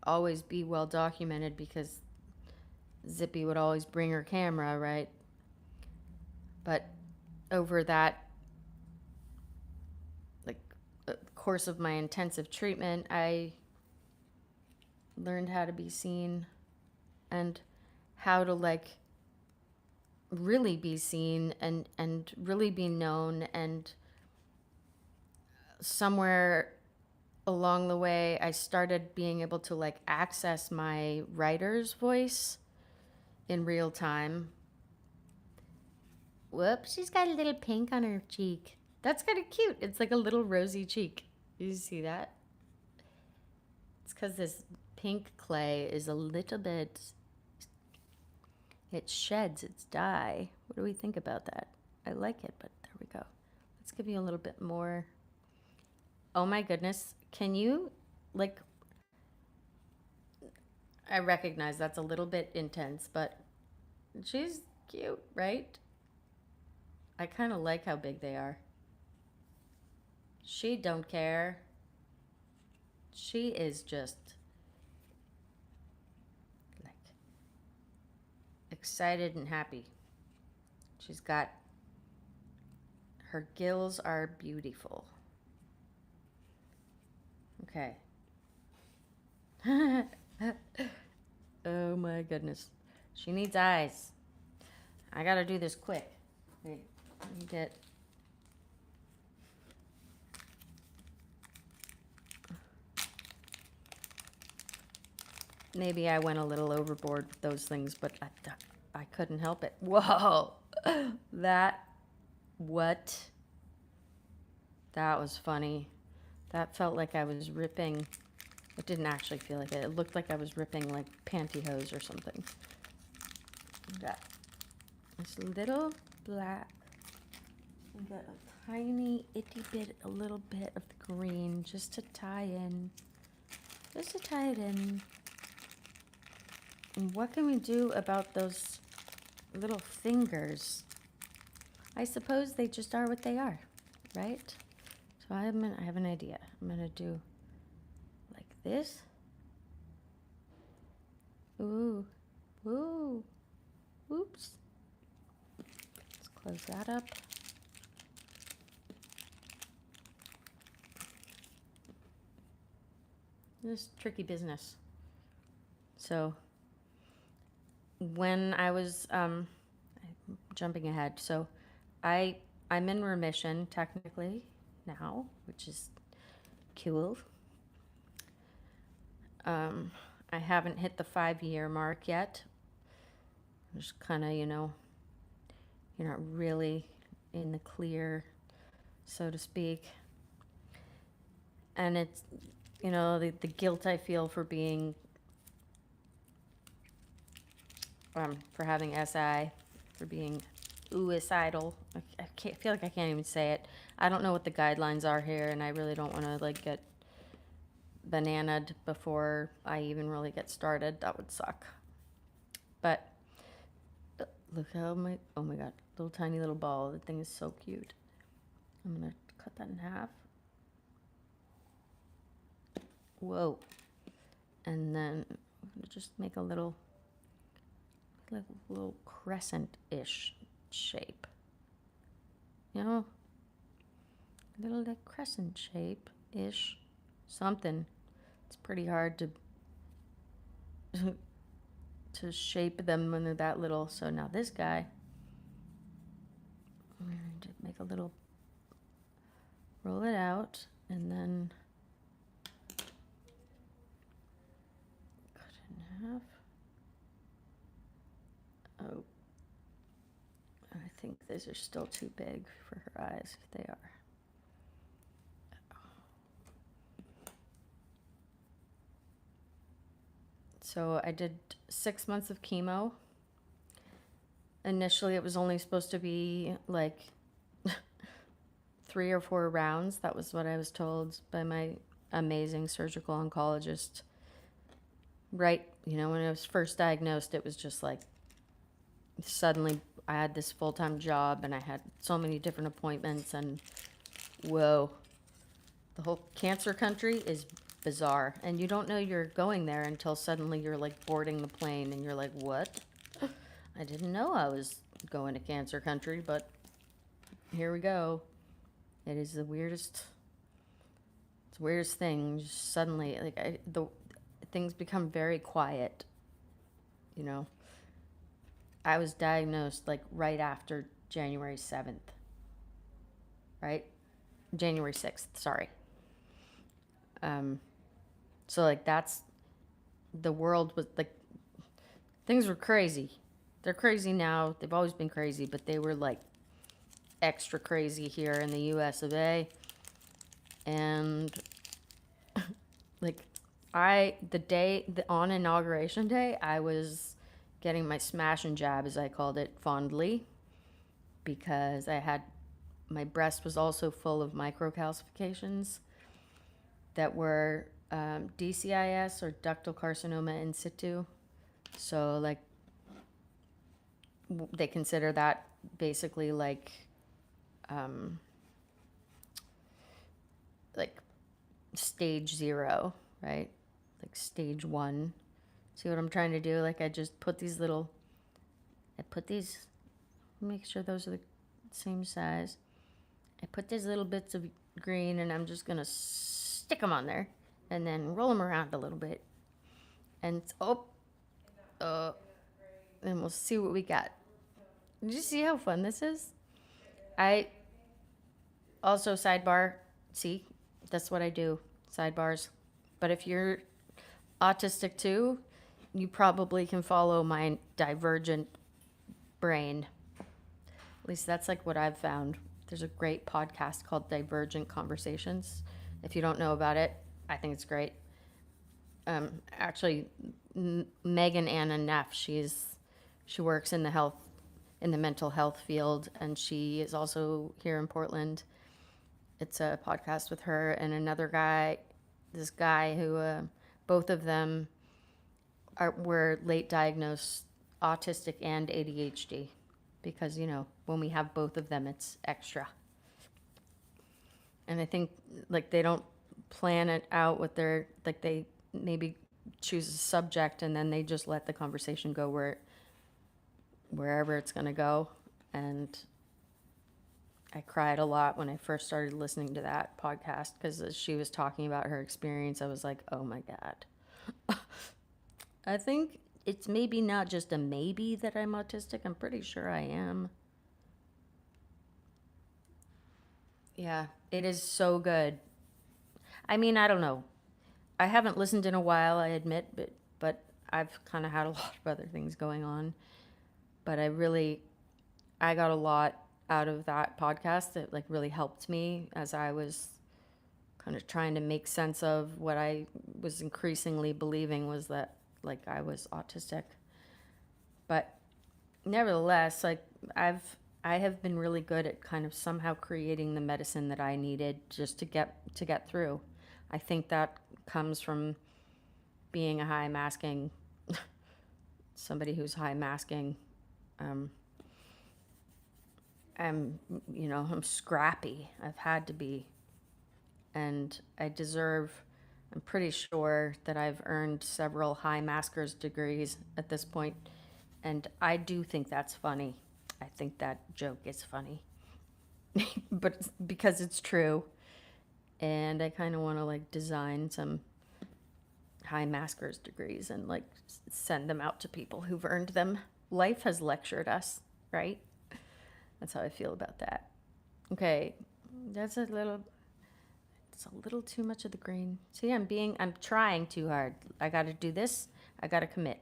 always be well documented because Zippy would always bring her camera, right? But over that course of my intensive treatment, I learned how to be seen and how to like really be seen and really be known. And somewhere along the way, I started being able to like access my writer's voice in real time. Whoops, she's got a little pink on her cheek. That's kind of cute. It's like a little rosy cheek. You see that? It's because this pink clay is a little bit, it sheds its dye. What do we think about that? I like it, but there we go. Let's give you a little bit more. Oh my goodness. Can you, like, I recognize that's a little bit intense, but she's cute, right? I kind of like how big they are. She don't care. She is just like excited and happy. She's got Her gills are beautiful. Okay. Oh my goodness. She needs eyes. I gotta do this quick. Wait, let me get... Maybe I went a little overboard with those things, but I couldn't help it. Whoa! What? That was funny. That felt like I was ripping... It didn't actually feel like it. It looked like I was ripping like pantyhose or something. Got this little black. I got a tiny itty bit, a little bit of the green just to tie in. Just to tie it in. And what can we do about those little fingers? I suppose they just are what they are, right? So I have an idea. I'm gonna do like this. Ooh, ooh, oops. Let's close that up. This is tricky business. So when I was jumping ahead, so I'm in remission technically now, which is cool. I haven't hit the 5-year mark yet. I'm just kind of, you're not really in the clear, so to speak. And it's, the guilt I feel for being, for having SI, for being suicidal. I feel like I can't even say it. I don't know what the guidelines are here, and I really don't want to like get bananaed before I even really get started. That would suck. But look how oh my god, little tiny little ball. The thing is so cute. I'm gonna cut that in half. Whoa. And then I'm gonna just make a little crescent-ish shape. A little like crescent shape-ish. Something. It's pretty hard to shape them when they're that little. So now this guy, I'm going to make a little, roll it out, and then cut it in half. Oh, I think these are still too big for her eyes, if they are. So I did 6 months of chemo. Initially, it was only supposed to be like 3 or 4 rounds. That was what I was told by my amazing surgical oncologist. Right, when I was first diagnosed, it was just like suddenly I had this full-time job and I had so many different appointments, and whoa, the whole cancer country is bizarre, and you don't know you're going there until suddenly you're like boarding the plane and you're like, what? I didn't know I was going to cancer country, but here we go. It is the weirdest thing. Just suddenly, like things become very quiet. I was diagnosed like right after January 7th, right? January 6th, sorry. So like the world was like, things were crazy. They're crazy now. They've always been crazy, but they were like extra crazy here in the US of A. And like on inauguration day, I was getting my smash and jab, as I called it fondly, because my breast was also full of microcalcifications that were DCIS, or ductal carcinoma in situ. So like they consider that basically like stage 0, right? Like stage 1. See what I'm trying to do? Like I just put make sure those are the same size. I put these little bits of green and I'm just gonna stick them on there and then roll them around a little bit. And uh, and we'll see what we got. Did you see how fun this is? I also sidebar, see, that's what I do, sidebars. But if you're autistic too, you probably can follow my divergent brain. At least that's like what I've found. There's a great podcast called Divergent Conversations. If you don't know about it, I think it's great. Actually, Megan Anna Neff, she works in the mental health field, and she is also here in Portland. It's a podcast with her and another guy, this guy who both of them were late diagnosed autistic and ADHD, because when we have both of them, it's extra. And I think like they don't plan it out with their, like they maybe choose a subject and then they just let the conversation go wherever it's going to go. And I cried a lot when I first started listening to that podcast, because as she was talking about her experience, I was like, oh my God. I think it's maybe not just a maybe that I'm autistic. I'm pretty sure I am. Yeah, it is so good. I mean, I don't know. I haven't listened in a while, I admit, but I've kind of had a lot of other things going on. But I got a lot out of that podcast that like really helped me as I was kind of trying to make sense of what I was increasingly believing was that like I was autistic. But nevertheless, like I have been really good at kind of somehow creating the medicine that I needed just to get through. I think that comes from being a high masking somebody who's high masking. I'm scrappy. I've had to be, and I'm pretty sure that I've earned several high maskers degrees at this point, and I do think that's funny. I think that joke is funny, but because it's true, and I kind of want to like design some high maskers degrees and like send them out to people who've earned them. Life has lectured us, right? That's how I feel about that. Okay, it's a little too much of the green. See, I'm trying too hard. I got to do this. I got to commit.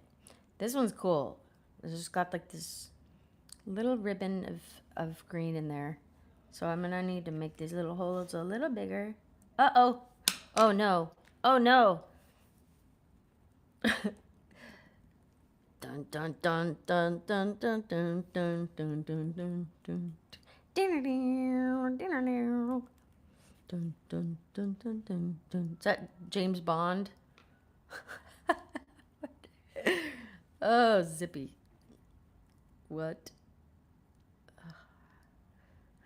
This one's cool. It's just got like this little ribbon of green in there. So I'm gonna need to make these little holes a little bigger. Uh-oh. Oh no. Oh no. Dun dun dun dun dun dun dun dun dun dun dun dun. Dinner dinner. Dun dun dun dun dun dun. Is that James Bond? Oh, zippy. What?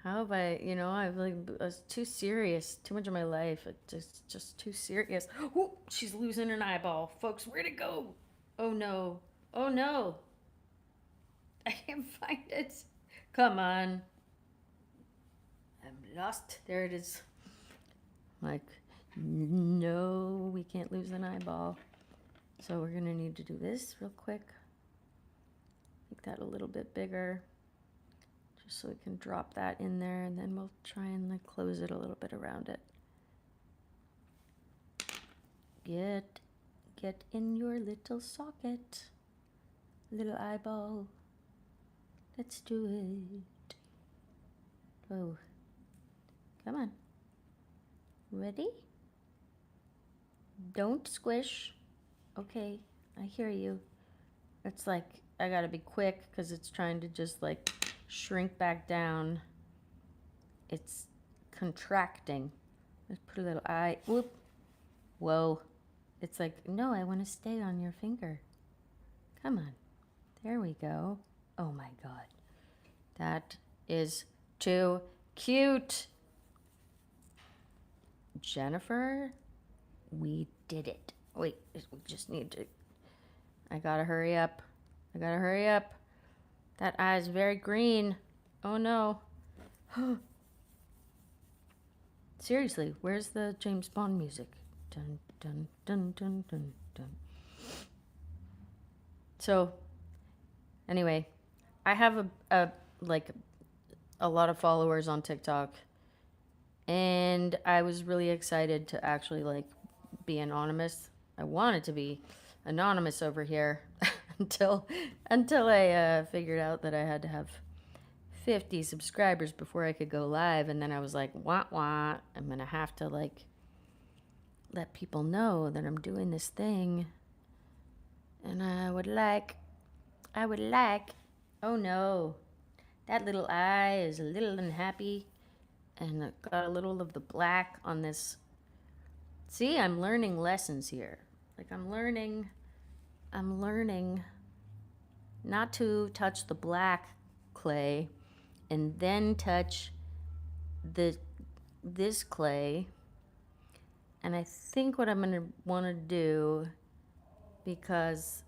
How have I was too serious. Too much of my life. It's just too serious. Ooh, she's losing an eyeball. Folks, where'd it go? Oh no. Oh no. I can't find it. Come on. I'm lost. There it is. Like, no, we can't lose an eyeball. So we're gonna need to do this real quick. Make that a little bit bigger. Just so we can drop that in there, and then we'll try and like close it a little bit around it. Get in your little socket, little eyeball. Let's do it. Oh, come on. Ready? Don't squish. Okay, I hear you. It's like I gotta be quick because it's trying to just like shrink back down. It's contracting. Let's put a little eye. Whoop. Whoa. It's like, no, I want to stay on your finger. Come on. There we go. Oh my God. That is too cute. Jennifer, we did it. Wait, we just need to. I gotta hurry up. That eye is very green. Oh no. Seriously, where's the James Bond music? Dun, dun, dun, dun, dun, dun. So, anyway, I have like a lot of followers on TikTok, and I was really excited to actually like be anonymous. I wanted to be anonymous over here until I figured out that I had to have 50 subscribers before I could go live, and then I was like, wah wah, I'm gonna have to like let people know that I'm doing this thing, and I would like, oh no, that little eye is a little unhappy, and it got a little of the black on this. See, I'm learning lessons here. Like I'm learning not to touch the black clay and then touch this clay. And I think what I'm going to want to do, because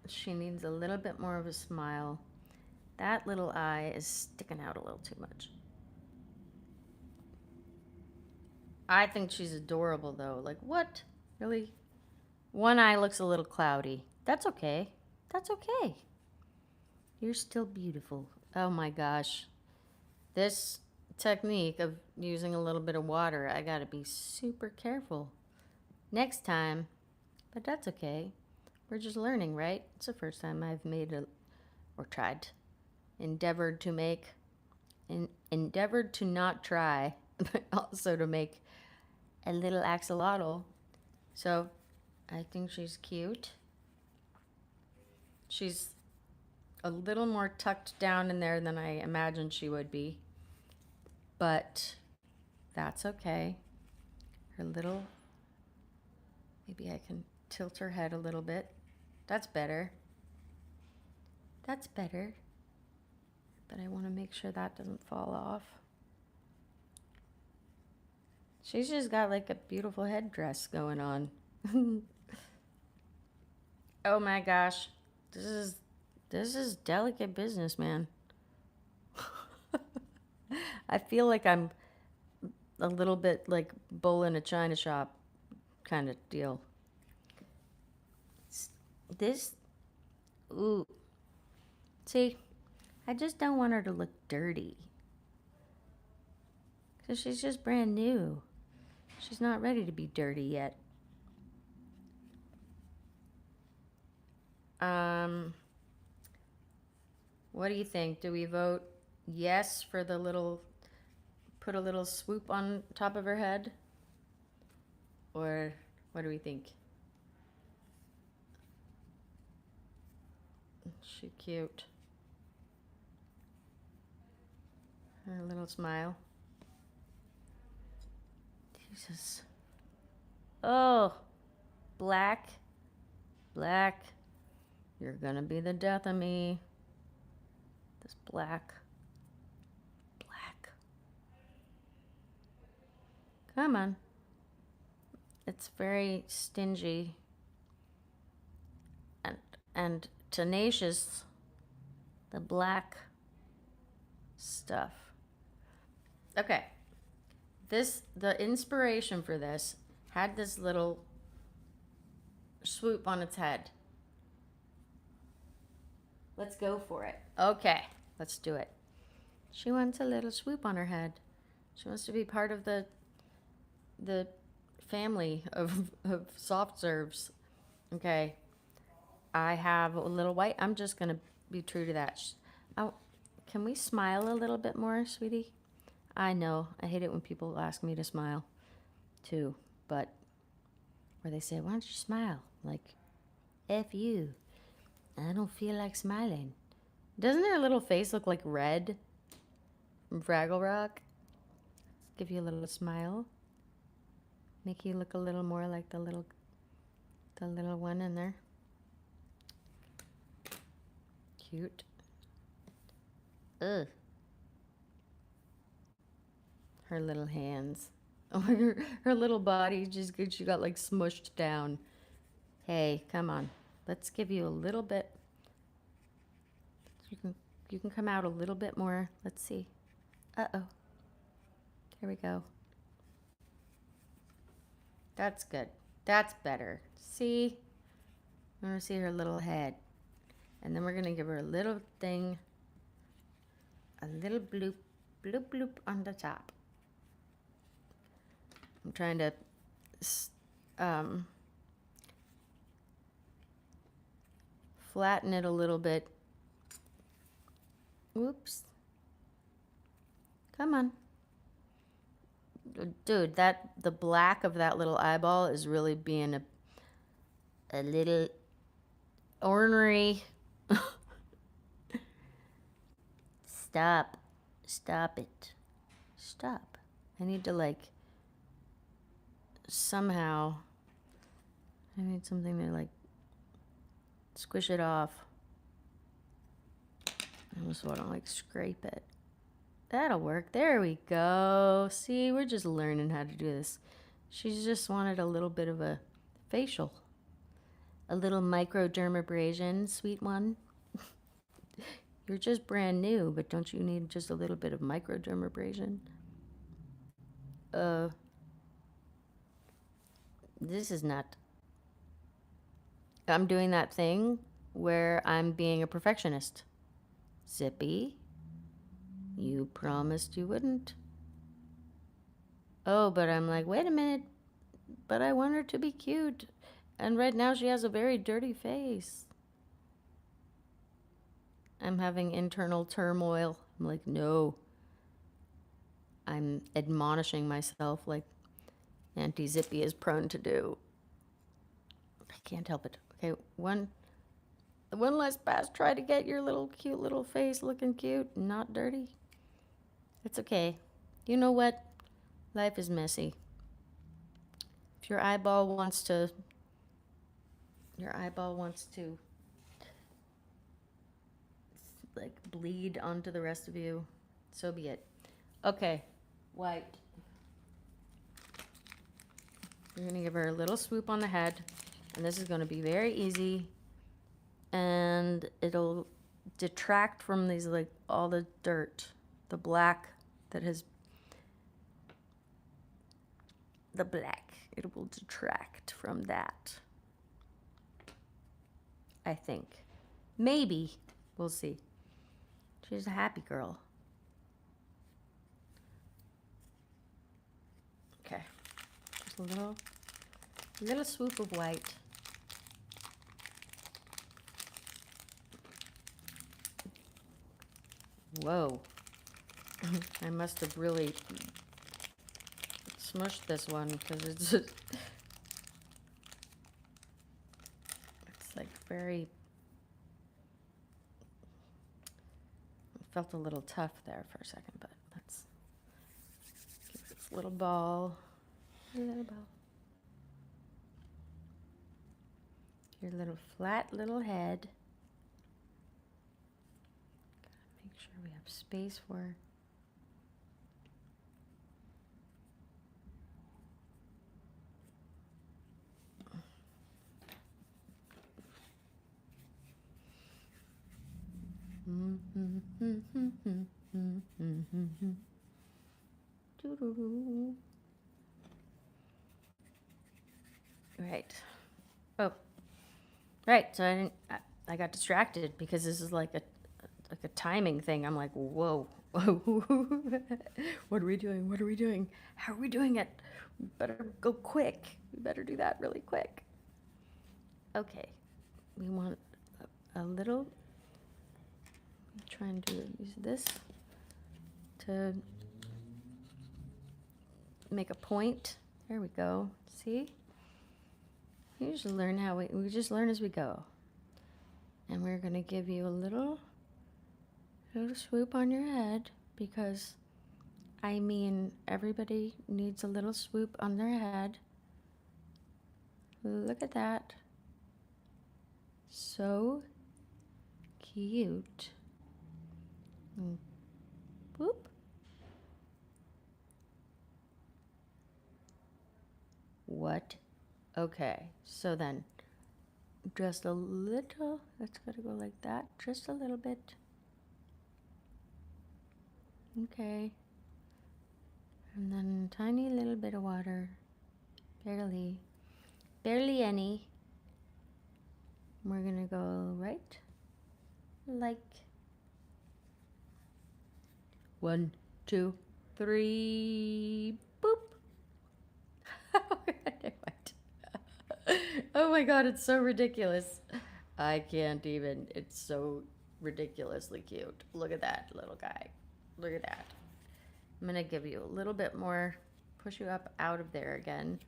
she needs a little bit more of a smile. That little eye is sticking out a little too much. I think she's adorable though. Like, what? Really? One eye looks a little cloudy. That's okay. That's okay. You're still beautiful. Oh my gosh. This technique of using a little bit of water, I gotta be super careful next time. But that's okay. We're just learning, right? It's the first time I've made or tried, endeavored to not try, but also to make a little axolotl. So I think she's cute. She's a little more tucked down in there than I imagined she would be, but that's okay. Her little, maybe I can tilt her head a little bit. That's better. That's better. But I want to make sure that doesn't fall off. She's just got like a beautiful headdress going on. Oh my gosh. This is delicate business, man. I feel like I'm a little bit like bull in a china shop kind of deal. This, ooh. See, I just don't want her to look dirty. Because she's just brand new. She's not ready to be dirty yet. What do you think? Do we vote yes for the little, put a little swoop on top of her head? Or what do we think? She cute. Her little smile. Jesus. Oh, black. Black. You're gonna be the death of me. This black. Black. Come on. It's very stingy and tenacious. The black stuff. Okay. The inspiration for this had this little swoop on its head. Let's go for it. Okay, let's do it. She wants a little swoop on her head. She wants to be part of the family of soft serves. Okay. I have a little white. I'm just going to be true to that. Oh, can we smile a little bit more, sweetie? I know. I hate it when people ask me to smile, too. But where they say, why don't you smile? Like, F you. I don't feel like smiling. Doesn't her little face look like Red from Fraggle Rock? Let's give you a little smile. Make you look a little more like the little one in there. Cute. Ugh. Her little hands. Oh, her little body just good. She got like smushed down. Hey, come on. Let's give you a little bit. You can come out a little bit more. Let's see. Uh-oh. There we go. That's good. That's better. See? I want to see her little head. And then we're going to give her a little thing. A little bloop, bloop, bloop on the top. I'm trying to flatten it a little bit. Whoops. Come on. Dude, the black of that little eyeball is really being a little ornery. Stop. Stop it. Stop. I need to, like, somehow, I need something to, like, squish it off. I almost want to, like, scrape it. That'll work. There we go. See, we're just learning how to do this. She's just wanted a little bit of a facial. A little microdermabrasion, sweet one. You're just brand new, but don't you need just a little bit of microdermabrasion? This is not... I'm doing that thing where I'm being a perfectionist. Zippy, you promised you wouldn't. Oh, but I'm like, wait a minute. But I want her to be cute. And right now she has a very dirty face. I'm having internal turmoil. I'm like, no. I'm admonishing myself like Auntie Zippy is prone to do. I can't help it. Okay, one last pass. Try to get your little cute little face looking cute and not dirty. It's okay. You know what? Life is messy. If your eyeball wants to like bleed onto the rest of you, so be it. Okay, white. You're gonna give her a little swoop on the head, and this is gonna be very easy, and it'll detract from these, like, all the dirt, the black that has, the black, it will detract from that, I think. Maybe, we'll see. She's a happy girl. Okay, just a little swoop of white. Whoa. I must have really smushed this one because it's like very, it felt a little tough there for a second, but let's give it its little ball. Your little ball. Your little flat little head. Gotta make sure we have space for her. Right. Oh. Right. So I got distracted because this is like a timing thing. I'm like, whoa. What are we doing? What are we doing? How are we doing it? We better go quick. We better do that really quick. Okay. We want a little, I'm trying to use this to make a point. There we go. See? You just learn how we just learn as we go. And we're gonna give you a little swoop on your head because, I mean, everybody needs a little swoop on their head. Look at that. So cute. Whoop. What? Okay, so then just a little, that's gotta go like that, just a little bit. Okay, And then tiny little bit of water. Barely any. We're gonna go right, like 1, 2, 3, boop. Oh my god, it's so ridiculous. I can't even. It's so ridiculously cute. Look at that little guy. Look at that. I'm gonna give you a little bit more, push you up out of there again.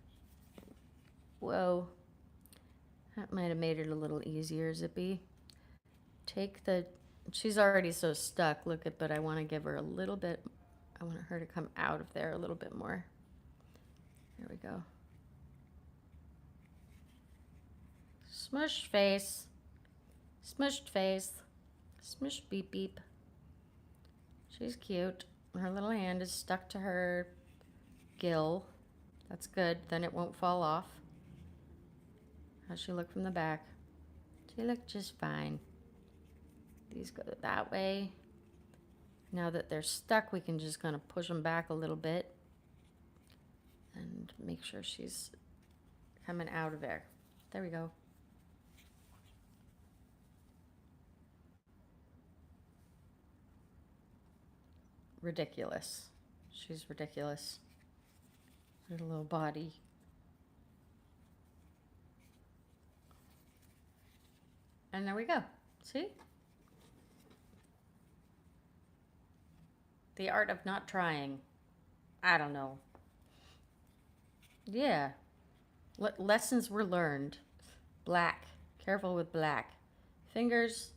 Whoa. That might have made it a little easier, Zippy. Take the, she's already so stuck, look at, but I want to give her a little bit, I want her to come out of there a little bit more. There we go. Smush face. Smushed face. Smush beep beep. She's cute. Her little hand is stuck to her gill. That's good. Then it won't fall off. How's she look from the back? She looked just fine. These go that way. Now that they're stuck, we can just kind of push them back a little bit and make sure she's coming out of there. There we go. Ridiculous. She's ridiculous. Her little body. And there we go. See? The art of not trying. I don't know. Yeah. Lessons were learned. Black. Careful with black. Fingers,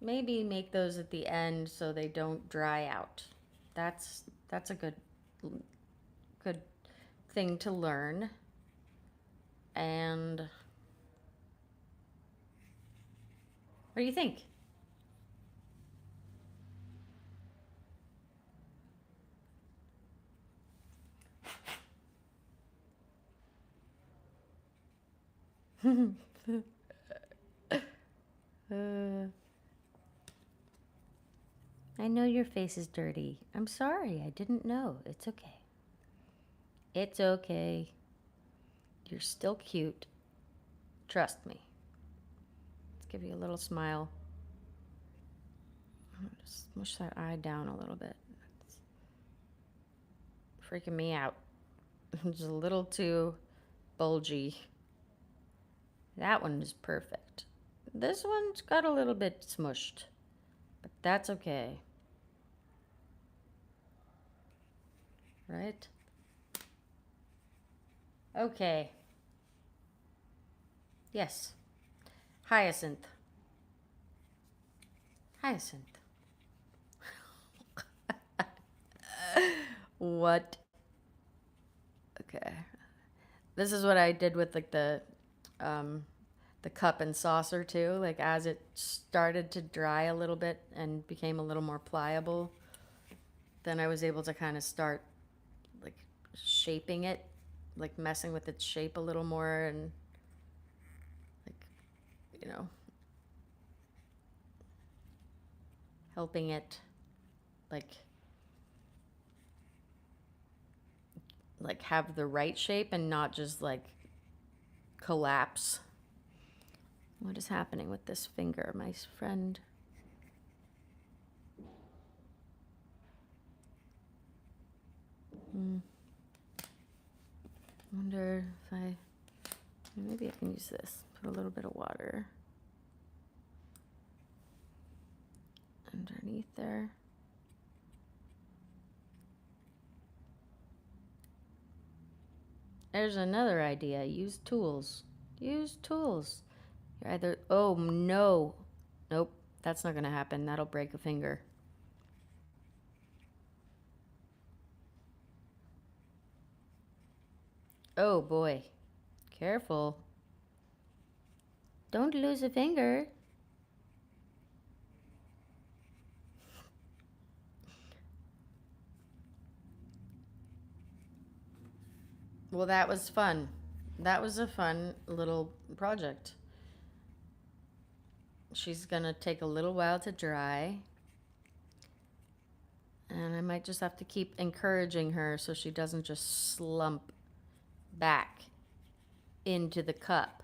maybe make those at the end so they don't dry out. That's a good thing to learn. And what do you think? I know your face is dirty. I'm sorry, I didn't know. It's okay. It's okay. You're still cute. Trust me. Let's give you a little smile. Just smush that eye down a little bit. It's freaking me out. Just a little too bulgy. That one is perfect. This one's got a little bit smushed, but that's okay. Right? Okay. Yes. Hyacinth. Hyacinth. What? Okay. This is what I did with like the cup and saucer too. Like as it started to dry a little bit and became a little more pliable, then I was able to kind of start like shaping it, like messing with its shape a little more and like, you know, helping it like have the right shape and not just like collapse. What is happening with this finger, my friend? Wonder if maybe I can use this. Put a little bit of water underneath there. There's another idea. Use tools. Use tools. You're either, oh no. Nope, that's not gonna happen. That'll break a finger. Oh boy. Careful. Don't lose a finger. Well, that was fun. That was a fun little project. She's gonna take a little while to dry. And I might just have to keep encouraging her so she doesn't just slump back into the cup.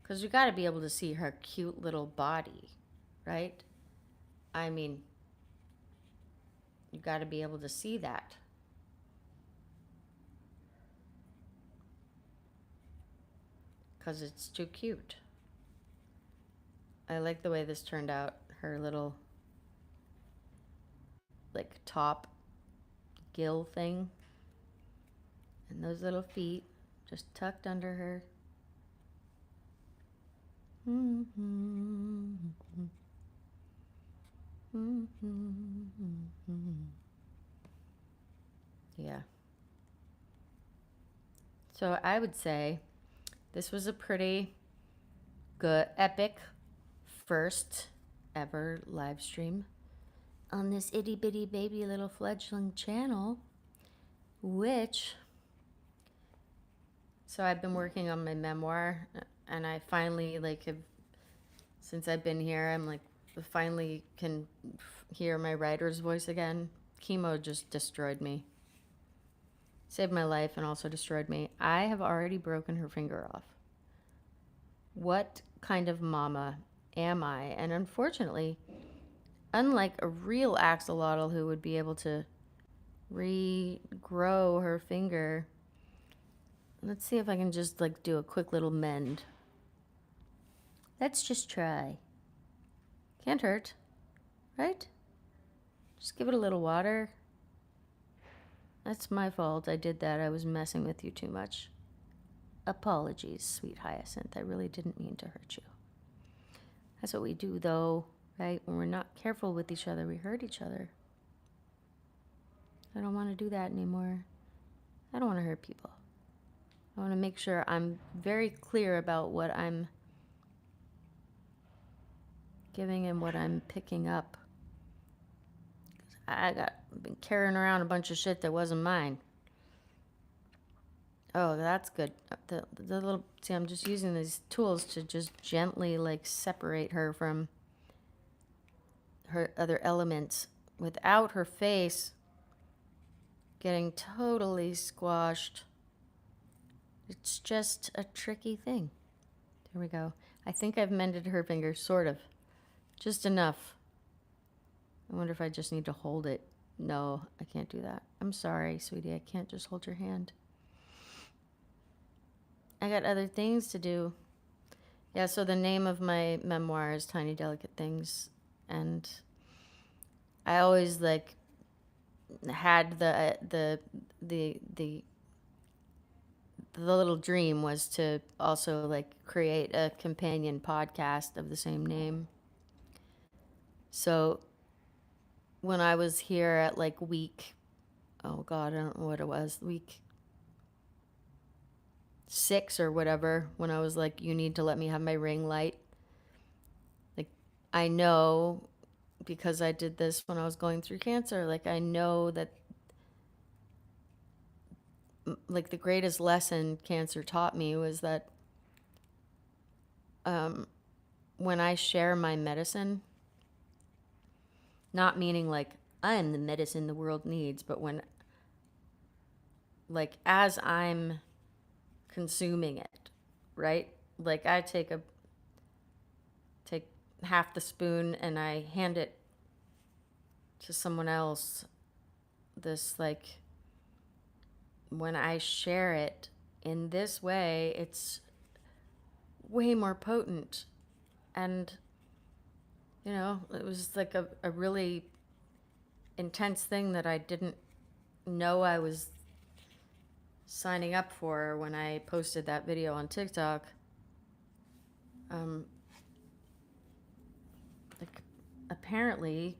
Because you got to be able to see her cute little body, right? I mean, you got to be able to see that. Because it's too cute. I like the way this turned out. Her little, like, top gill thing. And those little feet just tucked under her. Yeah. So I would say this was a pretty good, epic first ever live stream on this itty bitty baby little fledgling channel, which, so I've been working on my memoir, and I finally, like, have, since I've been here, I'm like, finally can hear my writer's voice again. Chemo just destroyed me. Saved my life and also destroyed me. I have already broken her finger off. What kind of mama am I? And unfortunately, unlike a real axolotl who would be able to regrow her finger, let's see if I can just, like, do a quick little mend. Let's just try. Can't hurt, right? Just give it a little water. That's my fault. I did that. I was messing with you too much. Apologies, sweet Hyacinth. I really didn't mean to hurt you. That's what we do, though, right? When we're not careful with each other, we hurt each other. I don't want to do that anymore. I don't want to hurt people. I want to make sure I'm very clear about what I'm giving and what I'm picking up. I've been carrying around a bunch of shit that wasn't mine. Oh, that's good. The little, see, I'm just using these tools to just gently, like, separate her from her other elements without her face getting totally squashed. It's just a tricky thing. There we go. I think I've mended her finger, sort of. Just enough. I wonder if I just need to hold it. No, I can't do that. I'm sorry, sweetie. I can't just hold your hand. I got other things to do. Yeah, so the name of my memoir is Tiny Delicate Things. And I always, like, had the little dream was to also, like, create a companion podcast of the same name. So when I was here at, like, week, oh God, I don't know what it was, week 6 or whatever, when I was like, you need to let me have my ring light. Like, I know, because I did this when I was going through cancer, like, I know that, like, the greatest lesson cancer taught me was that when I share my medicine, not meaning like I am the medicine the world needs, but when, like, as I'm consuming it, right? Like, I take half the spoon and I hand it to someone else. This, like, when I share it in this way, it's way more potent. And, you know, it was like a really intense thing that I didn't know I was signing up for when I posted that video on TikTok. Like, apparently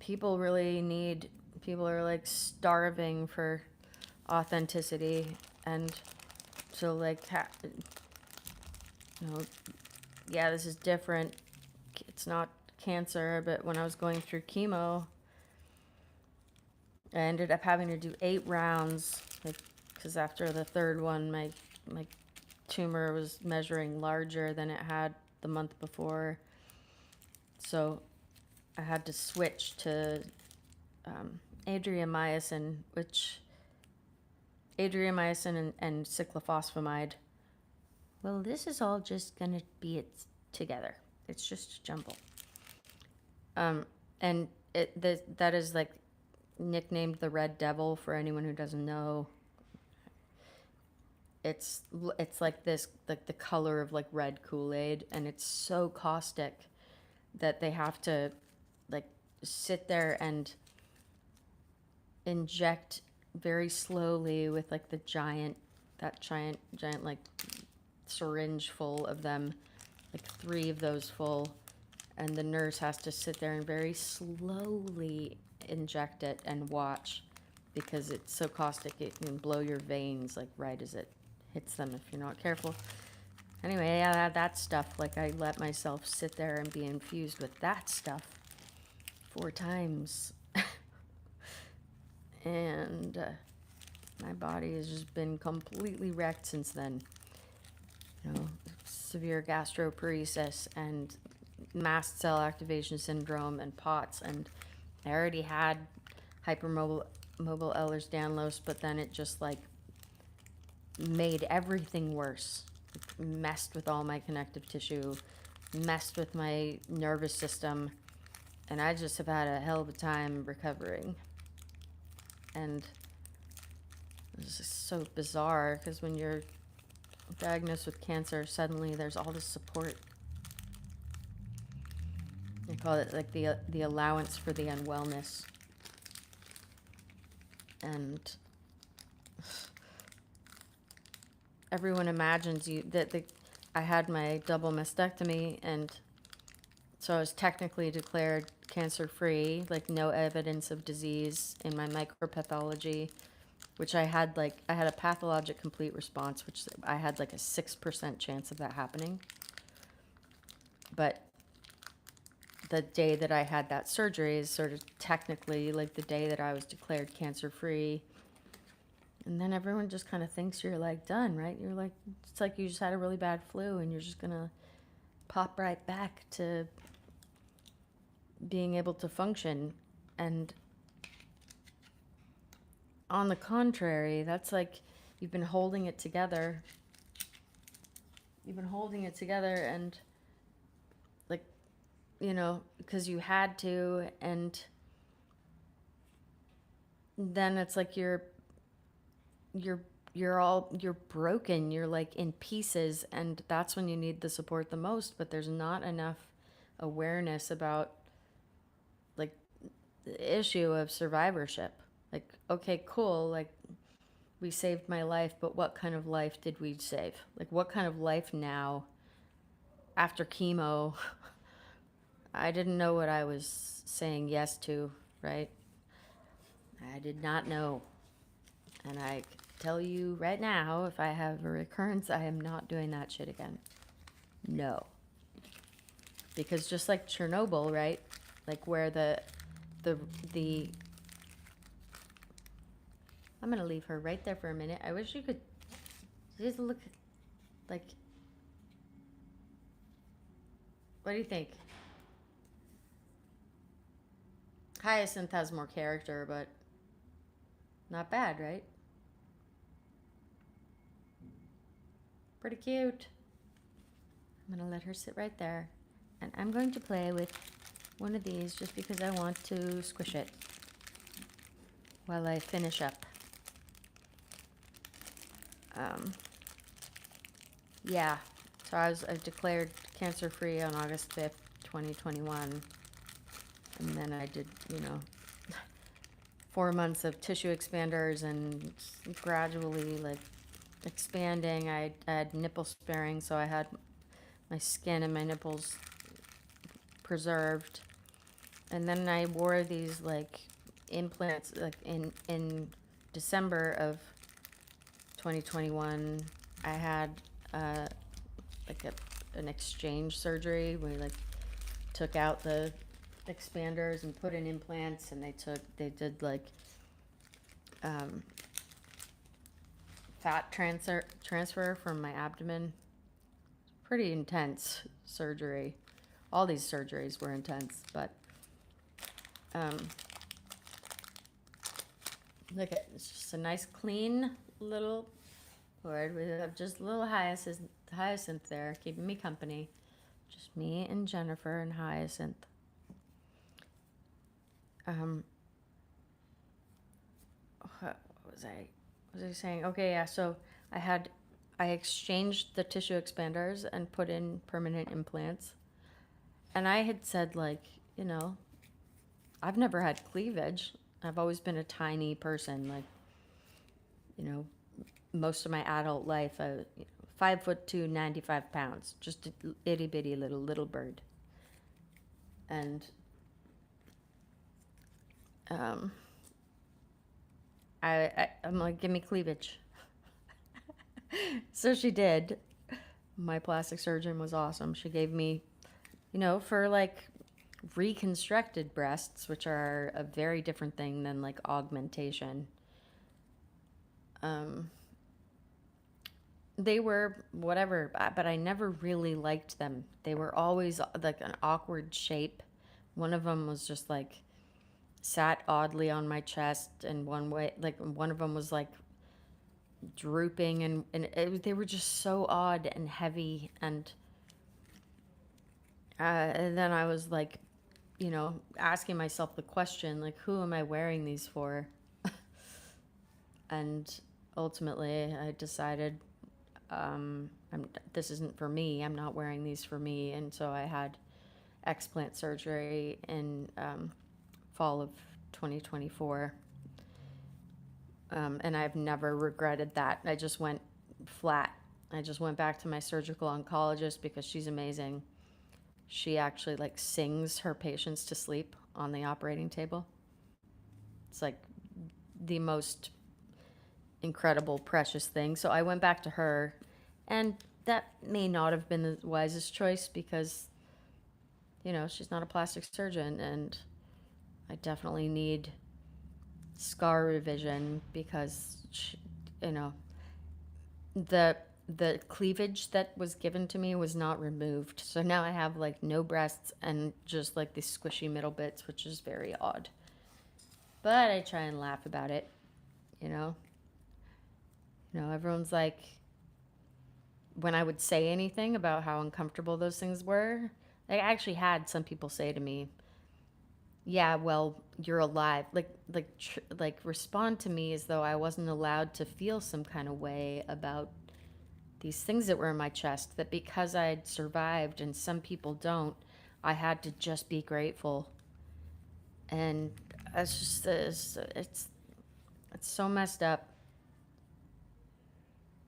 people are, like, starving for authenticity, and so, like, you know, yeah, this is different. It's not cancer, but when I was going through chemo, I ended up having to do 8 rounds, like, because after the third one, my tumor was measuring larger than it had the month before. So I had to switch to adriamycin, which adriamycin and cyclophosphamide. Well, this is all just gonna be it together. It's just a jumble. And that is like nicknamed the Red Devil for anyone who doesn't know. It's like this, like the color of like red Kool-Aid, and it's so caustic that they have to like sit there and inject very slowly with like the giant like syringe full of them, like 3 of those full, and the nurse has to sit there and very slowly inject it and watch, because it's so caustic it can blow your veins like right as it hits them if you're not careful. Anyway, yeah, that stuff, like I let myself sit there and be infused with that stuff 4 times. And my body has just been completely wrecked since then. You know, severe gastroparesis and mast cell activation syndrome and POTS, and I already had hypermobile Ehlers-Danlos, but then it just like made everything worse. It messed with all my connective tissue, messed with my nervous system, and I just have had a hell of a time recovering. And it's just so bizarre, because when you're diagnosed with cancer, suddenly there's all this support. They call it like the allowance for the unwellness. And everyone imagines I had my double mastectomy, and so I was technically declared cancer-free, like no evidence of disease in my micropathology, which I had a pathologic complete response, which I had like a 6% chance of that happening. But the day that I had that surgery is sort of technically like the day that I was declared cancer-free. And then everyone just kind of thinks you're like done, right? You're like, it's like you just had a really bad flu and you're just gonna pop right back to being able to function. And on the contrary, that's like you've been holding it together. You've been holding it together, and like, you know, because you had to, and then it's like you're broken, you're like in pieces, and that's when you need the support the most. But there's not enough awareness about like the issue of survivorship. Like, okay, cool, like we saved my life, but what kind of life did we save? Like, what kind of life now after chemo? I didn't know what I was saying yes to, right? I did not know. And I tell you right now, if I have a recurrence, I am not doing that shit again. No. Because just like Chernobyl, right? Like where the I'm gonna leave her right there for a minute. I wish you could just look, like, what do you think? Hyacinth has more character, but not bad, right? Pretty cute. I'm gonna let her sit right there. And I'm going to play with one of these just because I want to squish it while I finish up. Yeah, so I declared cancer-free on August 5th, 2021. And then I did, 4 months of tissue expanders and gradually, like, expanding. I had nipple sparing, so I had my skin and my nipples preserved. And then I wore these, like, implants, like, in December of 2021. I had, like, an exchange surgery where we, like, took out the expanders and put in implants, and they did, like, fat transfer from my abdomen. Pretty intense surgery. All these surgeries were intense, but Um, Look at, it's just a nice clean little board. We have just little hyacinth there keeping me company. Just me and Jennifer and Hyacinth. What was I saying? Okay, yeah. So I exchanged the tissue expanders and put in permanent implants. And I had said, like, you know, I've never had cleavage. I've always been a tiny person, like, you know, most of my adult life. 5'2", 95 pounds, just a itty bitty little bird. And I'm like, give me cleavage. So she did. My plastic surgeon was awesome. She gave me, for like reconstructed breasts, which are a very different thing than like augmentation. They were whatever, but I never really liked them. They were always like an awkward shape. One of them was just like sat oddly on my chest, and one way, like one of them was like drooping, they were just so odd and heavy. And then I was like, asking myself the question, like, who am I wearing these for? And ultimately, I decided, this isn't for me. I'm not wearing these for me. And so I had explant surgery in fall of 2024. And I've never regretted that. I just went flat. I just went back to my surgical oncologist because she's amazing. She actually like sings her patients to sleep on the operating table. It's like the most incredible, precious thing. So I went back to her, and that may not have been the wisest choice because, she's not a plastic surgeon, and I definitely need scar revision because, the cleavage that was given to me was not removed. So now I have like no breasts and just like these squishy middle bits, which is very odd. But I try and laugh about it, everyone's like, when I would say anything about how uncomfortable those things were, I actually had some people say to me, yeah, well, you're alive. Like respond to me as though I wasn't allowed to feel some kind of way about these things that were in my chest, that because I'd survived and some people don't, I had to just be grateful. And it's so messed up.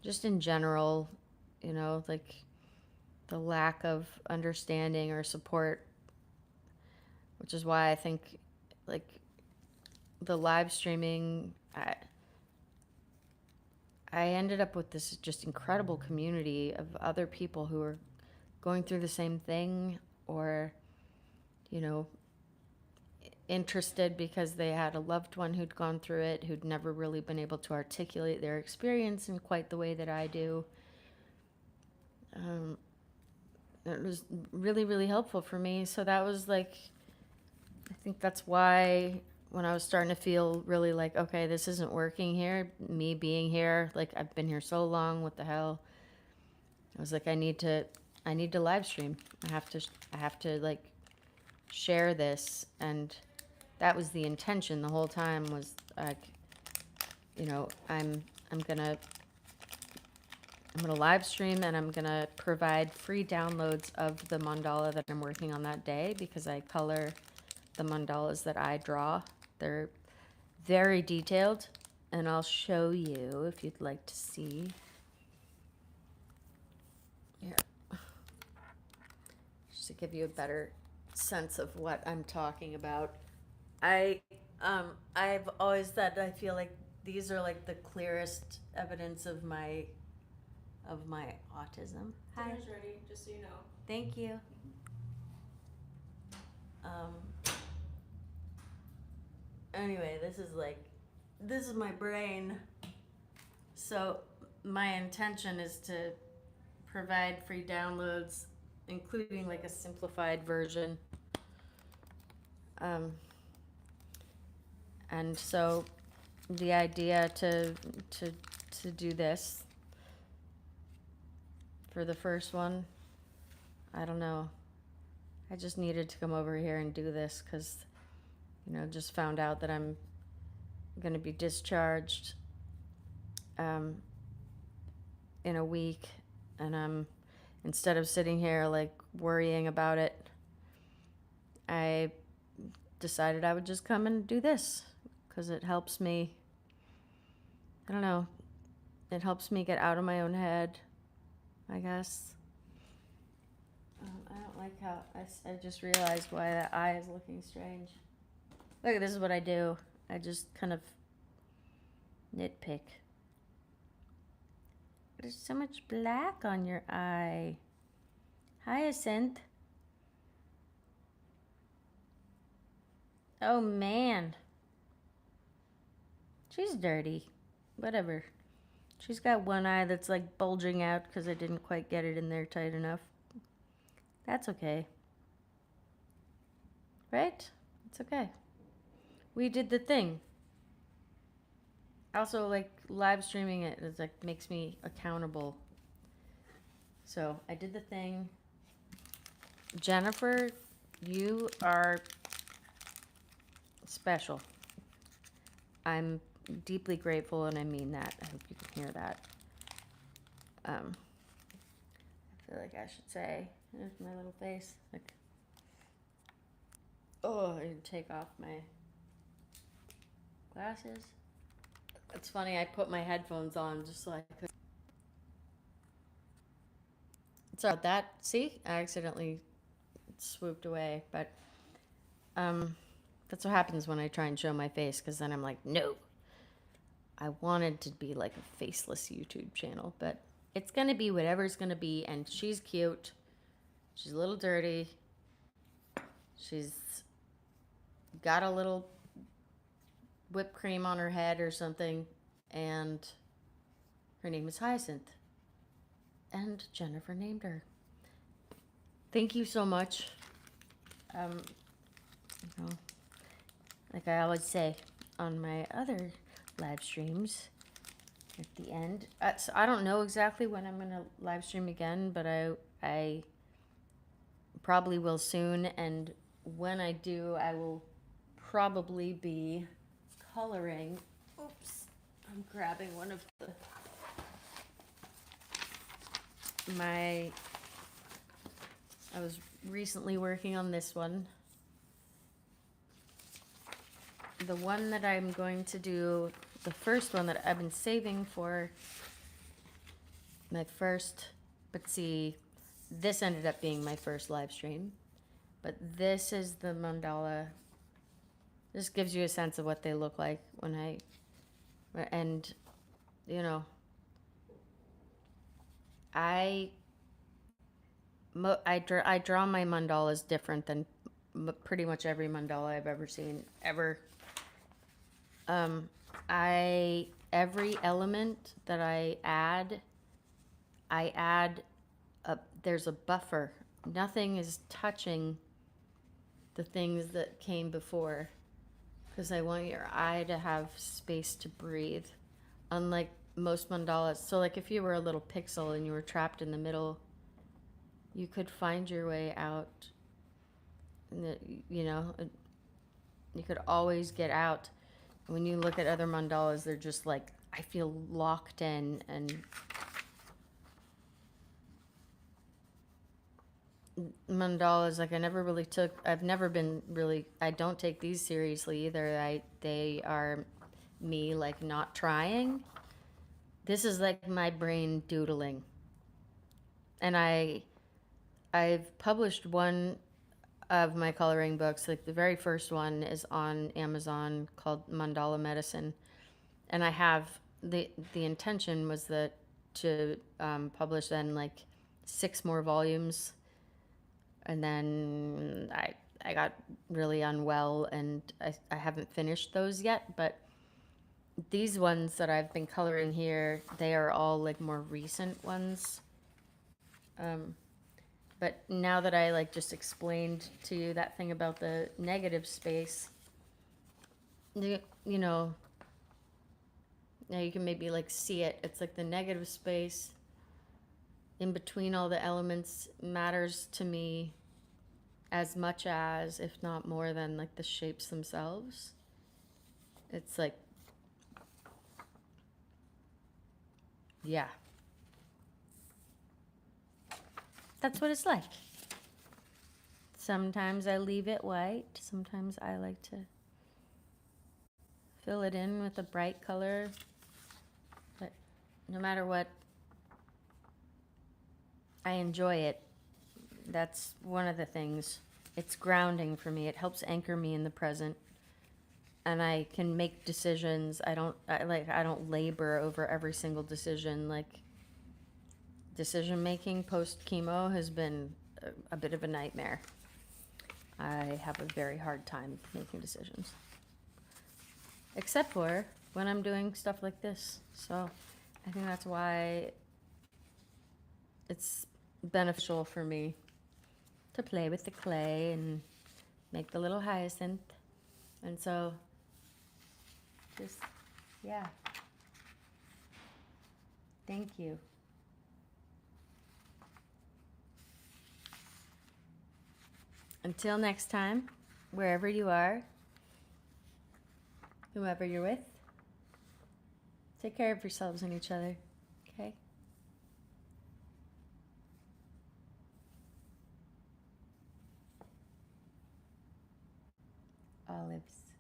Just in general, like the lack of understanding or support, which is why I think like the live streaming, I ended up with this just incredible community of other people who are going through the same thing, or, interested because they had a loved one who'd gone through it, who'd never really been able to articulate their experience in quite the way that I do. It was really, really helpful for me. So that was like, I think that's why when I was starting to feel really like, okay, this isn't working here, me being here, like I've been here so long, what the hell? I was like, I need to live stream. I have to like share this. And that was the intention the whole time, was like, I'm gonna live stream, and I'm gonna provide free downloads of the mandala that I'm working on that day, because I color the mandalas that I draw. They're very detailed, and I'll show you if you'd like to see. Here. Just to give you a better sense of what I'm talking about. I've always said I feel like these are like the clearest evidence of my autism. Hi. Dinner's ready, just so you know. Thank you. Anyway, this is my brain. So my intention is to provide free downloads, including like a simplified version. And so the idea to do this for the first one, I don't know. I just needed to come over here and do this because, you know, just found out that I'm going to be discharged in a week, and instead of sitting here like worrying about it, I decided I would just come and do this because it helps me. I don't know. It helps me get out of my own head, I guess. I don't like how I just realized why that eye is looking strange. Look, this is what I do. I just kind of nitpick. There's so much black on your eye. Hyacinth. Oh man. She's dirty. Whatever. She's got one eye that's like bulging out because I didn't quite get it in there tight enough. That's okay. Right? It's okay. We did the thing. Also, like, live streaming it is like makes me accountable. So I did the thing. Jennifer, you are special. I'm deeply grateful, and I mean that. I hope you can hear that. I feel like I should say, there's my little face. Like, oh, I didn't take off my glasses. It's funny, I put my headphones on just so I could. Sorry about that. See, I accidentally swooped away, but that's what happens when I try and show my face, because then I'm like, no. I wanted to be like a faceless YouTube channel, but it's gonna be whatever it's gonna be. And she's cute. She's a little dirty. She's got a little whipped cream on her head or something, and her name is Hyacinth, and Jennifer named her. Thank you so much. You know, like I always say on my other live streams at the end, so I don't know exactly when I'm gonna live stream again, but I probably will soon, and when I do, I will probably be coloring. Oops, I'm grabbing one of I was recently working on this one. The one that I'm going to do, the first one that I've been saving for my first, but see, this ended up being my first live stream. But this is the mandala. This gives you a sense of what they look like when and you know, I draw my mandalas different than pretty much every mandala I've ever seen, ever. Every element that I add there's a buffer. Nothing is touching the things that came before, because I want your eye to have space to breathe. Unlike most mandalas, so like if you were a little pixel and you were trapped in the middle, you could find your way out. You know, you could always get out. When you look at other mandalas, they're just like, I feel locked in, and mandalas, like I've never been really, I don't take these seriously either. They are me like not trying. This is like my brain doodling. And I've published one of my coloring books. Like the very first one is on Amazon, called Mandala Medicine. And I have the intention was that to publish then like 6 more volumes. And then I got really unwell, and I haven't finished those yet. But these ones that I've been coloring here, they are all like more recent ones. But now that I like just explained to you that thing about the negative space, you know, now you can maybe like see it. It's like the negative space in between all the elements matters to me as much as, if not more than, like the shapes themselves. It's like, yeah. That's what it's like. Sometimes I leave it white. Sometimes I like to fill it in with a bright color. But no matter what, I enjoy it. That's one of the things. It's grounding for me. It helps anchor me in the present. And I can make decisions. I don't labor over every single decision. Like, decision making post chemo has been a bit of a nightmare. I have a very hard time making decisions. Except for when I'm doing stuff like this. So I think that's why it's beneficial for me to play with the clay and make the little hyacinth. And so just, yeah. Thank you. Until next time, wherever you are, whoever you're with, take care of yourselves and each other, okay? Olives.